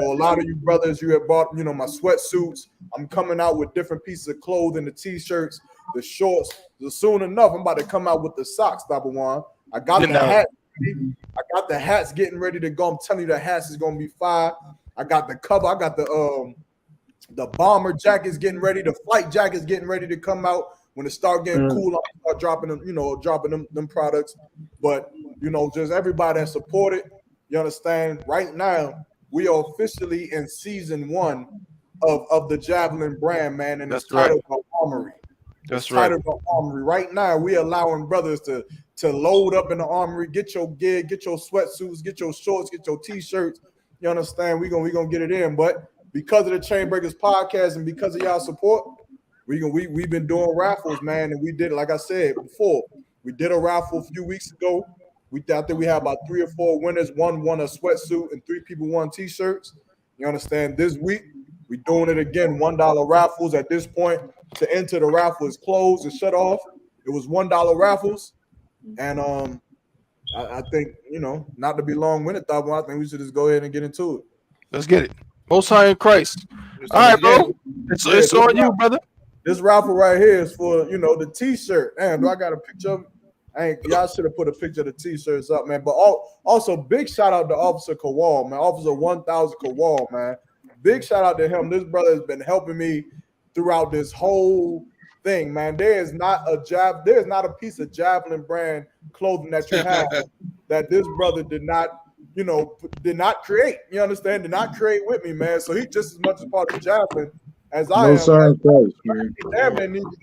a lot of you brothers, you have bought, my sweatsuits. I'm coming out with different pieces of clothing, the t-shirts, the shorts. So soon enough, I'm about to come out with the socks, One. I got the hat. I got the hats getting ready to go. I'm telling you, the hats is gonna be fire. I got the cover. I got the bomber jackets getting ready. The flight jackets getting ready to come out. When it start getting cool, I'll start dropping them, dropping them products. But just everybody that supported. You understand? Right now, we are officially in season 1 of the Javelin brand, man, and it's titled The Armory. That's right. Titled The Armory. Right now, we allowing brothers to load up in the armory, get your gear, get your sweatsuits, get your shorts, get your t-shirts. You understand? We gonna get it in. But because of the Chainbreakers podcast and because of y'all support, we've been doing raffles, man, and we did it, like I said before. We did a raffle a few weeks ago. I think we had about 3 or 4 winners. One won a sweatsuit and 3 people won t-shirts. You understand? This week, we're doing it again. $1 raffles. At this point, to enter the raffle is closed and shut off. It was $1 raffles. And I think, not to be long-winded, I think we should just go ahead and get into it. Let's get it. Most High in Christ. All right, bro. It's on you, brother. This raffle right here is for, the T-shirt. Damn, do I got a picture of it? Y'all should have put a picture of the T-shirts up, man. But also, big shout out to Officer Kowal, man. Officer 1000 Kowal, man. Big shout out to him. This brother has been helping me throughout this whole thing, man. There is not a piece of Javelin brand clothing that you have that this brother did not create. You understand? Did not create with me, man. So he just as much a part of Javelin as I am.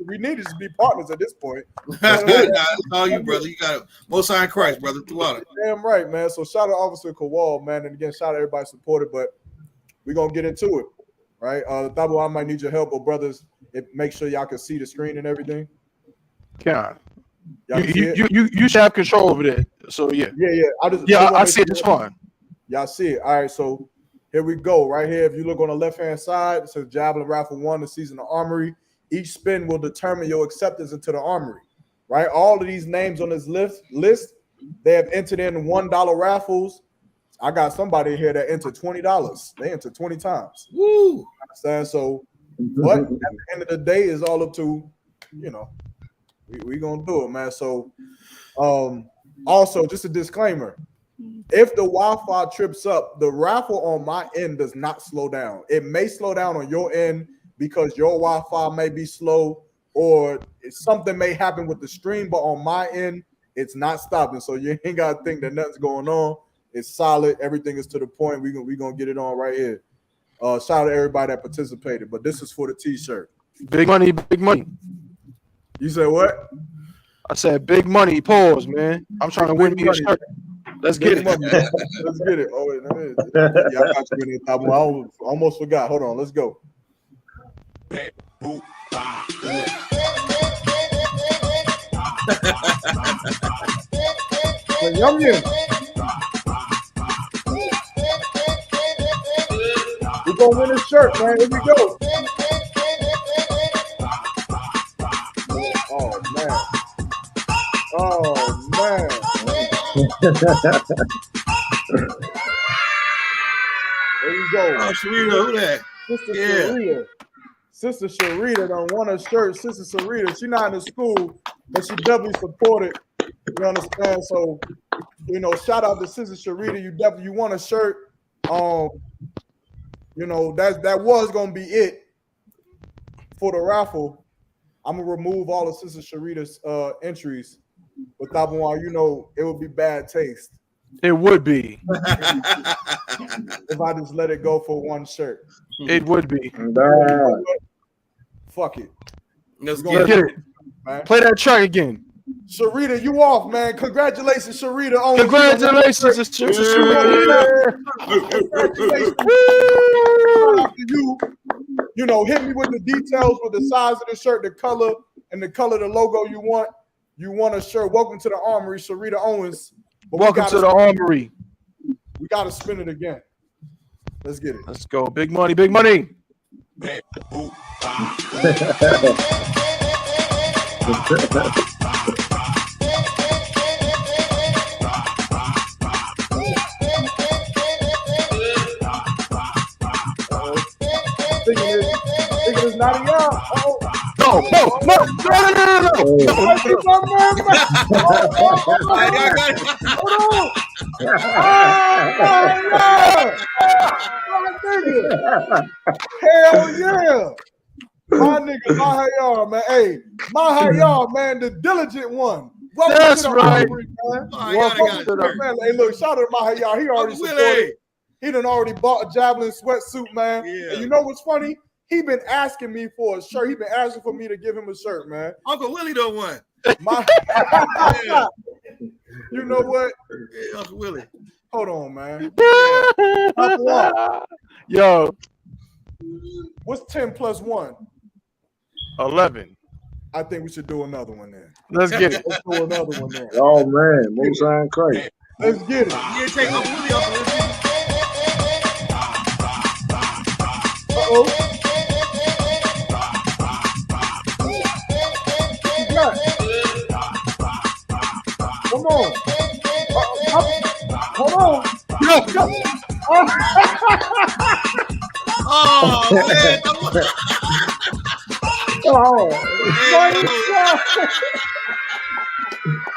We needed to be partners at this point. It's all you, brother. You got it. Most High in Christ, brother. Throughout it. Damn right, man. So shout out Officer Kowal, man. And again, shout out everybody supported, but we're gonna get into it. Right? Thabo, I might need your help, but brothers, make sure y'all can see the screen and everything. God. You should have control over that. So yeah. I see it just fine. Y'all see it. All right, so here we go. Right here, if you look on the left-hand side, it says Javelin Raffle 1, the season of Armory. Each spin will determine your acceptance into the Armory. Right? All of these names on this list, they have entered in $1 raffles. I got somebody here that entered $20. They entered 20 times. Woo! Understand? So, but at the end of the day, it's all up to, we gonna do it, man. So, also just a disclaimer: if the Wi-Fi trips up, the raffle on my end does not slow down. It may slow down on your end because your Wi-Fi may be slow, or something may happen with the stream. But on my end, it's not stopping. So you ain't gotta think that nothing's going on. It's solid. Everything is to the point. We gonna get it on right here. Shout out to everybody that participated. But this is for the T-shirt. Big money, big money. You said what? I said big money. Pause, man. I'm trying to win me a shirt. Let's get it. Let's get it. Oh, wait, yeah, I got you in the top one. I almost forgot. Hold on. Let's go. Yum yum. We're gonna win a shirt, man. Here we go. Oh man. There you go. Oh, Sharita, who that? Sister Sharita done won a shirt. Sister Sharita, she not in the school, but she definitely supported. You understand? So, shout out to Sister Sharita. You won a shirt. That was gonna be it for the raffle. I'm gonna remove all of Sister Sharita's entries, but Thabo, it would be bad taste. It would be if I just let it go for one shirt. It would be. Fuck it. Let's get it. Man. Play that track again. Sharita, you off, man. Congratulations, Sharita. Congratulations, Sharita. Hit me with the details, with the size of the shirt, the color, and the color of the logo you want. You want a shirt. Welcome to the Armory, Sharita Owens. But welcome to the Armory. We got to spin it again. Let's get it. Let's go. Big money, big money. Thinking it's not a y'all. No. Hell yeah. My nigga, Mahayar, man. Hey, Mahayar, man, the diligent one. Welcome That's to the right. Armory, man. Welcome to the man. Hey, look, shout out to Mahayar. He already supported. He done already bought a Javelin sweatsuit, man. Yeah. And you know what's funny? He been asking me for a shirt. He been asking for me to give him a shirt, man. Uncle Willie don't want. You know what? Yeah, Uncle Willie. Hold on, man. Yo. What's 10 plus 1? 11. I think we should do another one then. Let's get it. Let's do another one then. Oh, man. Most High Christ. Let's get it. You take Uncle Willie off of this. Uh-oh. Come on. Oh man!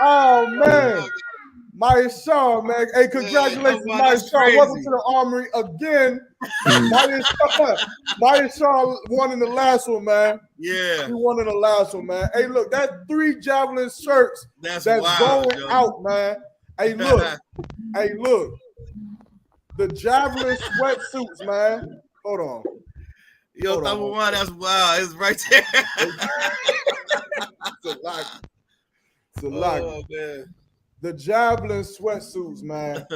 Oh man. Maya Shaw, man. Hey, congratulations, Maya Shaw. Welcome to the Armory again. Maya Shaw won in the last one, man. Yeah. She won in the last one, man. Hey, look, that's 3 javelin shirts that's wild, going out, man. Hey, look. Hey, look. The javelin sweatsuits, man. Hold on. Yo, number one, that's wild. It's right there. It's a lot. It's a lot. Oh, man. The javelin sweatsuits, man.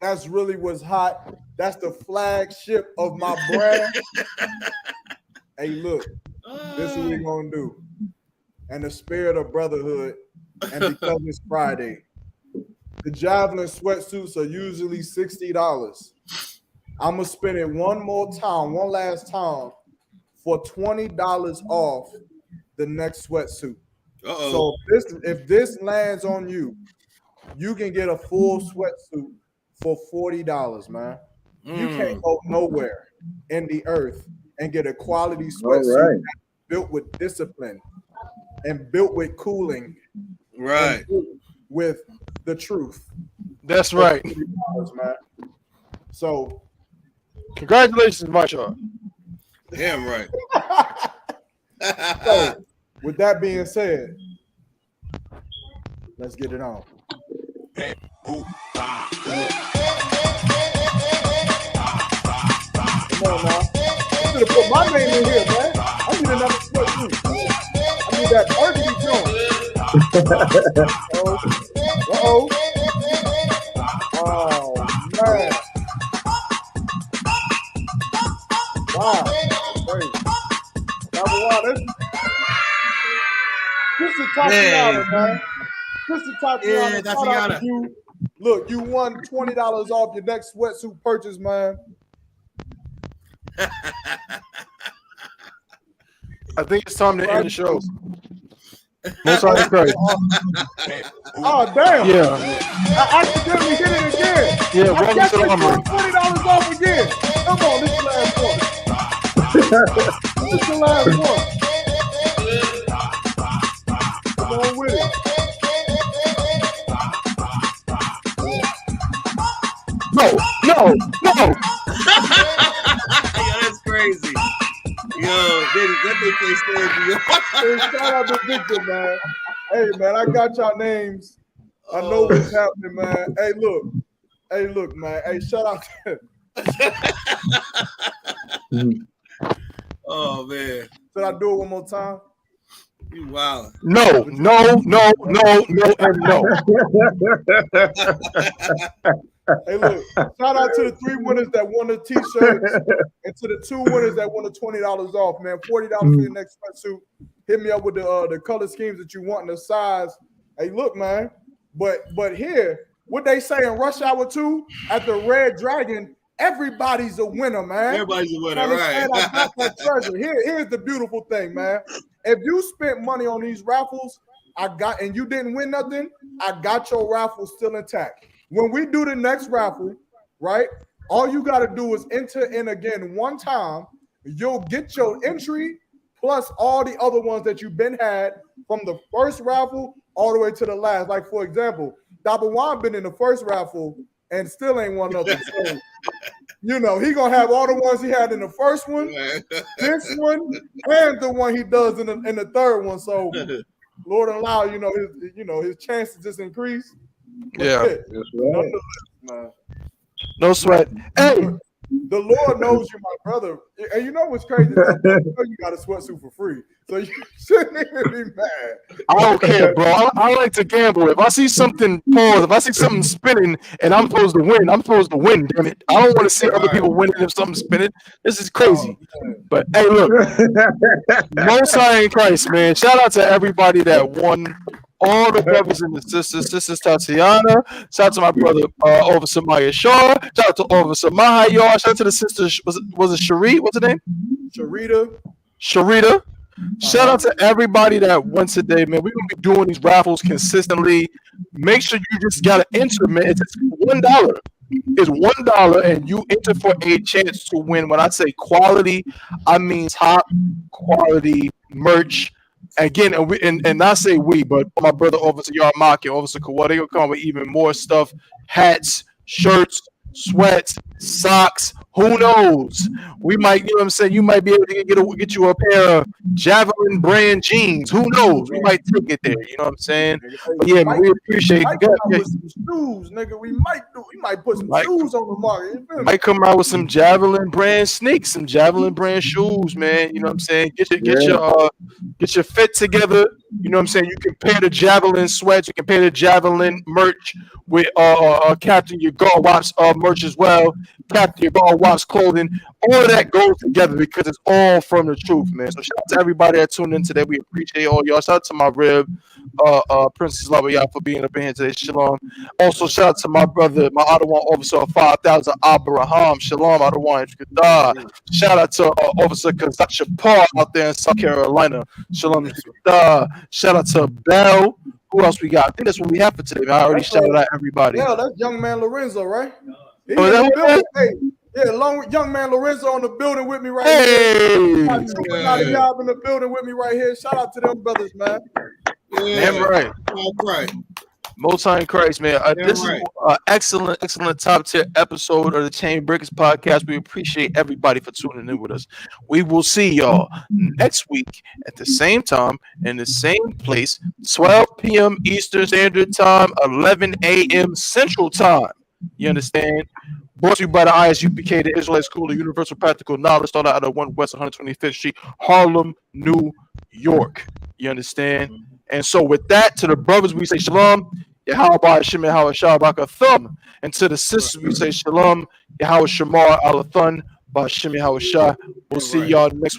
That's really what's hot. That's the flagship of my brand. Hey, look, this is what we're gonna do. And the spirit of brotherhood, and because it's Friday, the javelin sweatsuits are usually $60. I'm gonna spend it one last time for $20 off the next sweatsuit. So if this lands on you, you can get a full sweatsuit for $40, man. You can't go nowhere in the earth and get a quality sweatsuit built with discipline and built with cooling, right? With the truth. That's right, man. So, congratulations, Marshawn. Damn right. So, with that being said, let's get it on. Come on now. I'm gonna put my name in here, man. I need another sweatsuit. I need that burgundy joint. Uh-oh. Oh, man. Wow. Great. Number one, this is Tatiana, man. This is Tatiana. Yeah, Tatiana. Look, you won $20 off your next sweatsuit purchase, man. I think it's time to end the show. Most high in Christ. Oh, damn. Yeah. I accidentally hit it again. Yeah, welcome to the Armory. $20 off again. Come on, this is the last one. This is the last one. Come on with it. No. Yo, that's crazy. Yo, that thing can't stand you. Hey, shout out to Victor, man. Hey, man, I got y'all names. I know what's happening, man. Hey, look, man. Hey, shout out to Oh, man. Should I do it one more time? You wild. No. Hey, look, shout out to the 3 winners that won the t-shirts and to the 2 winners that won the $20 off, man. $40 for your next sweatsuit. Hit me up with the color schemes that you want and the size. Hey, look, man. But here, what they say in Rush Hour 2 at the Red Dragon, everybody's a winner, man. Everybody's a winner, right? I got that treasure. Here's the beautiful thing, man. If you spent money on these raffles, and you didn't win nothing, I got your raffle still intact. When we do the next raffle, right, all you got to do is enter in again one time. You'll get your entry plus all the other ones that you've been had from the first raffle all the way to the last. Like, for example, Dabawan been in the first raffle and still ain't won nothing. So, you know, he going to have all the ones he had in the first one, this one, and the one he does in the third one. So, Lord allow, his chances just increase. Yeah. That's right. Man. No sweat. Hey. The Lord knows you, my brother. And you know what's crazy? You got a sweatsuit for free. So you shouldn't even be mad. I don't care, bro. I like to gamble. If I see something pause, if I see something spinning and I'm supposed to win, I'm supposed to win, damn it. I don't want to see other people winning if something's spinning. This is crazy. But hey, look. Most high in Christ, man. Shout out to everybody that won. All the brothers and the sisters Tatiana. Shout out to my brother Officer Maya Shaw. Shout out to Officer Mahayar. Shout out to the sisters. Was it Cherie? What's her name? Sharita. Shout out to everybody that won today, man. We're gonna be doing these raffles consistently. Make sure you just gotta enter, man. It's $1. is $1, and you enter for a chance to win. When I say quality, I mean top quality merch. Again, and not say we, but my brother Officer Yarmaki, Officer Kawhi, they gonna come with even more stuff: hats, shirts, sweats, socks. Who knows? We might, you know what I'm saying? You might be able to get you a pair of Javelin brand jeans. Who knows? We might take it there. You know what I'm saying? But yeah, man, we appreciate it. With some shoes, nigga. We might put some shoes on the market. Might come out with some Javelin brand sneaks, some Javelin brand shoes, man. You know what I'm saying? Get your fit together. You know what I'm saying? You can pair the Javelin sweats, you can pair the Javelin merch with Captain Your God Watch merch as well. Captain Your God Watch clothing. All of that goes together because it's all from the truth, man. So shout out to everybody that tuned in today. We appreciate all y'all. Shout out to my rib, Princess Love y'all for being up in here today. Shalom. Also shout out to my brother, my Ottawa officer of 5,000, Abraham. Shalom, Ottawa. Shout out to Officer Kazacha Paul out there in South Carolina. Shalom. Shout out to Bell. Who else we got? I think that's what we have for today, man. I already shouted out everybody. Yeah, that's young man Lorenzo, right? Young man Lorenzo on the building with me right here. Got in the building with me right here. Shout out to them brothers, man. Yeah. Damn right. Right. Most High in Christ, man. This is an excellent top tier episode of the Chain Breakers podcast. We appreciate everybody for tuning in with us. We will see y'all next week at the same time in the same place, 12 p.m. Eastern Standard Time, 11 a.m. Central Time. You understand? Brought to you by the I.S.U.P.K, the Israelite School of Universal Practical Knowledge, started out of 1 West 125th Street, Harlem, New York. You understand? And so with that, to the brothers, we say shalom. Yahweh Shem Yahweh Shabaka Thumb. And to the sisters, we say shalom. Yahweh Shamar Alathun. Ba Shem Yahweh Shah. We'll see y'all next